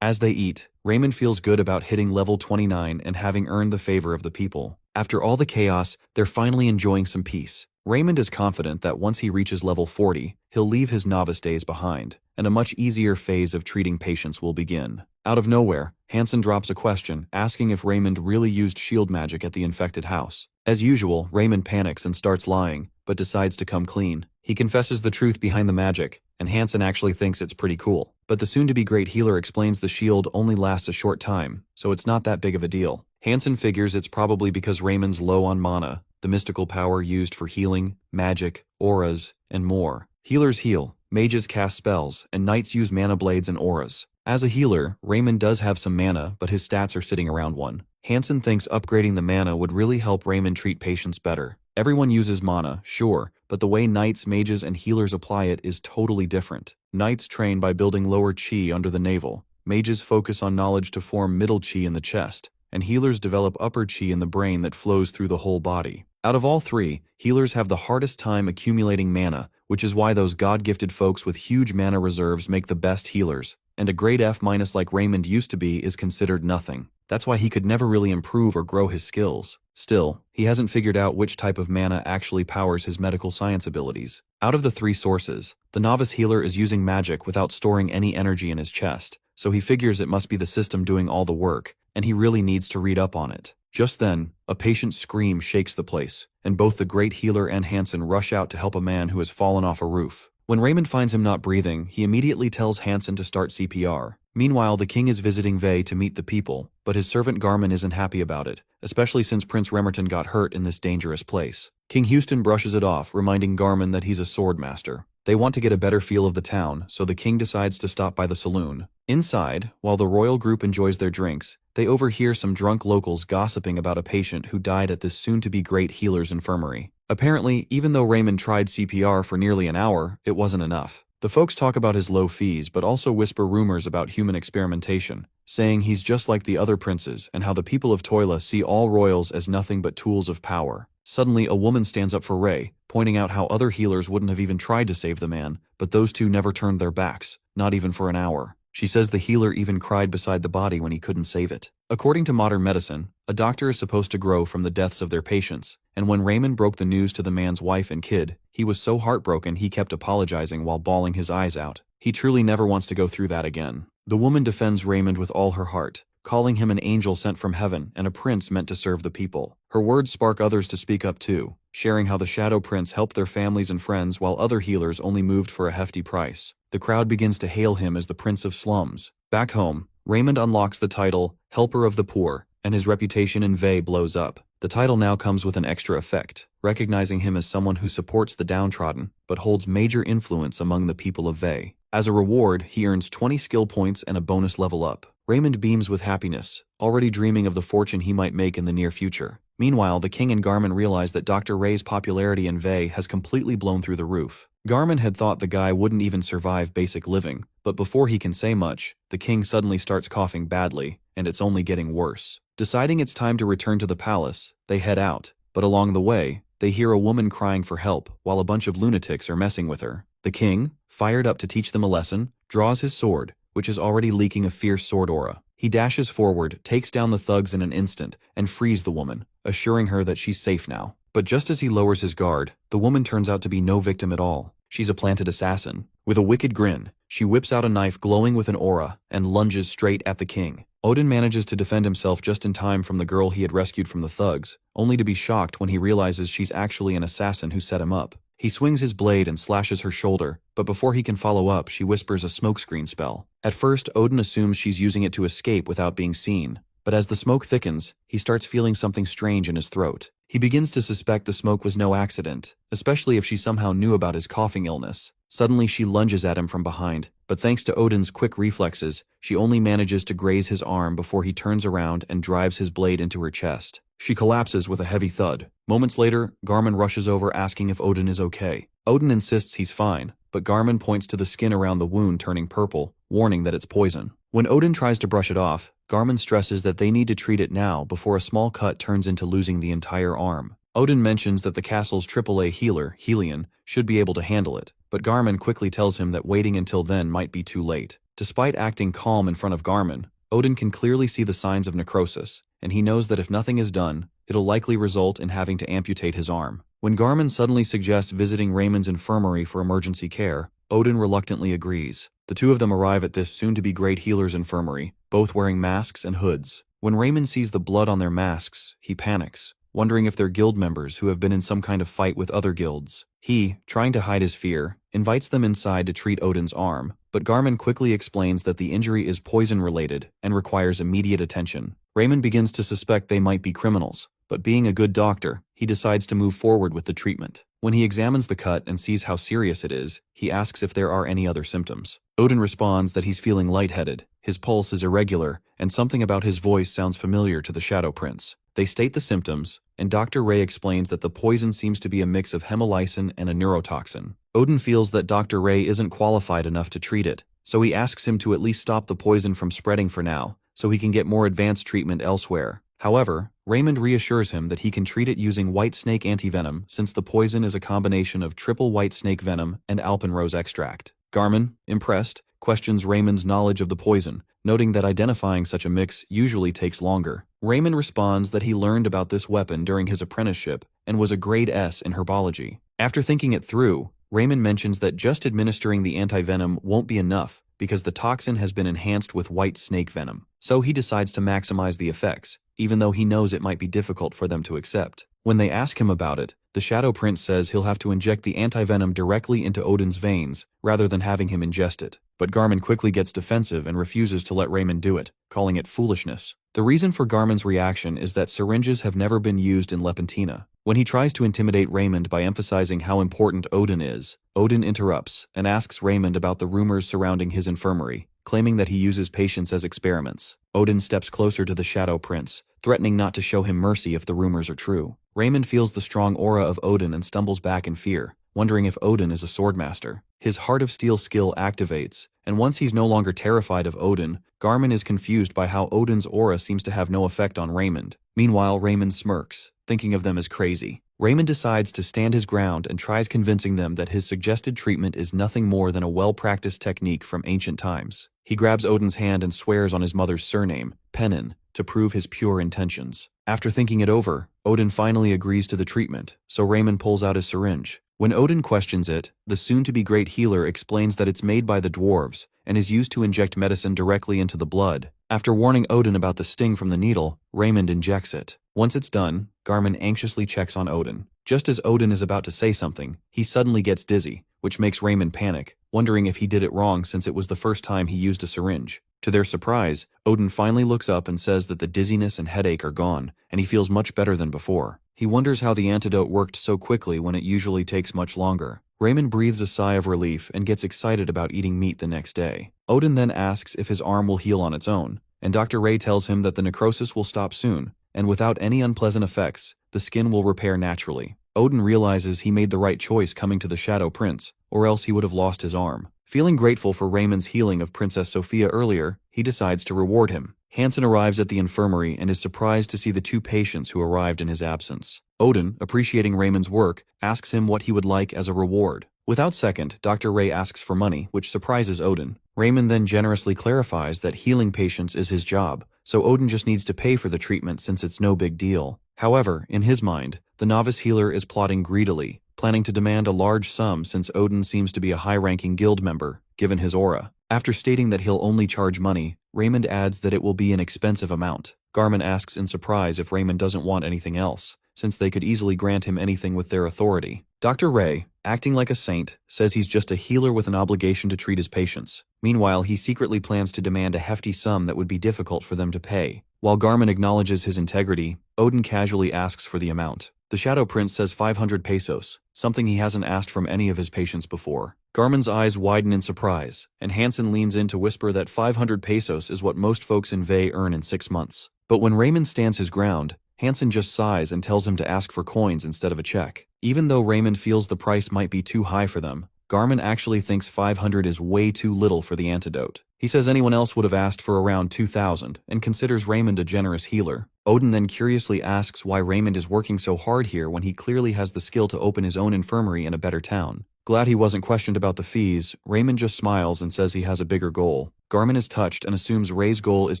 As they eat, Raymond feels good about hitting level 29 and having earned the favor of the people. After all the chaos, they're finally enjoying some peace. Raymond is confident that once he reaches level 40, he'll leave his novice days behind, and a much easier phase of treating patients will begin. Out of nowhere, Hansen drops a question, asking if Raymond really used shield magic at the infected house. As usual, Raymond panics and starts lying, but decides to come clean. He confesses the truth behind the magic, and Hansen actually thinks it's pretty cool. But the soon-to-be great healer explains the shield only lasts a short time, so it's not that big of a deal. Hansen figures it's probably because Raymond's low on mana, the mystical power used for healing, magic, auras, and more. Healers heal, mages cast spells, and knights use mana blades and auras. As a healer, Raymond does have some mana, but his stats are sitting around 1. Hansen thinks upgrading the mana would really help Raymond treat patients better. Everyone uses mana, sure, but the way knights, mages, and healers apply it is totally different. Knights train by building lower chi under the navel, mages focus on knowledge to form middle chi in the chest, and healers develop upper chi in the brain that flows through the whole body. Out of all three, healers have the hardest time accumulating mana, which is why those God-gifted folks with huge mana reserves make the best healers, and a grade F- like Raymond used to be is considered nothing. That's why he could never really improve or grow his skills. Still, he hasn't figured out which type of mana actually powers his medical science abilities. Out of the 3 sources, the novice healer is using magic without storing any energy in his chest, so he figures it must be the system doing all the work, and he really needs to read up on it. Just then, a patient's scream shakes the place, and both the great healer and Hansen rush out to help a man who has fallen off a roof. When Raymond finds him not breathing, he immediately tells Hansen to start CPR. Meanwhile, the king is visiting Vey to meet the people, but his servant Garmin isn't happy about it, especially since Prince Remerton got hurt in this dangerous place. King Houston brushes it off, reminding Garmin that he's a sword master. They want to get a better feel of the town, so the king decides to stop by the saloon. Inside, while the royal group enjoys their drinks, they overhear some drunk locals gossiping about a patient who died at this soon-to-be great healer's infirmary. Apparently, even though Raymond tried CPR for nearly an hour, it wasn't enough. The folks talk about his low fees but also whisper rumors about human experimentation, saying he's just like the other princes and how the people of Toyla see all royals as nothing but tools of power. Suddenly, a woman stands up for Ray, pointing out how other healers wouldn't have even tried to save the man, but those two never turned their backs, not even for an hour. She says the healer even cried beside the body when he couldn't save it. According to modern medicine, a doctor is supposed to grow from the deaths of their patients, and when Raymond broke the news to the man's wife and kid, he was so heartbroken he kept apologizing while bawling his eyes out. He truly never wants to go through that again. The woman defends Raymond with all her heart, calling him an angel sent from heaven and a prince meant to serve the people. Her words spark others to speak up too, sharing how the Shadow Prince helped their families and friends while other healers only moved for a hefty price. The crowd begins to hail him as the Prince of Slums. Back home, Raymond unlocks the title, Helper of the Poor, and his reputation in Vey blows up. The title now comes with an extra effect, recognizing him as someone who supports the downtrodden, but holds major influence among the people of Vey. As a reward, he earns 20 skill points and a bonus level up. Raymond beams with happiness, already dreaming of the fortune he might make in the near future. Meanwhile, the king and Garmin realize that Dr. Ray's popularity in Vey has completely blown through the roof. Garmin had thought the guy wouldn't even survive basic living, but before he can say much, the king suddenly starts coughing badly, and it's only getting worse. Deciding it's time to return to the palace, they head out, but along the way, they hear a woman crying for help while a bunch of lunatics are messing with her. The king, fired up to teach them a lesson, draws his sword, which is already leaking a fierce sword aura. He dashes forward, takes down the thugs in an instant, and frees the woman, assuring her that she's safe now. But just as he lowers his guard, the woman turns out to be no victim at all. She's a planted assassin. With a wicked grin, she whips out a knife glowing with an aura and lunges straight at the king. Odin manages to defend himself just in time from the girl he had rescued from the thugs, only to be shocked when he realizes she's actually an assassin who set him up. He swings his blade and slashes her shoulder, but before he can follow up, she whispers a smokescreen spell. At first, Odin assumes she's using it to escape without being seen, but as the smoke thickens, he starts feeling something strange in his throat. He begins to suspect the smoke was no accident, especially if she somehow knew about his coughing illness. Suddenly, she lunges at him from behind, but thanks to Odin's quick reflexes, she only manages to graze his arm before he turns around and drives his blade into her chest. She collapses with a heavy thud. Moments later, Garmin rushes over asking if Odin is okay. Odin insists he's fine, but Garmin points to the skin around the wound turning purple, warning that it's poison. When Odin tries to brush it off, Garmin stresses that they need to treat it now before a small cut turns into losing the entire arm. Odin mentions that the castle's AAA healer, Helion, should be able to handle it, but Garmin quickly tells him that waiting until then might be too late. Despite acting calm in front of Garmin, Odin can clearly see the signs of necrosis, and he knows that if nothing is done, it'll likely result in having to amputate his arm. When Garmin suddenly suggests visiting Raymond's infirmary for emergency care, Odin reluctantly agrees. The two of them arrive at this soon-to-be great healer's infirmary, both wearing masks and hoods. When Raymond sees the blood on their masks, he panics, wondering if they're guild members who have been in some kind of fight with other guilds. He, trying to hide his fear, invites them inside to treat Odin's arm, but Garmin quickly explains that the injury is poison-related and requires immediate attention. Raymond begins to suspect they might be criminals, but being a good doctor, he decides to move forward with the treatment. When he examines the cut and sees how serious it is, he asks if there are any other symptoms. Odin responds that he's feeling lightheaded, his pulse is irregular, and something about his voice sounds familiar to the Shadow Prince. They state the symptoms, and Dr. Ray explains that the poison seems to be a mix of hemolysin and a neurotoxin. Odin feels that Dr. Ray isn't qualified enough to treat it, so he asks him to at least stop the poison from spreading for now, so he can get more advanced treatment elsewhere. However, Raymond reassures him that he can treat it using white snake antivenom since the poison is a combination of triple white snake venom and alpenrose extract. Garmin, impressed, questions Raymond's knowledge of the poison, noting that identifying such a mix usually takes longer. Raymond responds that he learned about this weapon during his apprenticeship and was a grade S in herbology. After thinking it through, Raymond mentions that just administering the antivenom won't be enough because the toxin has been enhanced with white snake venom. So he decides to maximize the effects, even though he knows it might be difficult for them to accept. When they ask him about it, the Shadow Prince says he'll have to inject the antivenom directly into Odin's veins rather than having him ingest it. But Garmin quickly gets defensive and refuses to let Raymond do it, calling it foolishness. The reason for Garmin's reaction is that syringes have never been used in Lepentina. When he tries to intimidate Raymond by emphasizing how important Odin is, Odin interrupts and asks Raymond about the rumors surrounding his infirmary, claiming that he uses patients as experiments. Odin steps closer to the Shadow Prince, threatening not to show him mercy if the rumors are true. Raymond feels the strong aura of Odin and stumbles back in fear, wondering if Odin is a swordmaster. His Heart of Steel skill activates, and once he's no longer terrified of Odin, Garmin is confused by how Odin's aura seems to have no effect on Raymond. Meanwhile, Raymond smirks, thinking of them as crazy. Raymond decides to stand his ground and tries convincing them that his suggested treatment is nothing more than a well-practiced technique from ancient times. He grabs Odin's hand and swears on his mother's surname, Pennin, to prove his pure intentions. After thinking it over, Odin finally agrees to the treatment, so Raymond pulls out his syringe. When Odin questions it, the soon-to-be great healer explains that it's made by the dwarves and is used to inject medicine directly into the blood. After warning Odin about the sting from the needle, Raymond injects it. Once it's done, Garmin anxiously checks on Odin. Just as Odin is about to say something, he suddenly gets dizzy, which makes Raymond panic, wondering if he did it wrong since it was the first time he used a syringe. To their surprise, Odin finally looks up and says that the dizziness and headache are gone, and he feels much better than before. He wonders how the antidote worked so quickly when it usually takes much longer. Raymond breathes a sigh of relief and gets excited about eating meat the next day. Odin then asks if his arm will heal on its own, and Dr. Ray tells him that the necrosis will stop soon, and without any unpleasant effects, the skin will repair naturally. Odin realizes he made the right choice coming to the Shadow Prince, or else he would have lost his arm. Feeling grateful for Raymond's healing of Princess Sophia earlier, he decides to reward him. Hansen arrives at the infirmary and is surprised to see the two patients who arrived in his absence. Odin, appreciating Raymond's work, asks him what he would like as a reward. Without second, Dr. Ray asks for money, which surprises Odin. Raymond then generously clarifies that healing patients is his job, so Odin just needs to pay for the treatment since it's no big deal. However, in his mind, the novice healer is plotting greedily, planning to demand a large sum since Odin seems to be a high-ranking guild member, given his aura. After stating that he'll only charge money, Raymond adds that it will be an expensive amount. Garmin asks in surprise if Raymond doesn't want anything else, since they could easily grant him anything with their authority. Dr. Ray, acting like a saint, says he's just a healer with an obligation to treat his patients. Meanwhile, he secretly plans to demand a hefty sum that would be difficult for them to pay. While Garmin acknowledges his integrity, Odin casually asks for the amount. The Shadow Prince says 500 pesos, something he hasn't asked from any of his patients before. Garmin's eyes widen in surprise, and Hansen leans in to whisper that 500 pesos is what most folks in Vey earn in 6 months. But when Raymond stands his ground, Hansen just sighs and tells him to ask for coins instead of a check. Even though Raymond feels the price might be too high for them, Garmin actually thinks 500 is way too little for the antidote. He says anyone else would have asked for around 2,000 and considers Raymond a generous healer. Odin then curiously asks why Raymond is working so hard here when he clearly has the skill to open his own infirmary in a better town. Glad he wasn't questioned about the fees, Raymond just smiles and says he has a bigger goal. Garmin is touched and assumes Ray's goal is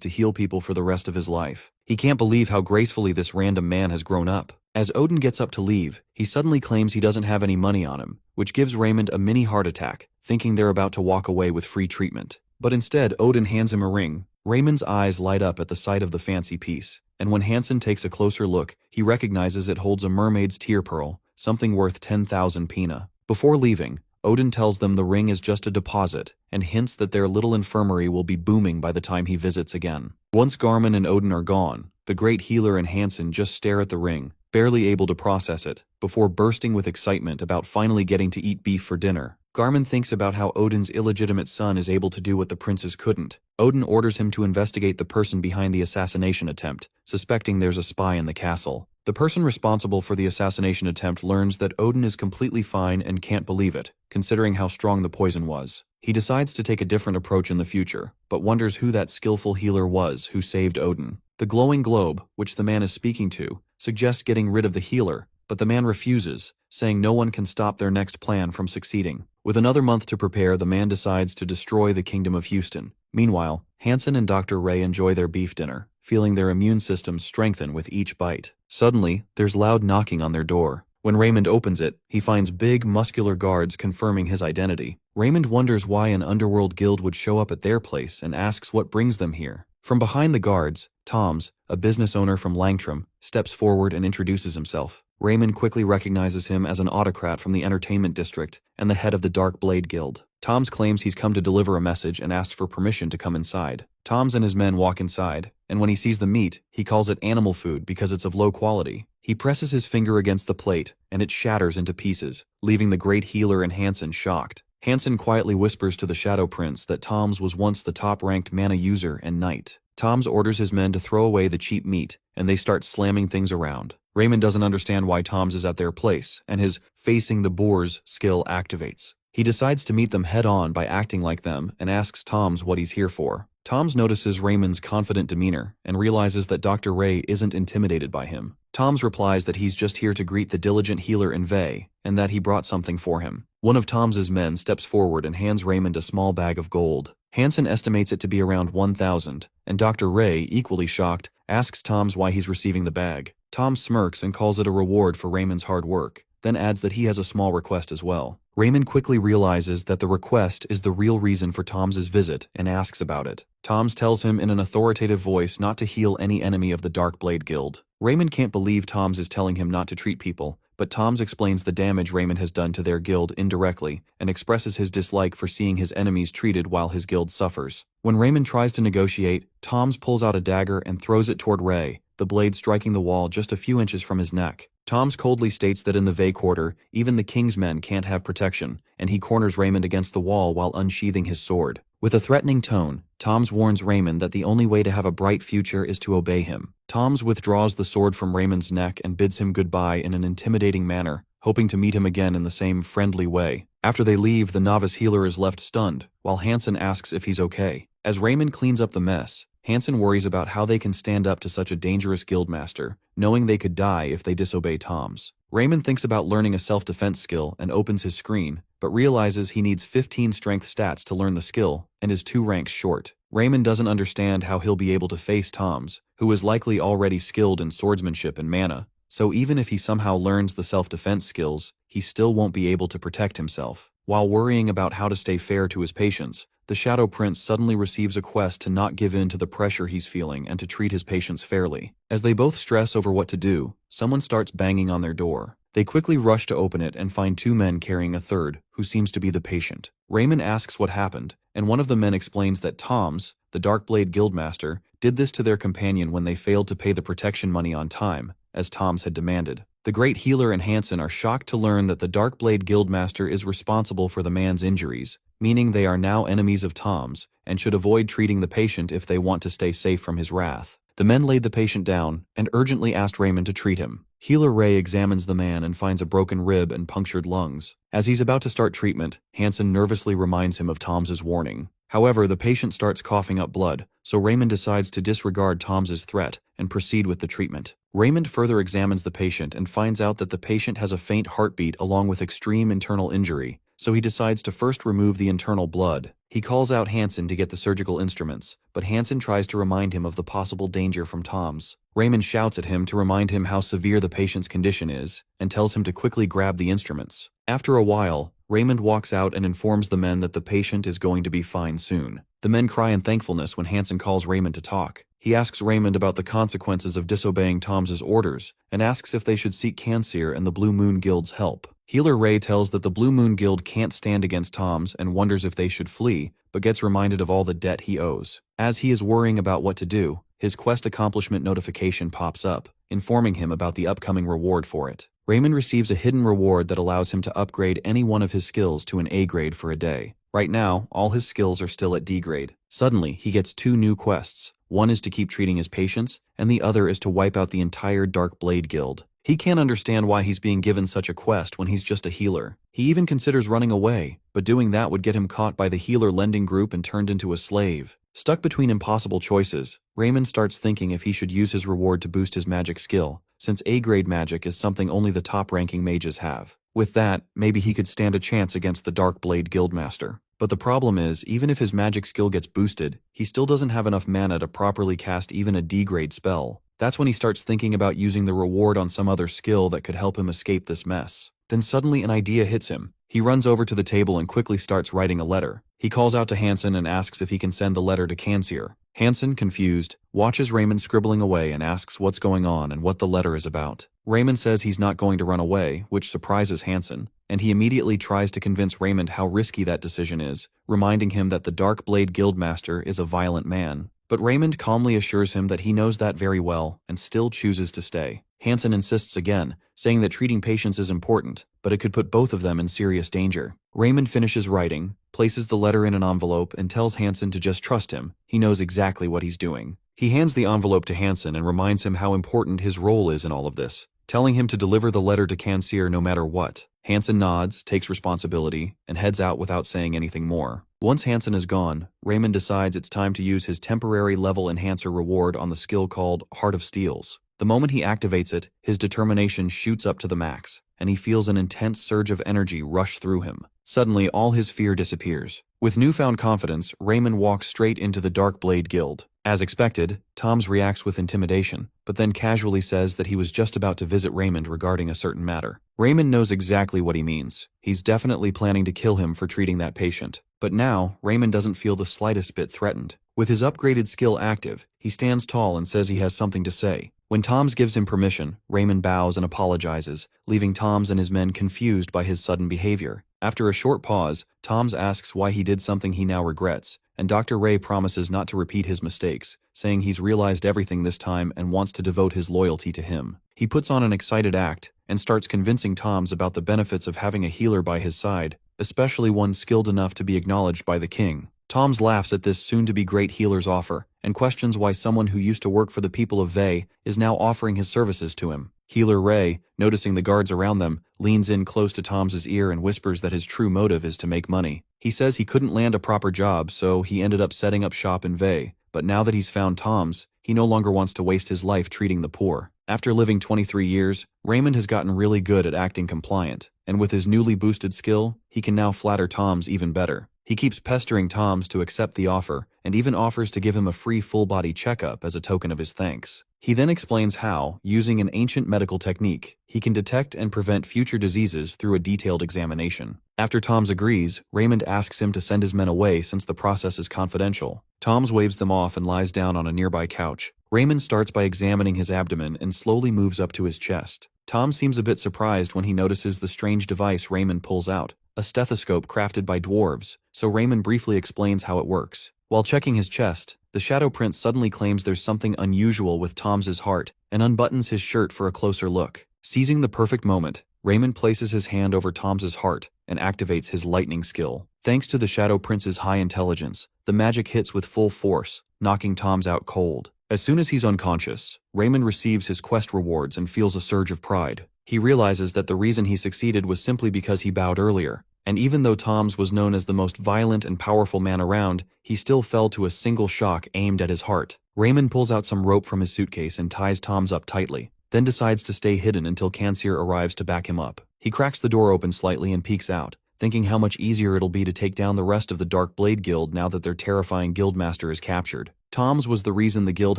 to heal people for the rest of his life. He can't believe how gracefully this random man has grown up. As Odin gets up to leave, he suddenly claims he doesn't have any money on him, which gives Raymond a mini heart attack, thinking they're about to walk away with free treatment. But instead, Odin hands him a ring. Raymond's eyes light up at the sight of the fancy piece, and when Hansen takes a closer look, he recognizes it holds a mermaid's tear pearl, something worth 10,000 pina. Before leaving, Odin tells them the ring is just a deposit, and hints that their little infirmary will be booming by the time he visits again. Once Garmin and Odin are gone, the great healer and Hansen just stare at the ring, barely able to process it, before bursting with excitement about finally getting to eat beef for dinner. Garmin thinks about how Odin's illegitimate son is able to do what the princes couldn't. Odin orders him to investigate the person behind the assassination attempt, suspecting there's a spy in the castle. The person responsible for the assassination attempt learns that Odin is completely fine and can't believe it, considering how strong the poison was. He decides to take a different approach in the future, but wonders who that skillful healer was who saved Odin. The glowing globe, which the man is speaking to, suggests getting rid of the healer, but the man refuses, saying no one can stop their next plan from succeeding. With another month to prepare, the man decides to destroy the Kingdom of Houston. Meanwhile, Hansen and Dr. Ray enjoy their beef dinner, feeling their immune systems strengthen with each bite. Suddenly, there's loud knocking on their door. When Raymond opens it, he finds big, muscular guards confirming his identity. Raymond wonders why an underworld guild would show up at their place and asks what brings them here. From behind the guards, Toms, a business owner from Langtrom, steps forward and introduces himself. Raymond quickly recognizes him as an autocrat from the entertainment district and the head of the Dark Blade Guild. Toms claims he's come to deliver a message and asks for permission to come inside. Toms and his men walk inside, and when he sees the meat, he calls it animal food because it's of low quality. He presses his finger against the plate, and it shatters into pieces, leaving the great healer and Hansen shocked. Hansen quietly whispers to the Shadow Prince that Toms was once the top-ranked mana user and knight. Tom's orders his men to throw away the cheap meat, and they start slamming things around. Raymond doesn't understand why Tom's is at their place, and his facing the boars skill activates. He decides to meet them head-on by acting like them and asks Tom's what he's here for. Tom's notices Raymond's confident demeanor and realizes that Dr. Ray isn't intimidated by him. Tom's replies that he's just here to greet the diligent healer Inve, and that he brought something for him. One of Tom's men steps forward and hands Raymond a small bag of gold. Hansen estimates it to be around 1,000, and Dr. Ray, equally shocked, asks Tom's why he's receiving the bag. Tom smirks and calls it a reward for Raymond's hard work, then adds that he has a small request as well. Raymond quickly realizes that the request is the real reason for Tom's visit and asks about it. Tom's tells him in an authoritative voice not to heal any enemy of the Dark Blade Guild. Raymond can't believe Tom's is telling him not to treat people, but Tom's explains the damage Raymond has done to their guild indirectly and expresses his dislike for seeing his enemies treated while his guild suffers. When Raymond tries to negotiate, Tom's pulls out a dagger and throws it toward Ray, the blade striking the wall just a few inches from his neck. Tom's coldly states that in the Vey Quarter, even the king's men can't have protection, and he corners Raymond against the wall while unsheathing his sword. With a threatening tone, Tom's warns Raymond that the only way to have a bright future is to obey him. Tom's withdraws the sword from Raymond's neck and bids him goodbye in an intimidating manner, hoping to meet him again in the same friendly way. After they leave, the novice healer is left stunned, while Hansen asks if he's okay. As Raymond cleans up the mess, Hansen worries about how they can stand up to such a dangerous guildmaster, knowing they could die if they disobey Tom's. Raymond thinks about learning a self-defense skill and opens his screen, but realizes he needs 15 strength stats to learn the skill and is 2 ranks short. Raymond doesn't understand how he'll be able to face Tom's, who is likely already skilled in swordsmanship and mana, so even if he somehow learns the self-defense skills, he still won't be able to protect himself. While worrying about how to stay fair to his patients, the Shadow Prince suddenly receives a quest to not give in to the pressure he's feeling and to treat his patients fairly. As they both stress over what to do, someone starts banging on their door. They quickly rush to open it and find 2 men carrying a third, who seems to be the patient. Raymond asks what happened, and one of the men explains that Tom's, the Darkblade Guildmaster, did this to their companion when they failed to pay the protection money on time, as Tom's had demanded. The great healer and Hansen are shocked to learn that the Darkblade Guildmaster is responsible for the man's injuries, meaning they are now enemies of Tom's, and should avoid treating the patient if they want to stay safe from his wrath. The men laid the patient down and urgently asked Raymond to treat him. Healer Ray examines the man and finds a broken rib and punctured lungs. As he's about to start treatment, Hansen nervously reminds him of Tom's warning. However, the patient starts coughing up blood, so Raymond decides to disregard Tom's threat and proceed with the treatment. Raymond further examines the patient and finds out that the patient has a faint heartbeat along with extreme internal injury, so he decides to first remove the internal blood. He calls out Hansen to get the surgical instruments, but Hansen tries to remind him of the possible danger from Tom's. Raymond shouts at him to remind him how severe the patient's condition is, and tells him to quickly grab the instruments. After a while, Raymond walks out and informs the men that the patient is going to be fine soon. The men cry in thankfulness when Hansen calls Raymond to talk. He asks Raymond about the consequences of disobeying Tom's orders, and asks if they should seek Cansir and the Blue Moon Guild's help. Healer Ray tells that the Blue Moon Guild can't stand against Tom's and wonders if they should flee, but gets reminded of all the debt he owes. As he is worrying about what to do, his quest accomplishment notification pops up, informing him about the upcoming reward for it. Raymond receives a hidden reward that allows him to upgrade any one of his skills to an A grade for a day. Right now, all his skills are still at D grade. Suddenly, he gets 2 new quests. One is to keep treating his patients, and the other is to wipe out the entire Dark Blade Guild. He can't understand why he's being given such a quest when he's just a healer. He even considers running away, but doing that would get him caught by the healer lending group and turned into a slave. Stuck between impossible choices, Raymond starts thinking if he should use his reward to boost his magic skill, since A-grade magic is something only the top-ranking mages have. With that, maybe he could stand a chance against the Dark Blade Guildmaster. But the problem is, even if his magic skill gets boosted, he still doesn't have enough mana to properly cast even a D-grade spell. That's when he starts thinking about using the reward on some other skill that could help him escape this mess. Then suddenly an idea hits him. He runs over to the table and quickly starts writing a letter. He calls out to Hansen and asks if he can send the letter to Cansir. Hansen, confused, watches Raymond scribbling away and asks what's going on and what the letter is about. Raymond says he's not going to run away, which surprises Hansen, and he immediately tries to convince Raymond how risky that decision is, reminding him that the Dark Blade Guildmaster is a violent man. But Raymond calmly assures him that he knows that very well and still chooses to stay. Hansen insists again, saying that treating patients is important, but it could put both of them in serious danger. Raymond finishes writing, places the letter in an envelope, and tells Hansen to just trust him. He knows exactly what he's doing. He hands the envelope to Hansen and reminds him how important his role is in all of this, telling him to deliver the letter to Kanseer no matter what. Hansen nods, takes responsibility, and heads out without saying anything more. Once Hansen is gone, Raymond decides it's time to use his temporary level enhancer reward on the skill called Heart of Steels. The moment he activates it, his determination shoots up to the max, and he feels an intense surge of energy rush through him. Suddenly, all his fear disappears. With newfound confidence, Raymond walks straight into the Dark Blade Guild. As expected, Toms reacts with intimidation, but then casually says that he was just about to visit Raymond regarding a certain matter. Raymond knows exactly what he means. He's definitely planning to kill him for treating that patient. But now, Raymond doesn't feel the slightest bit threatened. With his upgraded skill active, he stands tall and says he has something to say. When Toms gives him permission, Raymond bows and apologizes, leaving Toms and his men confused by his sudden behavior. After a short pause, Toms asks why he did something he now regrets, and Dr. Ray promises not to repeat his mistakes, saying he's realized everything this time and wants to devote his loyalty to him. He puts on an excited act and starts convincing Toms about the benefits of having a healer by his side, especially one skilled enough to be acknowledged by the king. Toms laughs at this soon-to-be great healer's offer and questions why someone who used to work for the people of Vey is now offering his services to him. Healer Ray, noticing the guards around them, leans in close to Tom's ear and whispers that his true motive is to make money. He says he couldn't land a proper job, so he ended up setting up shop in Vey, but now that he's found Tom's, he no longer wants to waste his life treating the poor. After living 23 years, Raymond has gotten really good at acting compliant, and with his newly boosted skill, he can now flatter Tom's even better. He keeps pestering Toms to accept the offer, and even offers to give him a free full-body checkup as a token of his thanks. He then explains how, using an ancient medical technique, he can detect and prevent future diseases through a detailed examination. After Toms agrees, Raymond asks him to send his men away since the process is confidential. Toms waves them off and lies down on a nearby couch. Raymond starts by examining his abdomen and slowly moves up to his chest. Tom seems a bit surprised when he notices the strange device Raymond pulls out, a stethoscope crafted by dwarves, so Raymond briefly explains how it works. While checking his chest, the Shadow Prince suddenly claims there's something unusual with Tom's heart and unbuttons his shirt for a closer look. Seizing the perfect moment, Raymond places his hand over Tom's heart and activates his lightning skill. Thanks to the Shadow Prince's high intelligence, the magic hits with full force, knocking Tom's out cold. As soon as he's unconscious, Raymond receives his quest rewards and feels a surge of pride. He realizes that the reason he succeeded was simply because he bowed earlier, and even though Toms was known as the most violent and powerful man around, he still fell to a single shock aimed at his heart. Raymond pulls out some rope from his suitcase and ties Toms up tightly, then decides to stay hidden until Kanseer arrives to back him up. He cracks the door open slightly and peeks out, thinking how much easier it'll be to take down the rest of the Dark Blade Guild now that their terrifying guildmaster is captured. Toms was the reason the guild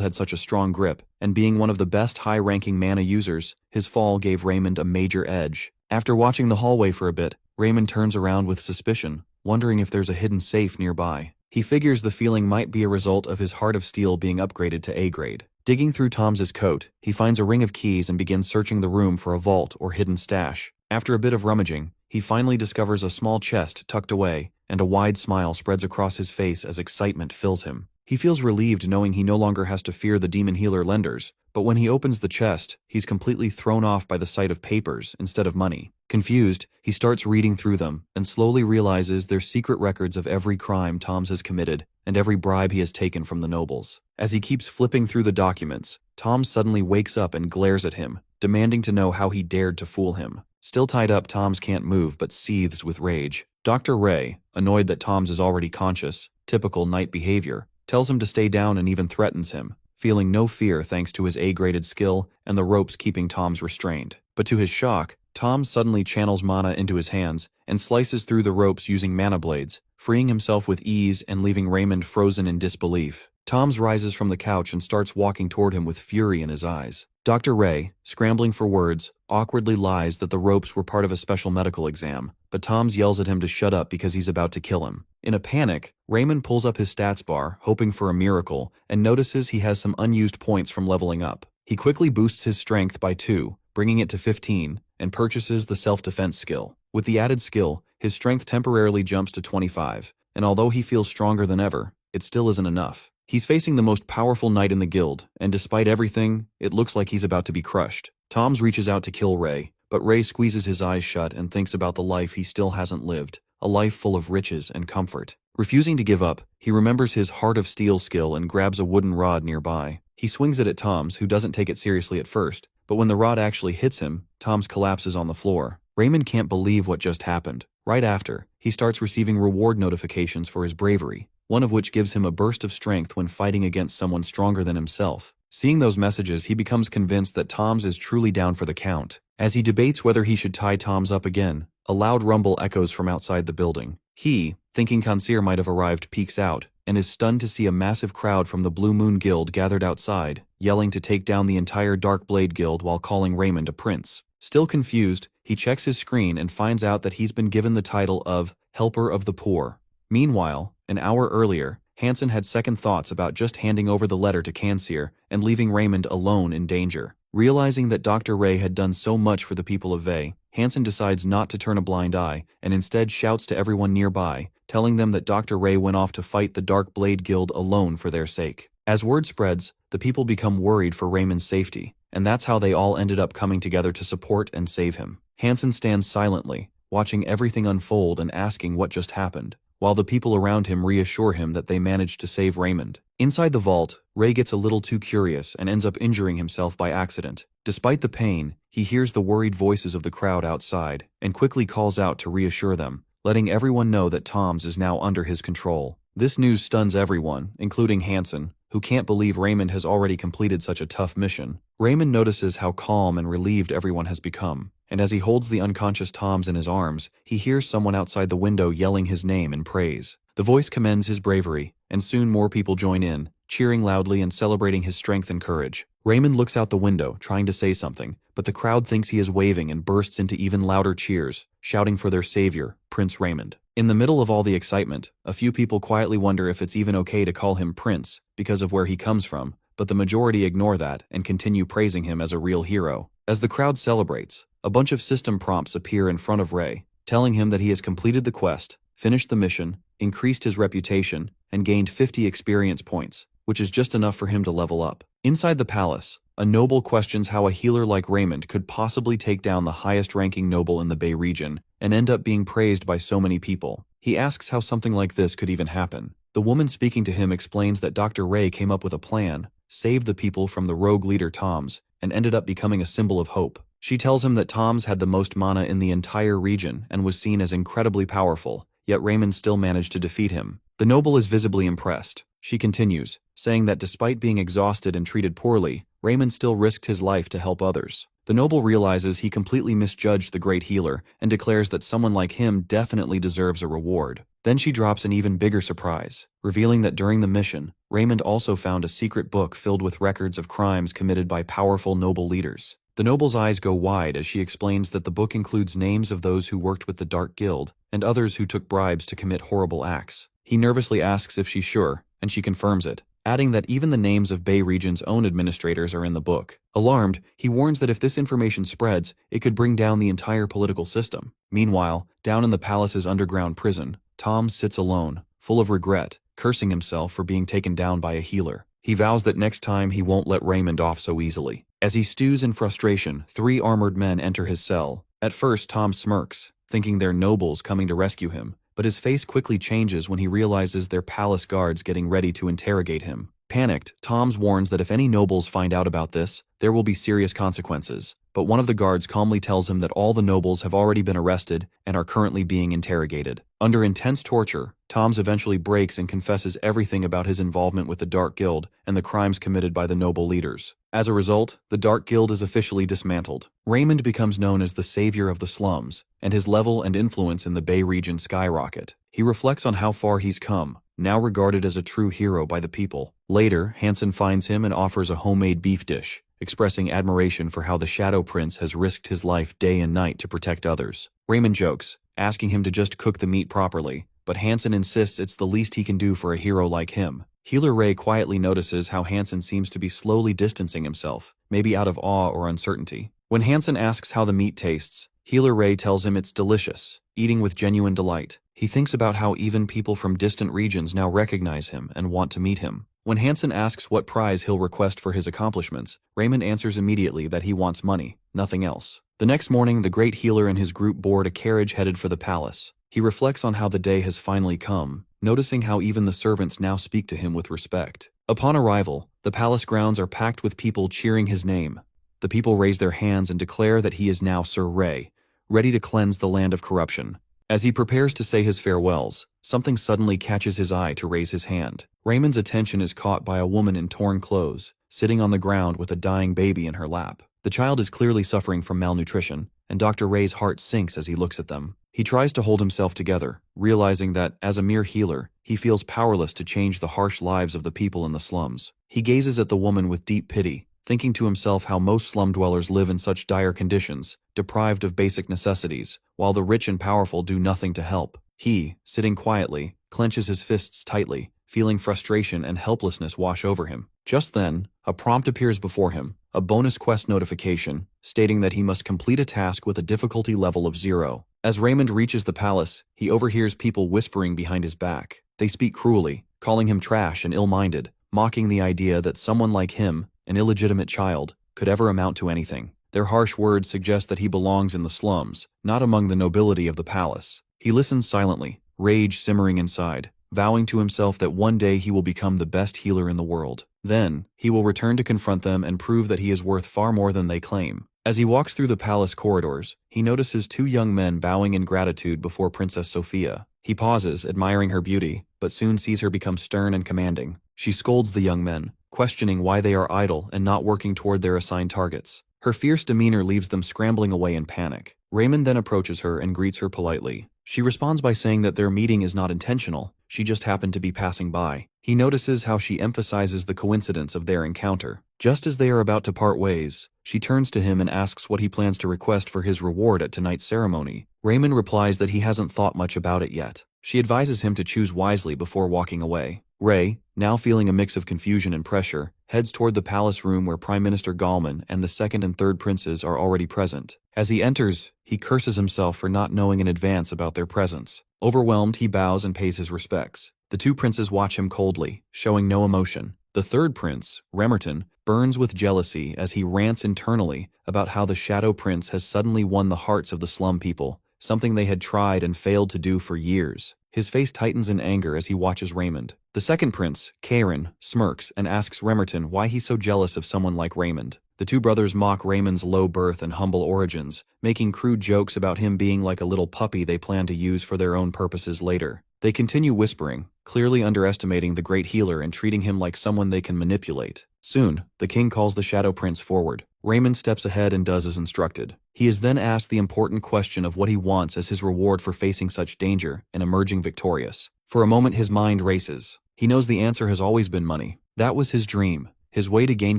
had such a strong grip, and being one of the best high-ranking mana users, his fall gave Raymond a major edge. After watching the hallway for a bit, Raymond turns around with suspicion, wondering if there's a hidden safe nearby. He figures the feeling might be a result of his Heart of Steel being upgraded to A grade. Digging through Tom's coat, he finds a ring of keys and begins searching the room for a vault or hidden stash. After a bit of rummaging, he finally discovers a small chest tucked away, and a wide smile spreads across his face as excitement fills him. He feels relieved knowing he no longer has to fear the demon healer lenders, but when he opens the chest, he's completely thrown off by the sight of papers instead of money. Confused, he starts reading through them and slowly realizes they're secret records of every crime Toms has committed and every bribe he has taken from the nobles. As he keeps flipping through the documents, Tom suddenly wakes up and glares at him, demanding to know how he dared to fool him. Still tied up, Toms can't move but seethes with rage. Dr. Ray, annoyed that Toms is already conscious, typical knight behavior, tells him to stay down and even threatens him, feeling no fear thanks to his A-graded skill and the ropes keeping Toms restrained. But to his shock, Tom suddenly channels mana into his hands and slices through the ropes using mana blades, freeing himself with ease and leaving Raymond frozen in disbelief. Toms rises from the couch and starts walking toward him with fury in his eyes. Dr. Ray, scrambling for words, awkwardly lies that the ropes were part of a special medical exam, but Toms yells at him to shut up because he's about to kill him. In a panic, Raymond pulls up his stats bar, hoping for a miracle, and notices he has some unused points from leveling up. He quickly boosts his strength by 2, bringing it to 15, and purchases the self-defense skill. With the added skill, his strength temporarily jumps to 25, and although he feels stronger than ever, it still isn't enough. He's facing the most powerful knight in the guild, and despite everything, it looks like he's about to be crushed. Toms reaches out to kill Ray, but Ray squeezes his eyes shut and thinks about the life he still hasn't lived, a life full of riches and comfort. Refusing to give up, he remembers his heart of steel skill and grabs a wooden rod nearby. He swings it at Toms, who doesn't take it seriously at first, but when the rod actually hits him, Toms collapses on the floor. Raymond can't believe what just happened. Right after, he starts receiving reward notifications for his bravery, one of which gives him a burst of strength when fighting against someone stronger than himself. Seeing those messages, he becomes convinced that Toms is truly down for the count. As he debates whether he should tie Toms up again, a loud rumble echoes from outside the building. He, thinking Consier might have arrived, peeks out, and is stunned to see a massive crowd from the Blue Moon Guild gathered outside, yelling to take down the entire Dark Blade Guild while calling Raymond a prince. Still confused, he checks his screen and finds out that he's been given the title of Helper of the Poor. Meanwhile, an hour earlier, Hansen had second thoughts about just handing over the letter to Consier and leaving Raymond alone in danger. Realizing that Dr. Ray had done so much for the people of Vey, Hansen decides not to turn a blind eye and instead shouts to everyone nearby, telling them that Dr. Ray went off to fight the Dark Blade Guild alone for their sake. As word spreads, the people become worried for Raymond's safety, and that's how they all ended up coming together to support and save him. Hansen stands silently, watching everything unfold and asking what just happened, while the people around him reassure him that they managed to save Raymond. Inside the vault, Ray gets a little too curious and ends up injuring himself by accident. Despite the pain, he hears the worried voices of the crowd outside and quickly calls out to reassure them, letting everyone know that Toms is now under his control. This news stuns everyone, including Hansen, who can't believe Raymond has already completed such a tough mission. Raymond notices how calm and relieved everyone has become, and as he holds the unconscious Toms in his arms, he hears someone outside the window yelling his name in praise. The voice commends his bravery, and soon more people join in, cheering loudly and celebrating his strength and courage. Raymond looks out the window, trying to say something, but the crowd thinks he is waving and bursts into even louder cheers, shouting for their savior, Prince Raymond. In the middle of all the excitement, a few people quietly wonder if it's even okay to call him Prince because of where he comes from, but the majority ignore that and continue praising him as a real hero. As the crowd celebrates, a bunch of system prompts appear in front of Ray, telling him that he has completed the quest, finished the mission, increased his reputation, and gained 50 experience points, which is just enough for him to level up. Inside the palace, a noble questions how a healer like Raymond could possibly take down the highest-ranking noble in the Bay region and end up being praised by so many people. He asks how something like this could even happen. The woman speaking to him explains that Dr. Ray came up with a plan, saved the people from the rogue leader Toms, and ended up becoming a symbol of hope. She tells him that Toms had the most mana in the entire region and was seen as incredibly powerful, yet Raymond still managed to defeat him. The noble is visibly impressed. She continues, saying that despite being exhausted and treated poorly, Raymond still risked his life to help others. The noble realizes he completely misjudged the great healer and declares that someone like him definitely deserves a reward. Then she drops an even bigger surprise, revealing that during the mission, Raymond also found a secret book filled with records of crimes committed by powerful noble leaders. The noble's eyes go wide as she explains that the book includes names of those who worked with the Dark Guild and others who took bribes to commit horrible acts. He nervously asks if she's sure, and she confirms it, adding that even the names of Bay Region's own administrators are in the book. Alarmed, he warns that if this information spreads, it could bring down the entire political system. Meanwhile, down in the palace's underground prison, Tom sits alone, full of regret, cursing himself for being taken down by a healer. He vows that next time he won't let Raymond off so easily. As he stews in frustration, 3 armored men enter his cell. At first, Tom smirks, thinking they're nobles coming to rescue him, but his face quickly changes when he realizes they're palace guards getting ready to interrogate him. Panicked, Toms warns that if any nobles find out about this, there will be serious consequences, but one of the guards calmly tells him that all the nobles have already been arrested and are currently being interrogated. Under intense torture, Toms eventually breaks and confesses everything about his involvement with the Dark Guild and the crimes committed by the noble leaders. As a result, the Dark Guild is officially dismantled. Raymond becomes known as the savior of the slums, and his level and influence in the Bay region skyrocket. He reflects on how far he's come, now regarded as a true hero by the people. Later, Hansen finds him and offers a homemade beef dish, expressing admiration for how the Shadow Prince has risked his life day and night to protect others. Raymond jokes, asking him to just cook the meat properly, but Hansen insists it's the least he can do for a hero like him. Healer Ray quietly notices how Hansen seems to be slowly distancing himself, maybe out of awe or uncertainty. When Hansen asks how the meat tastes, Healer Ray tells him it's delicious, eating with genuine delight. He thinks about how even people from distant regions now recognize him and want to meet him. When Hansen asks what prize he'll request for his accomplishments, Raymond answers immediately that he wants money, nothing else. The next morning, the great healer and his group board a carriage headed for the palace. He reflects on how the day has finally come, noticing how even the servants now speak to him with respect. Upon arrival, the palace grounds are packed with people cheering his name. The people raise their hands and declare that he is now Sir Ray, ready to cleanse the land of corruption. As he prepares to say his farewells, something suddenly catches his eye to raise his hand. Raymond's attention is caught by a woman in torn clothes, sitting on the ground with a dying baby in her lap. The child is clearly suffering from malnutrition, and Dr. Ray's heart sinks as he looks at them. He tries to hold himself together, realizing that, as a mere healer, he feels powerless to change the harsh lives of the people in the slums. He gazes at the woman with deep pity, thinking to himself how most slum dwellers live in such dire conditions, deprived of basic necessities, while the rich and powerful do nothing to help. He, sitting quietly, clenches his fists tightly, feeling frustration and helplessness wash over him. Just then, a prompt appears before him, a bonus quest notification, stating that he must complete a task with a difficulty level of 0. As Raymond reaches the palace, he overhears people whispering behind his back. They speak cruelly, calling him trash and ill-minded, mocking the idea that someone like him, an illegitimate child, could ever amount to anything. Their harsh words suggest that he belongs in the slums, not among the nobility of the palace. He listens silently, rage simmering inside, vowing to himself that one day he will become the best healer in the world. Then, he will return to confront them and prove that he is worth far more than they claim. As he walks through the palace corridors, he notices 2 young men bowing in gratitude before Princess Sophia. He pauses, admiring her beauty, but soon sees her become stern and commanding. She scolds the young men, questioning why they are idle and not working toward their assigned targets. Her fierce demeanor leaves them scrambling away in panic. Raymond then approaches her and greets her politely. She responds by saying that their meeting is not intentional, she just happened to be passing by. He notices how she emphasizes the coincidence of their encounter. Just as they are about to part ways, she turns to him and asks what he plans to request for his reward at tonight's ceremony. Raymond replies that he hasn't thought much about it yet. She advises him to choose wisely before walking away. Ray, now feeling a mix of confusion and pressure, heads toward the palace room where Prime Minister Gallman and the second and third princes are already present. As he enters, he curses himself for not knowing in advance about their presence. Overwhelmed, he bows and pays his respects. The 2 princes watch him coldly, showing no emotion. The third prince, Remerton, burns with jealousy as he rants internally about how the Shadow Prince has suddenly won the hearts of the slum people, something they had tried and failed to do for years. His face tightens in anger as he watches Raymond. The second prince, Karen, smirks and asks Remerton why he's so jealous of someone like Raymond. The 2 brothers mock Raymond's low birth and humble origins, making crude jokes about him being like a little puppy they plan to use for their own purposes later. They continue whispering, clearly underestimating the great healer and treating him like someone they can manipulate. Soon, the king calls the Shadow Prince forward. Raymond steps ahead and does as instructed. He is then asked the important question of what he wants as his reward for facing such danger and emerging victorious. For a moment his mind races. He knows the answer has always been money. That was his dream, his way to gain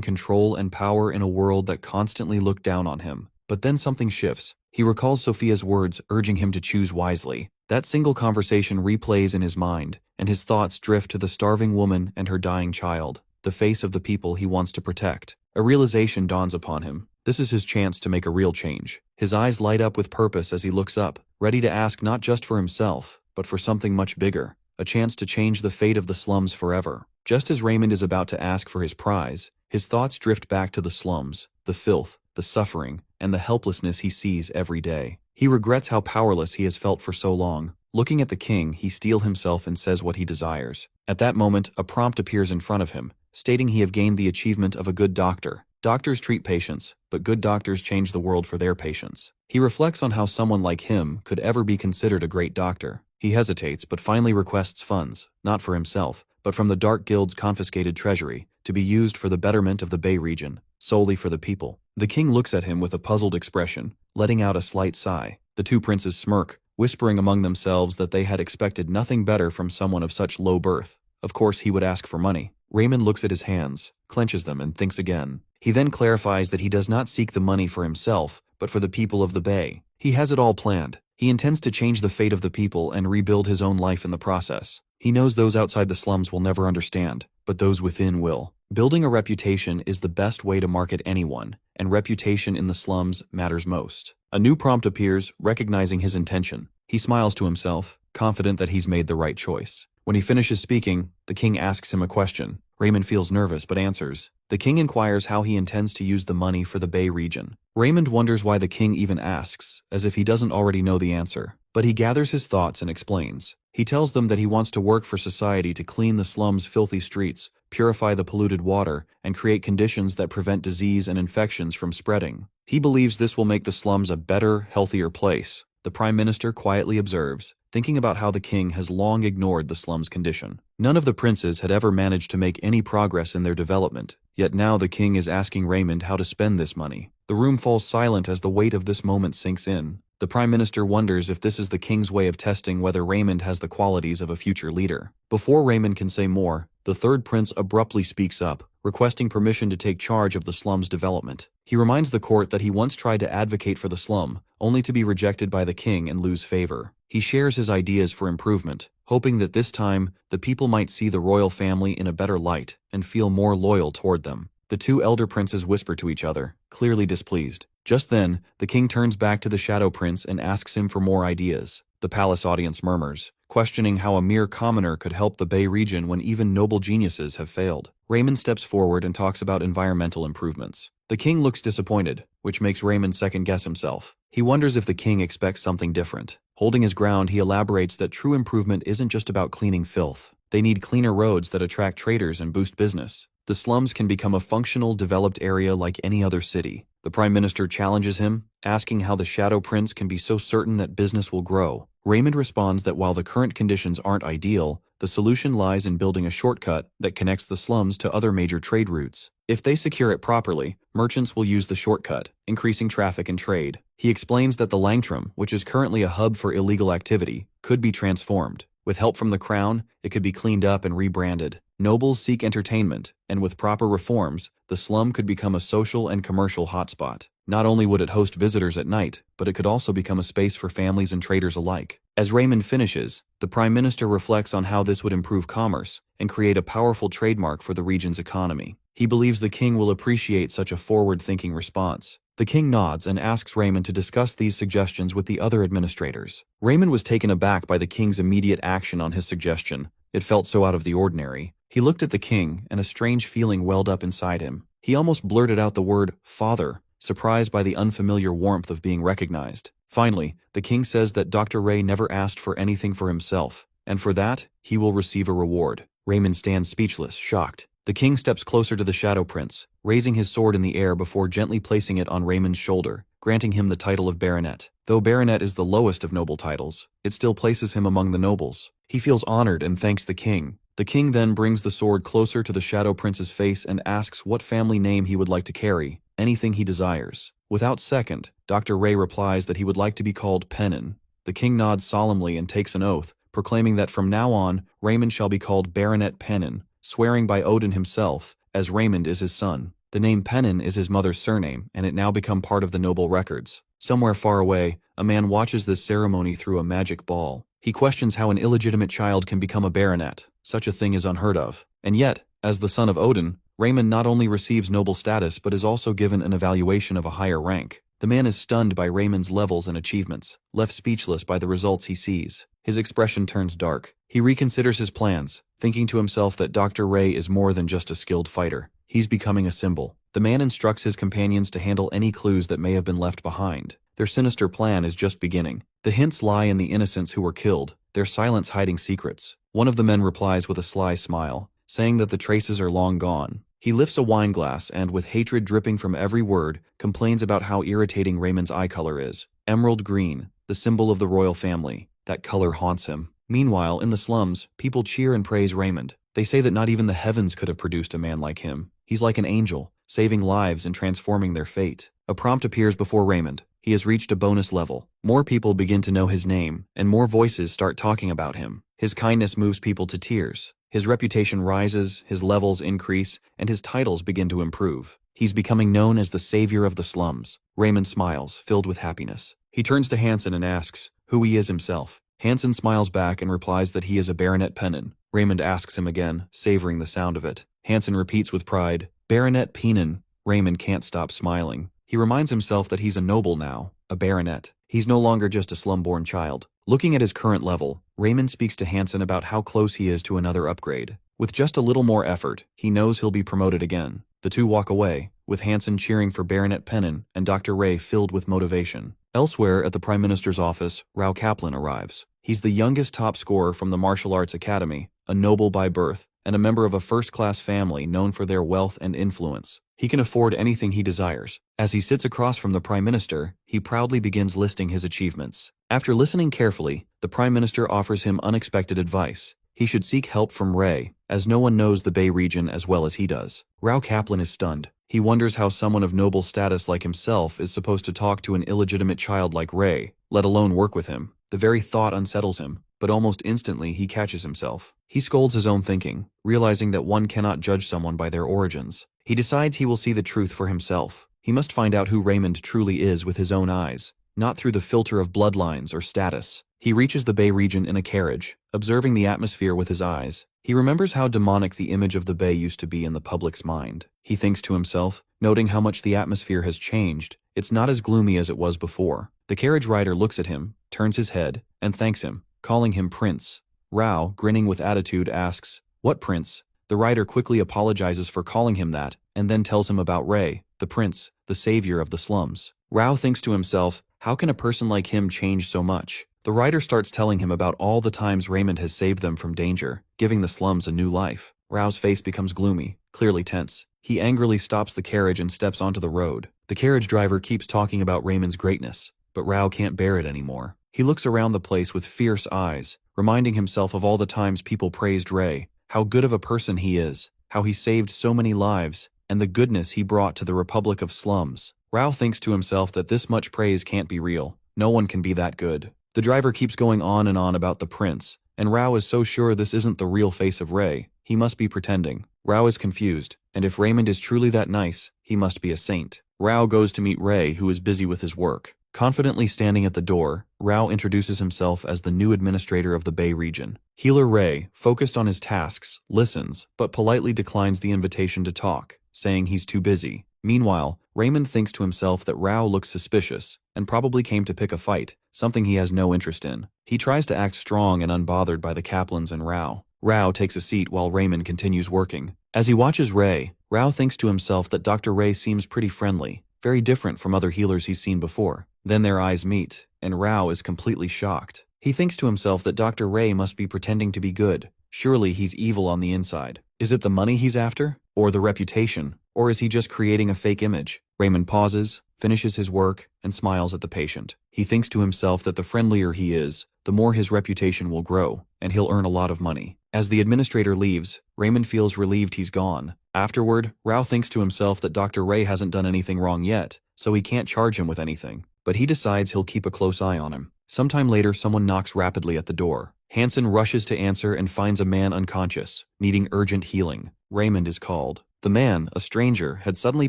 control and power in a world that constantly looked down on him. But then something shifts. He recalls Sophia's words urging him to choose wisely. That single conversation replays in his mind, and his thoughts drift to the starving woman and her dying child, the face of the people he wants to protect. A realization dawns upon him. This is his chance to make a real change. His eyes light up with purpose as he looks up, ready to ask not just for himself, but for something much bigger, a chance to change the fate of the slums forever. Just as Raymond is about to ask for his prize, his thoughts drift back to the slums, the filth, the suffering, and the helplessness he sees every day. He regrets how powerless he has felt for so long. Looking at the king, he steels himself and says what he desires. At that moment, a prompt appears in front of him, stating he have gained the achievement of a good doctor. Doctors treat patients, but good doctors change the world for their patients. He reflects on how someone like him could ever be considered a great doctor. He hesitates, but finally requests funds, not for himself, but from the Dark Guild's confiscated treasury, to be used for the betterment of the Bay region, solely for the people. The king looks at him with a puzzled expression, letting out a slight sigh. The 2 princes smirk, whispering among themselves that they had expected nothing better from someone of such low birth. Of course he would ask for money. Raymond looks at his hands, clenches them, and thinks again. He then clarifies that he does not seek the money for himself, but for the people of the Bay. He has it all planned. He intends to change the fate of the people and rebuild his own life in the process. He knows those outside the slums will never understand, but those within will. Building a reputation is the best way to market anyone, and reputation in the slums matters most. A new prompt appears, recognizing his intention. He smiles to himself, confident that he's made the right choice. When he finishes speaking, the king asks him a question. Raymond feels nervous but answers. The king inquires how he intends to use the money for the Bay region. Raymond wonders why the king even asks, as if he doesn't already know the answer. But he gathers his thoughts and explains. He tells them that he wants to work for society to clean the slums' filthy streets, purify the polluted water, and create conditions that prevent disease and infections from spreading. He believes this will make the slums a better, healthier place. The Prime Minister quietly observes, thinking about how the king has long ignored the slums' condition. None of the princes had ever managed to make any progress in their development, yet now the king is asking Raymond how to spend this money. The room falls silent as the weight of this moment sinks in. The Prime Minister wonders if this is the king's way of testing whether Raymond has the qualities of a future leader. Before Raymond can say more, the third prince abruptly speaks up, requesting permission to take charge of the slum's development. He reminds the court that he once tried to advocate for the slum, only to be rejected by the king and lose favor. He shares his ideas for improvement, hoping that this time the people might see the royal family in a better light and feel more loyal toward them. The two elder princes whisper to each other, clearly displeased. Just then, the king turns back to the Shadow Prince and asks him for more ideas. The palace audience murmurs, questioning how a mere commoner could help the Bay region when even noble geniuses have failed. Raymond steps forward and talks about environmental improvements. The king looks disappointed, which makes Raymond second-guess himself. He wonders if the king expects something different. Holding his ground, he elaborates that true improvement isn't just about cleaning filth. They need cleaner roads that attract traders and boost business. The slums can become a functional, developed area like any other city. The Prime Minister challenges him, asking how the Shadow Prince can be so certain that business will grow. Raymond responds that while the current conditions aren't ideal, the solution lies in building a shortcut that connects the slums to other major trade routes. If they secure it properly, merchants will use the shortcut, increasing traffic and trade. He explains that the Langtram, which is currently a hub for illegal activity, could be transformed. With help from the crown, it could be cleaned up and rebranded. Nobles seek entertainment, and with proper reforms, the slum could become a social and commercial hotspot. Not only would it host visitors at night, but it could also become a space for families and traders alike. As Raymond finishes, the Prime Minister reflects on how this would improve commerce and create a powerful trademark for the region's economy. He believes the king will appreciate such a forward-thinking response. The king nods and asks Raymond to discuss these suggestions with the other administrators. Raymond was taken aback by the king's immediate action on his suggestion. It felt so out of the ordinary. He looked at the king, and a strange feeling welled up inside him. He almost blurted out the word, "Father," surprised by the unfamiliar warmth of being recognized. Finally, the king says that Dr. Ray never asked for anything for himself, and for that, he will receive a reward. Raymond stands speechless, shocked. The king steps closer to the Shadow Prince, raising his sword in the air before gently placing it on Raymond's shoulder, granting him the title of baronet. Though baronet is the lowest of noble titles, it still places him among the nobles. He feels honored and thanks the king. The king then brings the sword closer to the Shadow Prince's face and asks what family name he would like to carry, anything he desires. Without second, Dr. Ray replies that he would like to be called Pennon. The king nods solemnly and takes an oath, proclaiming that from now on, Raymond shall be called Baronet Pennon, swearing by Odin himself, as Raymond is his son. The name Pennon is his mother's surname, and it now become part of the noble records. Somewhere far away, a man watches this ceremony through a magic ball. He questions how an illegitimate child can become a baronet. Such a thing is unheard of. And yet, as the son of Odin, Raymond not only receives noble status but is also given an evaluation of a higher rank. The man is stunned by Raymond's levels and achievements, left speechless by the results he sees. His expression turns dark. He reconsiders his plans, thinking to himself that Dr. Ray is more than just a skilled fighter. He's becoming a symbol. The man instructs his companions to handle any clues that may have been left behind. Their sinister plan is just beginning. The hints lie in the innocents who were killed, their silence hiding secrets. One of the men replies with a sly smile, saying that the traces are long gone. He lifts a wine glass and, with hatred dripping from every word, complains about how irritating Raymond's eye color is. Emerald green, the symbol of the royal family. That color haunts him. Meanwhile, in the slums, people cheer and praise Raymond. They say that not even the heavens could have produced a man like him. He's like an angel, saving lives and transforming their fate. A prompt appears before Raymond. He has reached a bonus level. More people begin to know his name, and more voices start talking about him. His kindness moves people to tears. His reputation rises, his levels increase, and his titles begin to improve. He's becoming known as the savior of the slums. Raymond smiles, filled with happiness. He turns to Hansen and asks who he is himself. Hansen smiles back and replies that he is a Baronet Pennon. Raymond asks him again, savoring the sound of it. Hansen repeats with pride, Baronet Pennon. Raymond can't stop smiling. He reminds himself that he's a noble now, a baronet. He's no longer just a slum-born child. Looking at his current level, Raymond speaks to Hansen about how close he is to another upgrade. With just a little more effort, he knows he'll be promoted again. The two walk away, with Hansen cheering for Baronet Pennon and Dr. Ray filled with motivation. Elsewhere at the Prime Minister's office, Rao Kaplan arrives. He's the youngest top scorer from the Martial Arts Academy, a noble by birth, and a member of a first-class family known for their wealth and influence. He can afford anything he desires. As he sits across from the Prime Minister, he proudly begins listing his achievements. After listening carefully, the Prime Minister offers him unexpected advice. He should seek help from Ray, as no one knows the Bay region as well as he does. Rao Kaplan is stunned. He wonders how someone of noble status like himself is supposed to talk to an illegitimate child like Ray, let alone work with him. The very thought unsettles him, but almost instantly he catches himself. He scolds his own thinking, realizing that one cannot judge someone by their origins. He decides he will see the truth for himself. He must find out who Raymond truly is with his own eyes, not through the filter of bloodlines or status. He reaches the Bay region in a carriage, observing the atmosphere with his eyes. He remembers how demonic the image of the Bay used to be in the public's mind. He thinks to himself, noting how much the atmosphere has changed, it's not as gloomy as it was before. The carriage rider looks at him, turns his head, and thanks him, calling him Prince. Rao, grinning with attitude, asks, "What prince?" The rider quickly apologizes for calling him that, and then tells him about Ray, the prince, the savior of the slums. Rao thinks to himself, how can a person like him change so much? The rider starts telling him about all the times Raymond has saved them from danger, giving the slums a new life. Rao's face becomes gloomy, clearly tense. He angrily stops the carriage and steps onto the road. The carriage driver keeps talking about Raymond's greatness, but Rao can't bear it anymore. He looks around the place with fierce eyes, reminding himself of all the times people praised Ray, how good of a person he is, how he saved so many lives, and the goodness he brought to the Republic of Slums. Rao thinks to himself that this much praise can't be real. No one can be that good. The driver keeps going on and on about the prince, and Rao is so sure this isn't the real face of Ray. He must be pretending. Rao is confused, and if Raymond is truly that nice, he must be a saint. Rao goes to meet Ray, who is busy with his work. Confidently standing at the door, Rao introduces himself as the new administrator of the Bay region. Healer Ray, focused on his tasks, listens, but politely declines the invitation to talk, saying he's too busy. Meanwhile, Raymond thinks to himself that Rao looks suspicious, and probably came to pick a fight, something he has no interest in. He tries to act strong and unbothered by the Kaplans and Rao. Rao takes a seat while Raymond continues working. As he watches Ray, Rao thinks to himself that Dr. Ray seems pretty friendly, very different from other healers he's seen before. Then their eyes meet, and Rao is completely shocked. He thinks to himself that Dr. Ray must be pretending to be good. Surely he's evil on the inside. Is it the money he's after? Or the reputation? Or is he just creating a fake image? Raymond pauses, finishes his work, and smiles at the patient. He thinks to himself that the friendlier he is, the more his reputation will grow, and he'll earn a lot of money. As the administrator leaves, Raymond feels relieved he's gone. Afterward, Rao thinks to himself that Dr. Ray hasn't done anything wrong yet, so he can't charge him with anything. But he decides he'll keep a close eye on him. Sometime later, someone knocks rapidly at the door. Hansen rushes to answer and finds a man unconscious, needing urgent healing. Raymond is called. The man, a stranger, had suddenly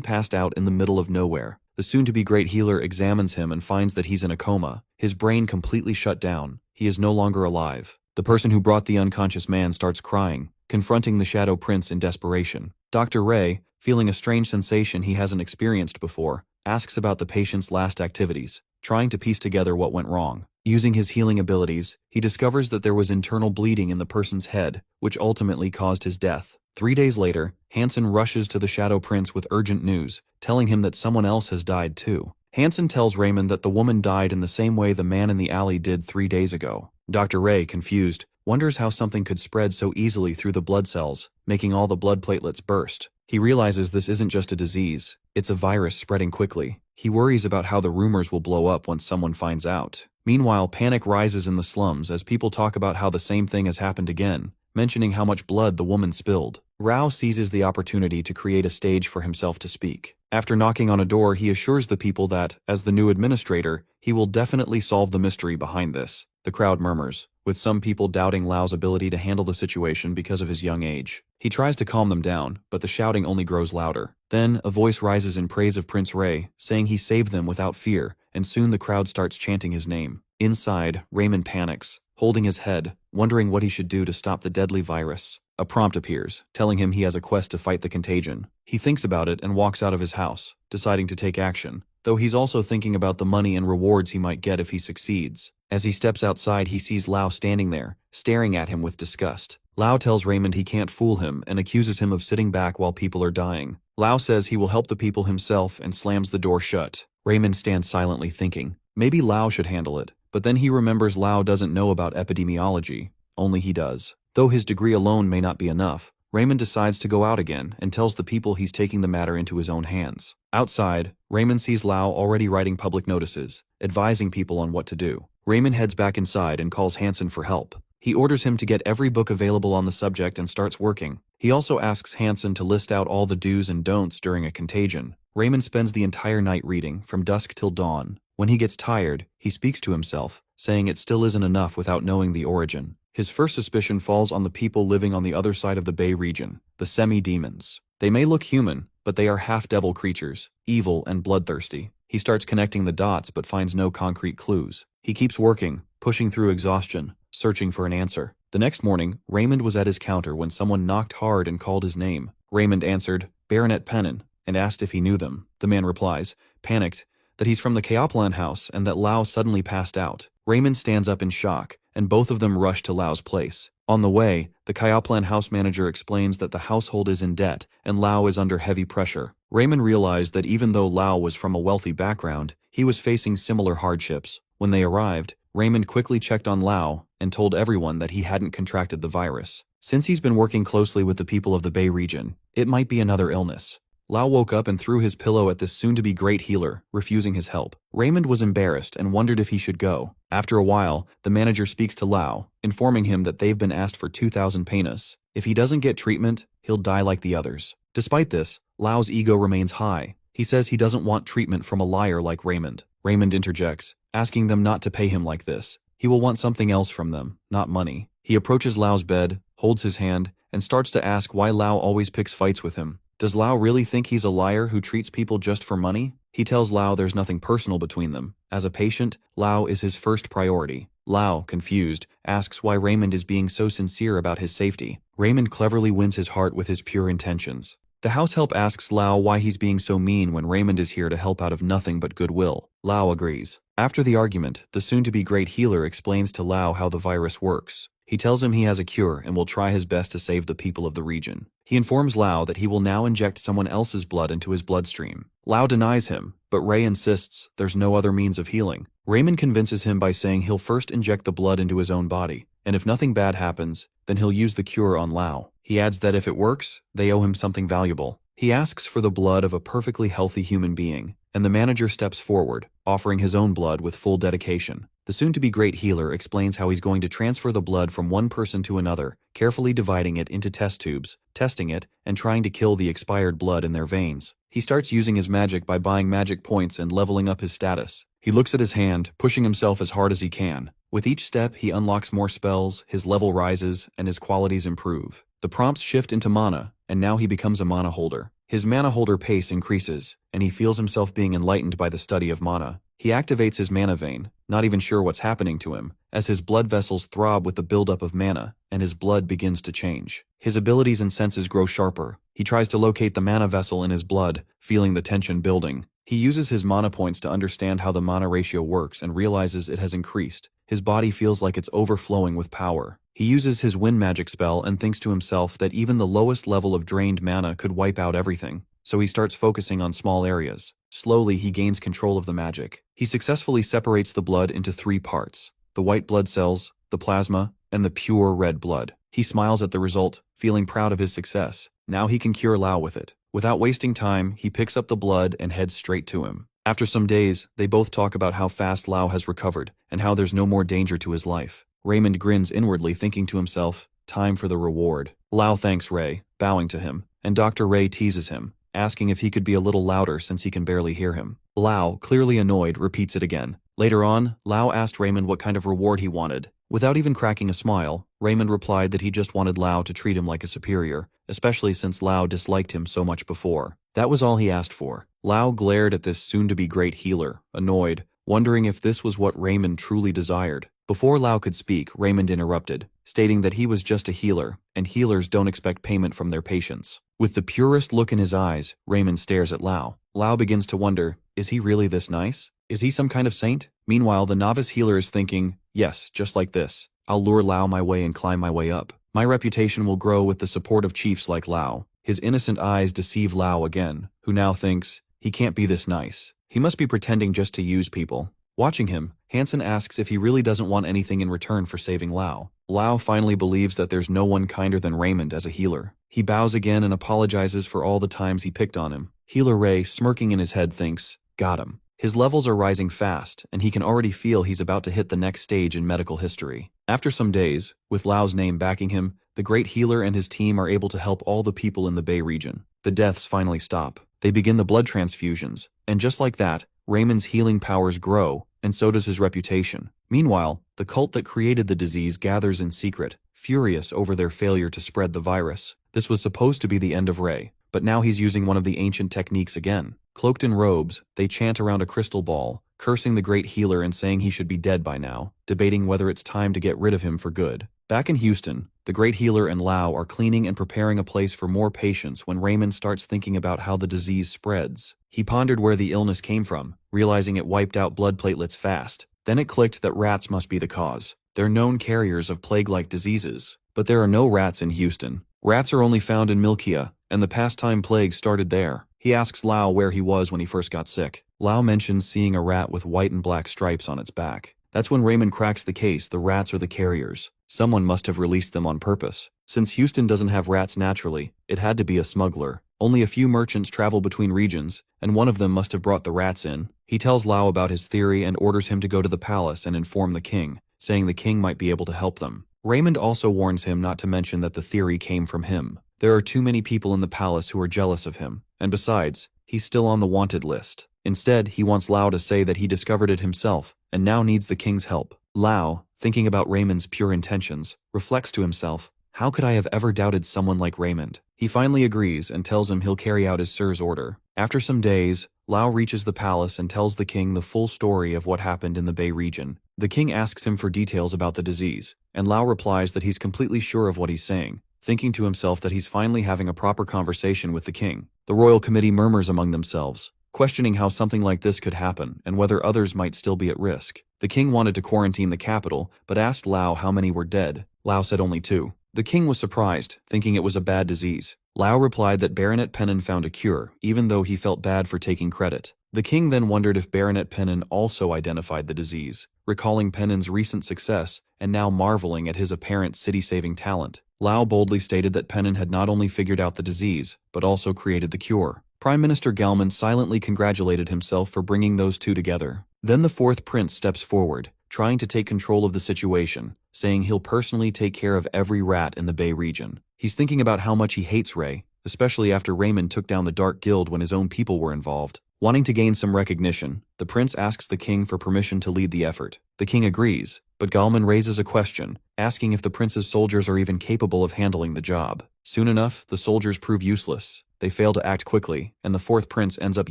passed out in the middle of nowhere. The soon-to-be great healer examines him and finds that he's in a coma, his brain completely shut down. He is no longer alive. The person who brought the unconscious man starts crying, confronting the Shadow Prince in desperation. Dr. Ray, feeling a strange sensation he hasn't experienced before, asks about the patient's last activities, trying to piece together what went wrong. Using his healing abilities, he discovers that there was internal bleeding in the person's head, which ultimately caused his death. 3 days later, Hansen rushes to the Shadow Prince with urgent news, telling him that someone else has died too. Hansen tells Raymond that the woman died in the same way the man in the alley did 3 days ago. Dr. Ray, confused, wonders how something could spread so easily through the blood cells, making all the blood platelets burst. He realizes this isn't just a disease, it's a virus spreading quickly. He worries about how the rumors will blow up once someone finds out. Meanwhile, panic rises in the slums as people talk about how the same thing has happened again, mentioning how much blood the woman spilled. Rao seizes the opportunity to create a stage for himself to speak. After knocking on a door, he assures the people that, as the new administrator, he will definitely solve the mystery behind this. The crowd murmurs, with some people doubting Lao's ability to handle the situation because of his young age. He tries to calm them down, but the shouting only grows louder. Then, a voice rises in praise of Prince Ray, saying he saved them without fear, and soon the crowd starts chanting his name. Inside, Raymond panics, holding his head, wondering what he should do to stop the deadly virus. A prompt appears, telling him he has a quest to fight the contagion. He thinks about it and walks out of his house, deciding to take action, though he's also thinking about the money and rewards he might get if he succeeds. As he steps outside, he sees Lao standing there, staring at him with disgust. Lao tells Raymond he can't fool him and accuses him of sitting back while people are dying. Lao says he will help the people himself and slams the door shut. Raymond stands silently thinking, maybe Lao should handle it, but then he remembers Lao doesn't know about epidemiology. Only he does. Though his degree alone may not be enough, Raymond decides to go out again and tells the people he's taking the matter into his own hands. Outside, Raymond sees Lao already writing public notices, advising people on what to do. Raymond heads back inside and calls Hansen for help. He orders him to get every book available on the subject and starts working. He also asks Hansen to list out all the do's and don'ts during a contagion. Raymond spends the entire night reading, from dusk till dawn. When he gets tired, he speaks to himself, saying it still isn't enough without knowing the origin. His first suspicion falls on the people living on the other side of the Bay region, the semi-demons. They may look human, but they are half-devil creatures, evil and bloodthirsty. He starts connecting the dots but finds no concrete clues. He keeps working, pushing through exhaustion, searching for an answer. The next morning, Raymond was at his counter when someone knocked hard and called his name. Raymond answered, Baronet Pennon, and asked if he knew them. The man replies, panicked, that he's from the Kaoplan house and that Lao suddenly passed out. Raymond stands up in shock, and both of them rush to Lao's place. On the way, the Kaoplan house manager explains that the household is in debt and Lao is under heavy pressure. Raymond realized that even though Lao was from a wealthy background, he was facing similar hardships. When they arrived, Raymond quickly checked on Lao and told everyone that he hadn't contracted the virus. Since he's been working closely with the people of the Bay region, it might be another illness. Lao woke up and threw his pillow at this soon-to-be great healer, refusing his help. Raymond was embarrassed and wondered if he should go. After a while, the manager speaks to Lao, informing him that they've been asked for 2,000 penis. If he doesn't get treatment, he'll die like the others. Despite this, Lao's ego remains high. He says he doesn't want treatment from a liar like Raymond. Raymond interjects, asking them not to pay him like this. He will want something else from them, not money. He approaches Lao's bed, holds his hand, and starts to ask why Lao always picks fights with him. Does Lao really think he's a liar who treats people just for money? He tells Lao there's nothing personal between them. As a patient, Lao is his first priority. Lao, confused, asks why Raymond is being so sincere about his safety. Raymond cleverly wins his heart with his pure intentions. The house help asks Lao why he's being so mean when Raymond is here to help out of nothing but goodwill. Lao agrees. After the argument, the soon-to-be great healer explains to Lao how the virus works. He tells him he has a cure and will try his best to save the people of the region. He informs Lao that he will now inject someone else's blood into his bloodstream. Lao denies him, but Ray insists there's no other means of healing. Raymond convinces him by saying he'll first inject the blood into his own body, and if nothing bad happens, then he'll use the cure on Lao. He adds that if it works, they owe him something valuable. He asks for the blood of a perfectly healthy human being, and the manager steps forward, offering his own blood with full dedication. The soon-to-be great healer explains how he's going to transfer the blood from one person to another, carefully dividing it into test tubes, testing it, and trying to kill the expired blood in their veins. He starts using his magic by buying magic points and leveling up his status. He looks at his hand, pushing himself as hard as he can. With each step, he unlocks more spells, his level rises, and his qualities improve. The prompts shift into mana, and now he becomes a mana holder. His mana holder pace increases, and he feels himself being enlightened by the study of mana. He activates his mana vein, not even sure what's happening to him, as his blood vessels throb with the buildup of mana, and his blood begins to change. His abilities and senses grow sharper. He tries to locate the mana vessel in his blood, feeling the tension building. He uses his mana points to understand how the mana ratio works and realizes it has increased. His body feels like it's overflowing with power. He uses his wind magic spell and thinks to himself that even the lowest level of drained mana could wipe out everything, so he starts focusing on small areas. Slowly, he gains control of the magic. He successfully separates the blood into 3 parts: the white blood cells, the plasma, and the pure red blood. He smiles at the result, feeling proud of his success. Now he can cure Lao with it. Without wasting time, he picks up the blood and heads straight to him. After some days, they both talk about how fast Lao has recovered and how there's no more danger to his life. Raymond grins inwardly, thinking to himself, time for the reward. Lao thanks Ray, bowing to him, and Dr. Ray teases him, asking if he could be a little louder since he can barely hear him. Lao, clearly annoyed, repeats it again. Later on, Lao asked Raymond what kind of reward he wanted. Without even cracking a smile, Raymond replied that he just wanted Lao to treat him like a superior, especially since Lao disliked him so much before. That was all he asked for. Lao glared at this soon-to-be great healer, annoyed, wondering if this was what Raymond truly desired. Before Lao could speak, Raymond interrupted, stating that he was just a healer, and healers don't expect payment from their patients. With the purest look in his eyes, Raymond stares at Lao. Lao begins to wonder, is he really this nice? Is he some kind of saint? Meanwhile, the novice healer is thinking, yes, just like this. I'll lure Lao my way and climb my way up. My reputation will grow with the support of chiefs like Lao. His innocent eyes deceive Lao again, who now thinks, he can't be this nice. He must be pretending just to use people. Watching him, Hansen asks if he really doesn't want anything in return for saving Lao. Lao finally believes that there's no one kinder than Raymond as a healer. He bows again and apologizes for all the times he picked on him. Healer Ray, smirking in his head, thinks, got him. His levels are rising fast, and he can already feel he's about to hit the next stage in medical history. After some days, with Lao's name backing him, the great healer and his team are able to help all the people in the Bay region. The deaths finally stop. They begin the blood transfusions, and just like that, Raymond's healing powers grow, and so does his reputation. Meanwhile, the cult that created the disease gathers in secret, furious over their failure to spread the virus. This was supposed to be the end of Ray, but now he's using one of the ancient techniques again. Cloaked in robes, they chant around a crystal ball, cursing the great healer and saying he should be dead by now, debating whether it's time to get rid of him for good. Back in Houston, the great healer and Lao are cleaning and preparing a place for more patients when Raymond starts thinking about how the disease spreads. He pondered where the illness came from, realizing it wiped out blood platelets fast. Then it clicked that rats must be the cause. They're known carriers of plague-like diseases. But there are no rats in Houston. Rats are only found in Milkia, and the pastime plague started there. He asks Lao where he was when he first got sick. Lao mentions seeing a rat with white and black stripes on its back. That's when Raymond cracks the case. The rats are the carriers. Someone must have released them on purpose. Since Houston doesn't have rats naturally, it had to be a smuggler. Only a few merchants travel between regions, and one of them must have brought the rats in. He tells Lao about his theory and orders him to go to the palace and inform the king, saying the king might be able to help them. Raymond also warns him not to mention that the theory came from him. There are too many people in the palace who are jealous of him, and besides, he's still on the wanted list. Instead, he wants Lao to say that he discovered it himself, and now needs the king's help. Lao, thinking about Raymond's pure intentions, reflects to himself, how could I have ever doubted someone like Raymond? He finally agrees and tells him he'll carry out his sir's order. After some days, Lao reaches the palace and tells the king the full story of what happened in the Bay region. The king asks him for details about the disease, and Lao replies that he's completely sure of what he's saying, thinking to himself that he's finally having a proper conversation with the king. The royal committee murmurs among themselves, questioning how something like this could happen and whether others might still be at risk. The king wanted to quarantine the capital, but asked Lao how many were dead. Lao said only 2. The king was surprised, thinking it was a bad disease. Lao replied that Baronet Pennon found a cure, even though he felt bad for taking credit. The king then wondered if Baronet Pennon also identified the disease, recalling Pennon's recent success and now marveling at his apparent city-saving talent. Lao boldly stated that Pennon had not only figured out the disease, but also created the cure. Prime Minister Gelman silently congratulated himself for bringing those two together. Then the 4th prince steps forward, trying to take control of the situation, saying he'll personally take care of every rat in the Bay region. He's thinking about how much he hates Ray, especially after Raymond took down the Dark Guild when his own people were involved. Wanting to gain some recognition, the prince asks the king for permission to lead the effort. The king agrees, but Galman raises a question, asking if the prince's soldiers are even capable of handling the job. Soon enough, the soldiers prove useless. They fail to act quickly, and the 4th prince ends up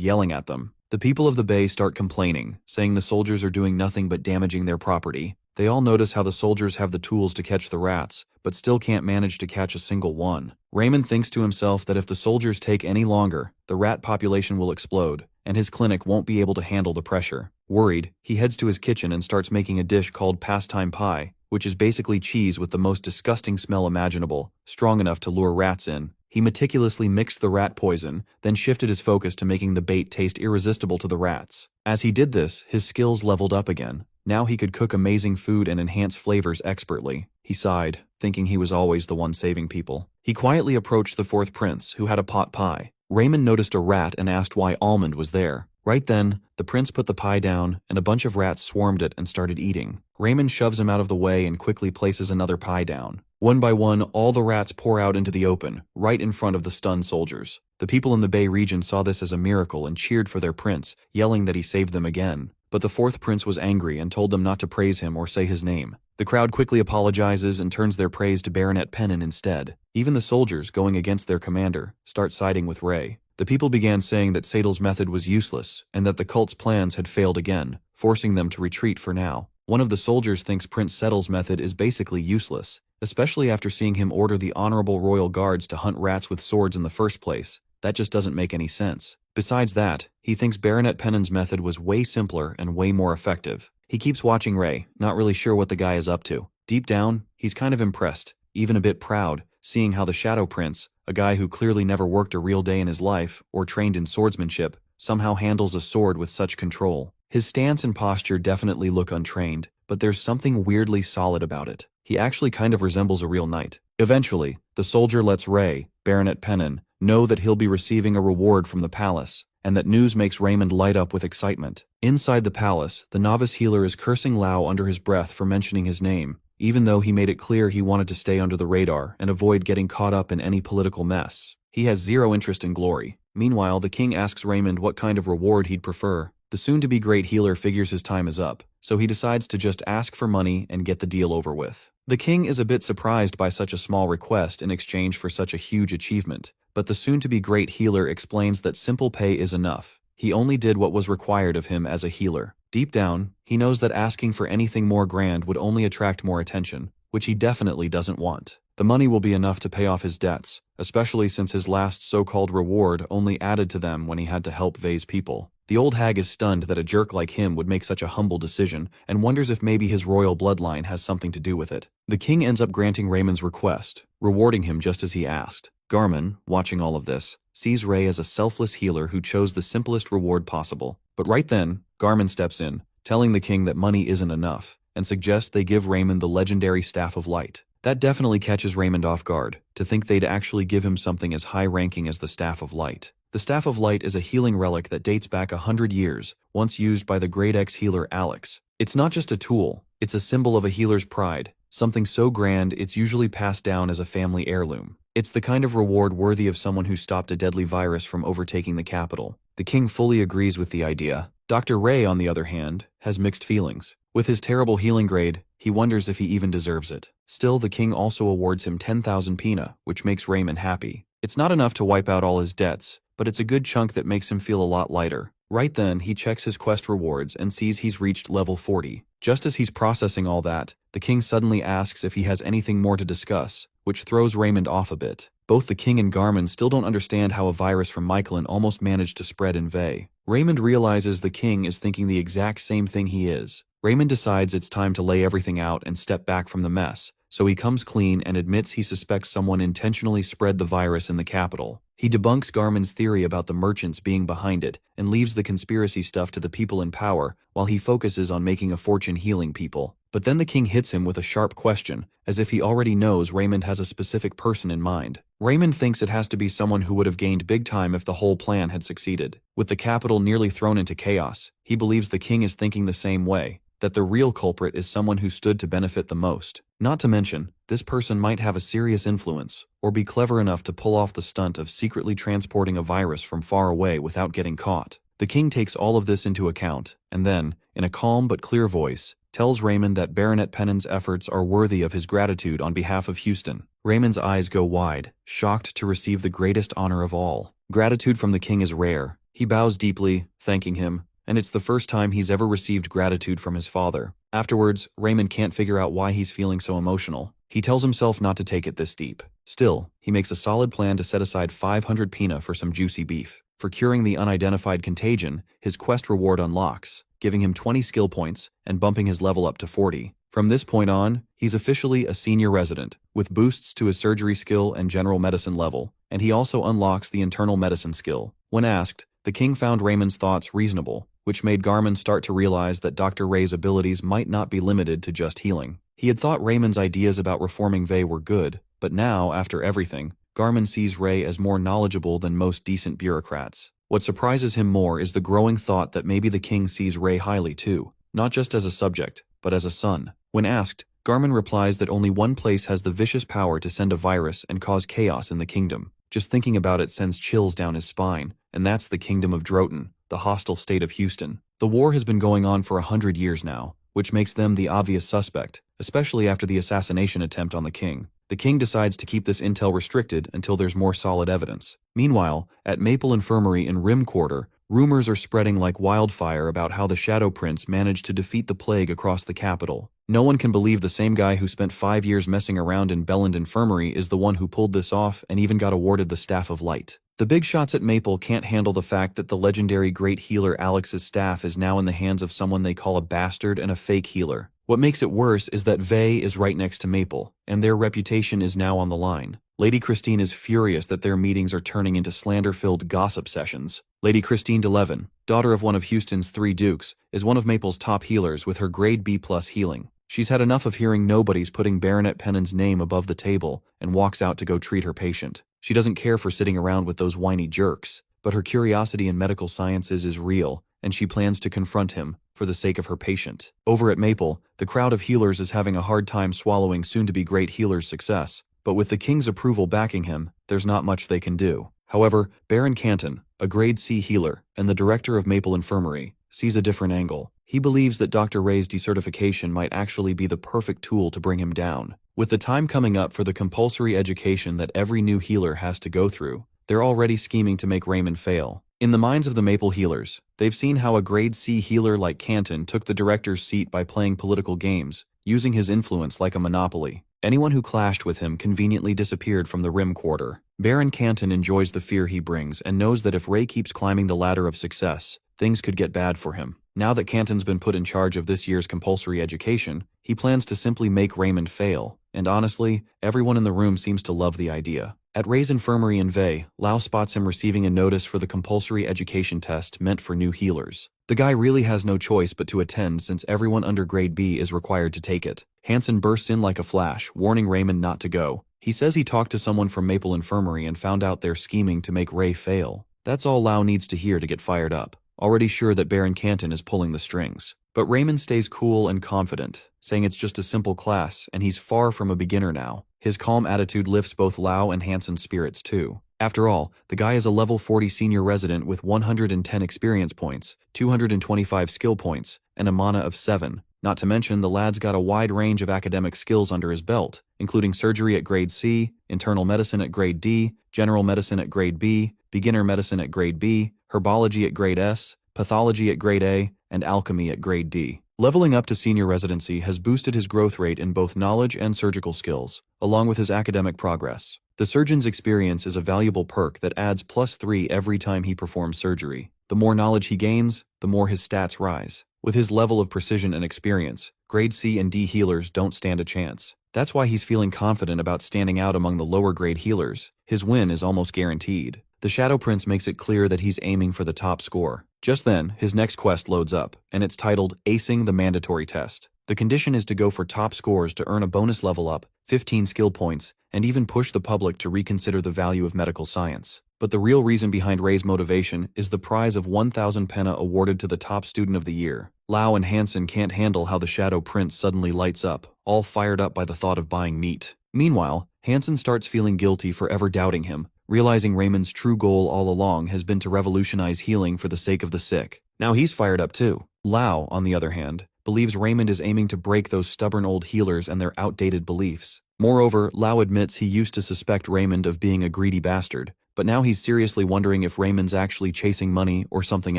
yelling at them. The people of the Bay start complaining, saying the soldiers are doing nothing but damaging their property. They all notice how the soldiers have the tools to catch the rats, but still can't manage to catch a single one. Raymond thinks to himself that if the soldiers take any longer, the rat population will explode, and his clinic won't be able to handle the pressure. Worried, he heads to his kitchen and starts making a dish called pastime pie, which is basically cheese with the most disgusting smell imaginable, strong enough to lure rats in. He meticulously mixed the rat poison, then shifted his focus to making the bait taste irresistible to the rats. As he did this, his skills leveled up again. Now he could cook amazing food and enhance flavors expertly. He sighed, thinking he was always the one saving people. He quietly approached the 4th prince, who had a pot pie. Raymond noticed a rat and asked why Almond was there. Right then, the prince put the pie down, and a bunch of rats swarmed it and started eating. Raymond shoves him out of the way and quickly places another pie down. One by one, all the rats pour out into the open, right in front of the stunned soldiers. The people in the Bay region saw this as a miracle and cheered for their prince, yelling that he saved them again. But the 4th prince was angry and told them not to praise him or say his name. The crowd quickly apologizes and turns their praise to Baronet Pennon instead. Even the soldiers, going against their commander, start siding with Ray. The people began saying that Sadle's method was useless and that the cult's plans had failed again, forcing them to retreat for now. One of the soldiers thinks Prince Settle's method is basically useless, especially after seeing him order the honorable royal guards to hunt rats with swords in the first place. That just doesn't make any sense. Besides that, he thinks Baronet Pennon's method was way simpler and way more effective. He keeps watching Ray, not really sure what the guy is up to. Deep down, he's kind of impressed, even a bit proud, seeing how the Shadow Prince, a guy who clearly never worked a real day in his life or trained in swordsmanship, somehow handles a sword with such control. His stance and posture definitely look untrained, but there's something weirdly solid about it. He actually kind of resembles a real knight. Eventually, the soldier lets Ray, Baronet Pennon, know that he'll be receiving a reward from the palace, and that news makes Raymond light up with excitement. Inside the palace, the novice healer is cursing Lau under his breath for mentioning his name, even though he made it clear he wanted to stay under the radar and avoid getting caught up in any political mess. He has zero interest in glory. Meanwhile, the king asks Raymond what kind of reward he'd prefer. The soon-to-be great healer figures his time is up, so he decides to just ask for money and get the deal over with. The king is a bit surprised by such a small request in exchange for such a huge achievement, but the soon-to-be great healer explains that simple pay is enough. He only did what was required of him as a healer. Deep down, he knows that asking for anything more grand would only attract more attention, which he definitely doesn't want. The money will be enough to pay off his debts, especially since his last so-called reward only added to them when he had to help Vei's people. The old hag is stunned that a jerk like him would make such a humble decision and wonders if maybe his royal bloodline has something to do with it. The king ends up granting Raymond's request, rewarding him just as he asked. Garmin, watching all of this, sees Ray as a selfless healer who chose the simplest reward possible. But right then, Garmin steps in, telling the king that money isn't enough, and suggests they give Raymond the legendary Staff of Light. That definitely catches Raymond off guard, to think they'd actually give him something as high-ranking as the Staff of Light. The Staff of Light is a healing relic that dates back 100 years, once used by the great ex-healer Alex. It's not just a tool, it's a symbol of a healer's pride, something so grand it's usually passed down as a family heirloom. It's the kind of reward worthy of someone who stopped a deadly virus from overtaking the capital. The king fully agrees with the idea. Dr. Ray, on the other hand, has mixed feelings. With his terrible healing grade, he wonders if he even deserves it. Still, the king also awards him 10,000 pina, which makes Raymond happy. It's not enough to wipe out all his debts, but it's a good chunk that makes him feel a lot lighter. Right then, he checks his quest rewards and sees he's reached level 40. Just as he's processing all that, the king suddenly asks if he has anything more to discuss, which throws Raymond off a bit. Both the king and Garmin still don't understand how a virus from Myclan almost managed to spread in Vei. Raymond realizes the king is thinking the exact same thing he is. Raymond decides it's time to lay everything out and step back from the mess, so he comes clean and admits he suspects someone intentionally spread the virus in the capital. He debunks Garmin's theory about the merchants being behind it and leaves the conspiracy stuff to the people in power while he focuses on making a fortune healing people. But then the king hits him with a sharp question, as if he already knows Raymond has a specific person in mind. Raymond thinks it has to be someone who would have gained big time if the whole plan had succeeded. With the capital nearly thrown into chaos, he believes the king is thinking the same way, that the real culprit is someone who stood to benefit the most. Not to mention, this person might have a serious influence, or be clever enough to pull off the stunt of secretly transporting a virus from far away without getting caught. The king takes all of this into account, and then, in a calm but clear voice, tells Raymond that Baronet Pennon's efforts are worthy of his gratitude on behalf of Houston. Raymond's eyes go wide, shocked to receive the greatest honor of all. Gratitude from the king is rare. He bows deeply, thanking him, and it's the first time he's ever received gratitude from his father. Afterwards, Raymond can't figure out why he's feeling so emotional. He tells himself not to take it this deep. Still, he makes a solid plan to set aside 500 pina for some juicy beef. For curing the unidentified contagion, his quest reward unlocks, giving him 20 skill points and bumping his level up to 40. From this point on, he's officially a senior resident, with boosts to his surgery skill and general medicine level, and he also unlocks the internal medicine skill. When asked, the king found Raymond's thoughts reasonable, which made Garmin start to realize that Dr. Ray's abilities might not be limited to just healing. He had thought Raymond's ideas about reforming Vei were good, but now, after everything, Garmin sees Ray as more knowledgeable than most decent bureaucrats. What surprises him more is the growing thought that maybe the king sees Ray highly too, not just as a subject, but as a son. When asked, Garmin replies that only one place has the vicious power to send a virus and cause chaos in the kingdom. Just thinking about it sends chills down his spine, and that's the kingdom of Droton, the hostile state of Houston. The war has been going on for 100 years now, which makes them the obvious suspect, especially after the assassination attempt on the king. The king decides to keep this intel restricted until there's more solid evidence. Meanwhile, at Maple Infirmary in Rim Quarter, rumors are spreading like wildfire about how the Shadow Prince managed to defeat the plague across the capital. No one can believe the same guy who spent 5 years messing around in Belland Infirmary is the one who pulled this off and even got awarded the Staff of Light. The big shots at Maple can't handle the fact that the legendary great healer Alex's staff is now in the hands of someone they call a bastard and a fake healer. What makes it worse is that Vey is right next to Maple, and their reputation is now on the line. Lady Christine is furious that their meetings are turning into slander-filled gossip sessions. Lady Christine DeLevin, daughter of one of Houston's 3 dukes, is one of Maple's top healers with her grade B+ healing. She's had enough of hearing nobodies putting Baronet Pennon's name above the table and walks out to go treat her patient. She doesn't care for sitting around with those whiny jerks, but her curiosity in medical sciences is real, and she plans to confront him for the sake of her patient. Over at Maple, the crowd of healers is having a hard time swallowing soon-to-be great healer's success, but with the king's approval backing him, there's not much they can do. However, Baron Canton, a grade C healer and the director of Maple Infirmary, sees a different angle. He believes that Dr. Ray's decertification might actually be the perfect tool to bring him down. With the time coming up for the compulsory education that every new healer has to go through, they're already scheming to make Raymond fail. In the minds of the Maple healers, they've seen how a grade C healer like Canton took the director's seat by playing political games, using his influence like a monopoly. Anyone who clashed with him conveniently disappeared from the Rim Quarter. Baron Canton enjoys the fear he brings and knows that if Ray keeps climbing the ladder of success, things could get bad for him. Now that Canton's been put in charge of this year's compulsory education, he plans to simply make Raymond fail, and honestly, everyone in the room seems to love the idea. At Ray's infirmary in Vey, Lau spots him receiving a notice for the compulsory education test meant for new healers. The guy really has no choice but to attend since everyone under grade B is required to take it. Hanson bursts in like a flash, warning Raymond not to go. He says he talked to someone from Maple Infirmary and found out they're scheming to make Ray fail. That's all Lau needs to hear to get fired up, already sure that Baron Canton is pulling the strings. But Raymond stays cool and confident, saying it's just a simple class and he's far from a beginner now. His calm attitude lifts both Lau and Hanson's spirits too. After all, the guy is a level 40 senior resident with 110 experience points, 225 skill points, and a mana of 7. Not to mention the lad's got a wide range of academic skills under his belt, including surgery at grade C, internal medicine at grade D, general medicine at grade B, beginner medicine at grade B, herbology at grade S, pathology at grade A, and alchemy at grade D. Leveling up to senior residency has boosted his growth rate in both knowledge and surgical skills, along with his academic progress. The surgeon's experience is a valuable perk that adds +3 every time he performs surgery. The more knowledge he gains, the more his stats rise. With his level of precision and experience, grade C and D healers don't stand a chance. That's why he's feeling confident about standing out among the lower grade healers. His win is almost guaranteed. The Shadow Prince makes it clear that he's aiming for the top score. Just then, his next quest loads up, and it's titled Acing the Mandatory Test. The condition is to go for top scores to earn a bonus level up, 15 skill points, and even push the public to reconsider the value of medical science. But the real reason behind Ray's motivation is the prize of 1,000 penna awarded to the top student of the year. Lau and Hanson can't handle how the Shadow Prince suddenly lights up, all fired up by the thought of buying meat. Meanwhile, Hanson starts feeling guilty for ever doubting him, realizing Raymond's true goal all along has been to revolutionize healing for the sake of the sick. Now he's fired up too. Lau, on the other hand, believes Raymond is aiming to break those stubborn old healers and their outdated beliefs. Moreover, Lau admits he used to suspect Raymond of being a greedy bastard, but now he's seriously wondering if Raymond's actually chasing money or something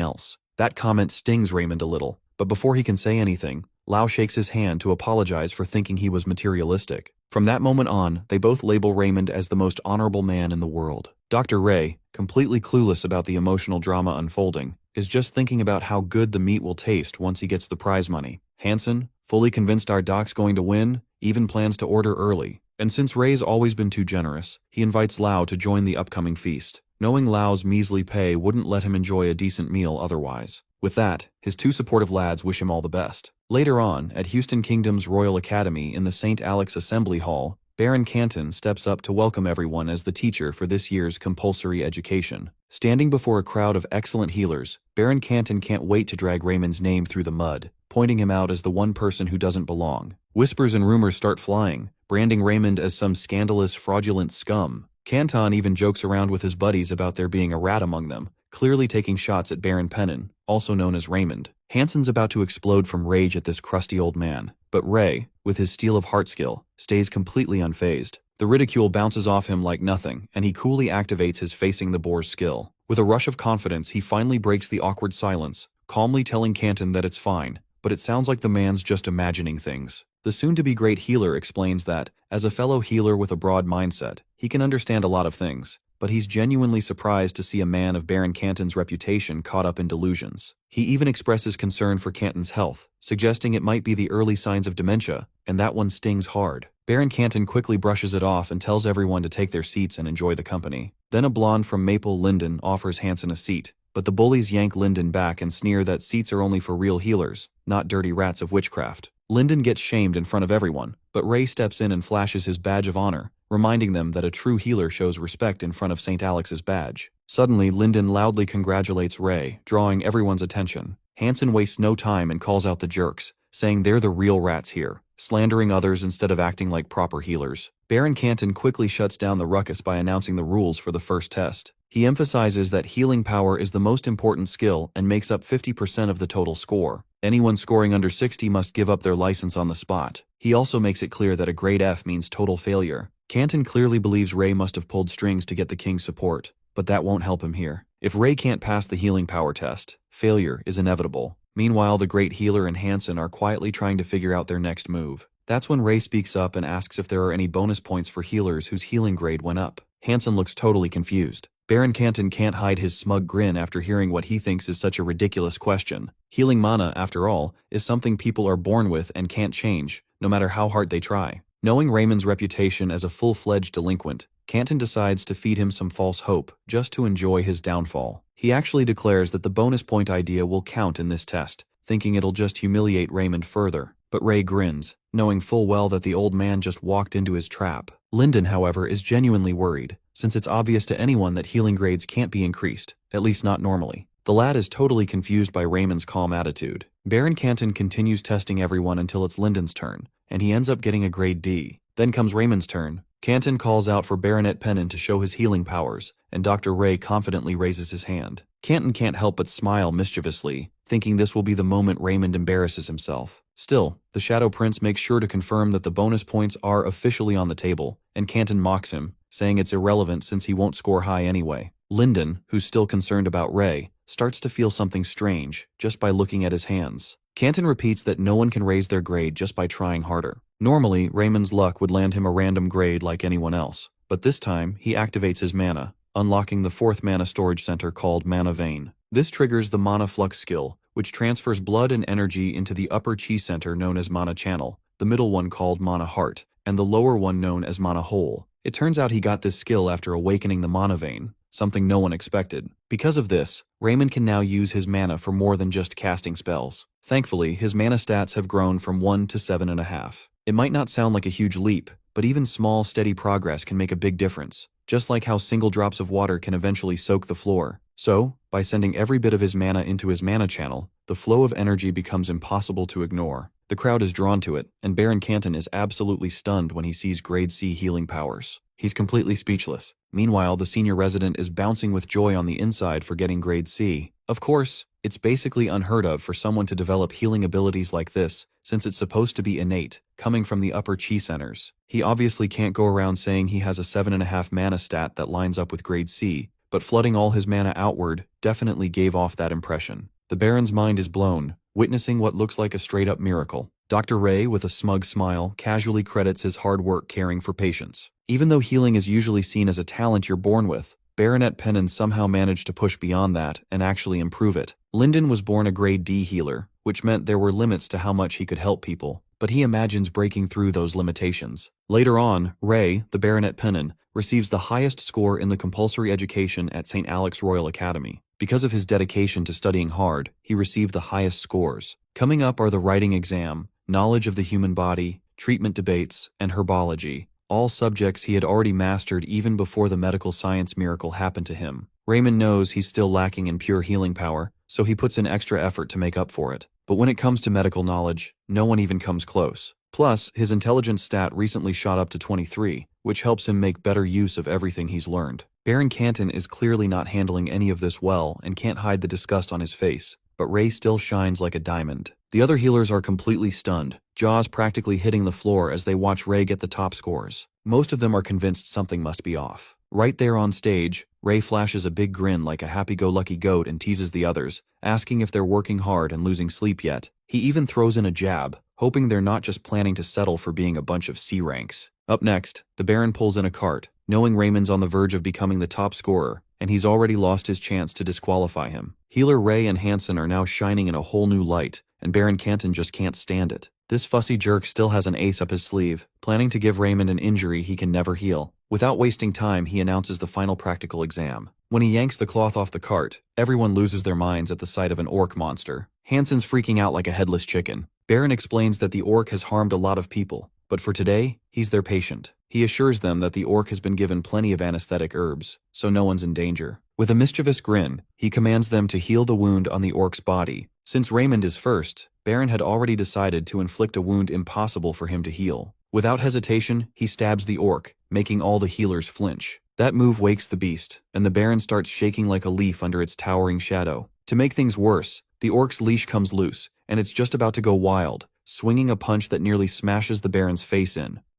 else. That comment stings Raymond a little, but before he can say anything, Lau shakes his hand to apologize for thinking he was materialistic. From that moment on, they both label Raymond as the most honorable man in the world. Dr. Ray, completely clueless about the emotional drama unfolding, is just thinking about how good the meat will taste once he gets the prize money. Hanson, fully convinced our doc's going to win, even plans to order early. And since Ray's always been too generous, he invites Lau to join the upcoming feast, knowing Lau's measly pay wouldn't let him enjoy a decent meal otherwise. With that, his 2 supportive lads wish him all the best. Later on, at Houston Kingdom's Royal Academy in the St. Alex Assembly Hall, Baron Canton steps up to welcome everyone as the teacher for this year's compulsory education. Standing before a crowd of excellent healers, Baron Canton can't wait to drag Raymond's name through the mud, pointing him out as the one person who doesn't belong. Whispers and rumors start flying, branding Raymond as some scandalous, fraudulent scum. Canton even jokes around with his buddies about there being a rat among them, clearly taking shots at Baron Pennon, also known as Raymond. Hanson's about to explode from rage at this crusty old man, but Ray, with his steel of heart skill, stays completely unfazed. The ridicule bounces off him like nothing, and he coolly activates his facing the boar's skill. With a rush of confidence, he finally breaks the awkward silence, calmly telling Canton that it's fine, but it sounds like the man's just imagining things. The soon-to-be great healer explains that, as a fellow healer with a broad mindset, he can understand a lot of things, but he's genuinely surprised to see a man of Baron Canton's reputation caught up in delusions. He even expresses concern for Canton's health, suggesting it might be the early signs of dementia, and that one stings hard. Baron Canton quickly brushes it off and tells everyone to take their seats and enjoy the company. Then a blonde from Maple Linden offers Hanson a seat, but the bullies yank Linden back and sneer that seats are only for real healers, not dirty rats of witchcraft. Linden gets shamed in front of everyone, but Ray steps in and flashes his badge of honor, reminding them that a true healer shows respect in front of St. Alex's badge. Suddenly, Linden loudly congratulates Ray, drawing everyone's attention. Hanson wastes no time and calls out the jerks, saying they're the real rats here, slandering others instead of acting like proper healers. Baron Canton quickly shuts down the ruckus by announcing the rules for the first test. He emphasizes that healing power is the most important skill and makes up 50% of the total score. Anyone scoring under 60 must give up their license on the spot. He also makes it clear that a grade F means total failure. Canton clearly believes Ray must have pulled strings to get the king's support, but that won't help him here. If Ray can't pass the healing power test, failure is inevitable. Meanwhile, the great healer and Hanson are quietly trying to figure out their next move. That's when Ray speaks up and asks if there are any bonus points for healers whose healing grade went up. Hanson looks totally confused. Baron Canton can't hide his smug grin after hearing what he thinks is such a ridiculous question. Healing mana, after all, is something people are born with and can't change, no matter how hard they try. Knowing Raymond's reputation as a full-fledged delinquent, Canton decides to feed him some false hope, just to enjoy his downfall. He actually declares that the bonus point idea will count in this test, thinking it'll just humiliate Raymond further. But Ray grins, knowing full well that the old man just walked into his trap. Linden, however, is genuinely worried, since it's obvious to anyone that healing grades can't be increased, at least not normally. The lad is totally confused by Raymond's calm attitude. Baron Canton continues testing everyone until it's Linden's turn, and he ends up getting a grade D. Then comes Raymond's turn. Canton calls out for Baronet Pennon to show his healing powers, and Dr. Ray confidently raises his hand. Canton can't help but smile mischievously, thinking this will be the moment Raymond embarrasses himself. Still, the Shadow Prince makes sure to confirm that the bonus points are officially on the table, and Canton mocks him, saying it's irrelevant since he won't score high anyway. Linden, who's still concerned about Ray, starts to feel something strange just by looking at his hands. Canton repeats that no one can raise their grade just by trying harder. Normally, Raymond's luck would land him a random grade like anyone else, but this time he activates his mana, unlocking the 4th mana storage center called Mana Vein. This triggers the Mana Flux skill, which transfers blood and energy into the upper chi center known as Mana Channel, the middle one called Mana Heart, and the lower one known as Mana Hole. It turns out he got this skill after awakening the Mana Vein, something no one expected. Because of this, Raymond can now use his mana for more than just casting spells. Thankfully, his mana stats have grown from 1 to 7.5. It might not sound like a huge leap, but even small, steady progress can make a big difference, just like how single drops of water can eventually soak the floor. So, by sending every bit of his mana into his mana channel, the flow of energy becomes impossible to ignore. The crowd is drawn to it, and Baron Canton is absolutely stunned when he sees grade C healing powers. He's completely speechless. Meanwhile, the senior resident is bouncing with joy on the inside for getting grade C. Of course, it's basically unheard of for someone to develop healing abilities like this, since it's supposed to be innate, coming from the upper chi centers. He obviously can't go around saying he has a 7.5 mana stat that lines up with grade C, but flooding all his mana outward definitely gave off that impression. The Baron's mind is blown, witnessing what looks like a straight-up miracle. Dr. Ray, with a smug smile, casually credits his hard work caring for patients. Even though healing is usually seen as a talent you're born with, Baronet Pennon somehow managed to push beyond that and actually improve it. Linden was born a grade D healer, which meant there were limits to how much he could help people, but he imagines breaking through those limitations. Later on, Ray, the Baronet Pennon, receives the highest score in the compulsory education at St. Alex Royal Academy. Because of his dedication to studying hard, he received the highest scores. Coming up are the writing exam, knowledge of the human body, treatment debates, and herbology, all subjects he had already mastered even before the medical science miracle happened to him. Raymond knows he's still lacking in pure healing power, so he puts in extra effort to make up for it. But when it comes to medical knowledge, no one even comes close. Plus, his intelligence stat recently shot up to 23, which helps him make better use of everything he's learned. Baron Canton is clearly not handling any of this well and can't hide the disgust on his face, but Ray still shines like a diamond. The other healers are completely stunned, jaws practically hitting the floor as they watch Ray get the top scores. Most of them are convinced something must be off. Right there on stage, Ray flashes a big grin like a happy-go-lucky goat and teases the others, asking if they're working hard and losing sleep yet. He even throws in a jab, hoping they're not just planning to settle for being a bunch of C ranks. Up next, the Baron pulls in a cart, knowing Raymond's on the verge of becoming the top scorer, and he's already lost his chance to disqualify him. Healer Ray and Hansen are now shining in a whole new light, and Baron Canton just can't stand it. This fussy jerk still has an ace up his sleeve, planning to give Raymond an injury he can never heal. Without wasting time, he announces the final practical exam. When he yanks the cloth off the cart, everyone loses their minds at the sight of an orc monster. Hansen's freaking out like a headless chicken. Baron explains that the orc has harmed a lot of people, but for today, he's their patient. He assures them that the orc has been given plenty of anesthetic herbs, so no one's in danger. With a mischievous grin, he commands them to heal the wound on the orc's body. Since Raymond is first, Baron had already decided to inflict a wound impossible for him to heal. Without hesitation, he stabs the orc, making all the healers flinch. That move wakes the beast, and the Baron starts shaking like a leaf under its towering shadow. To make things worse, the orc's leash comes loose, and it's just about to go wild, swinging a punch that nearly smashes the Baron's face in.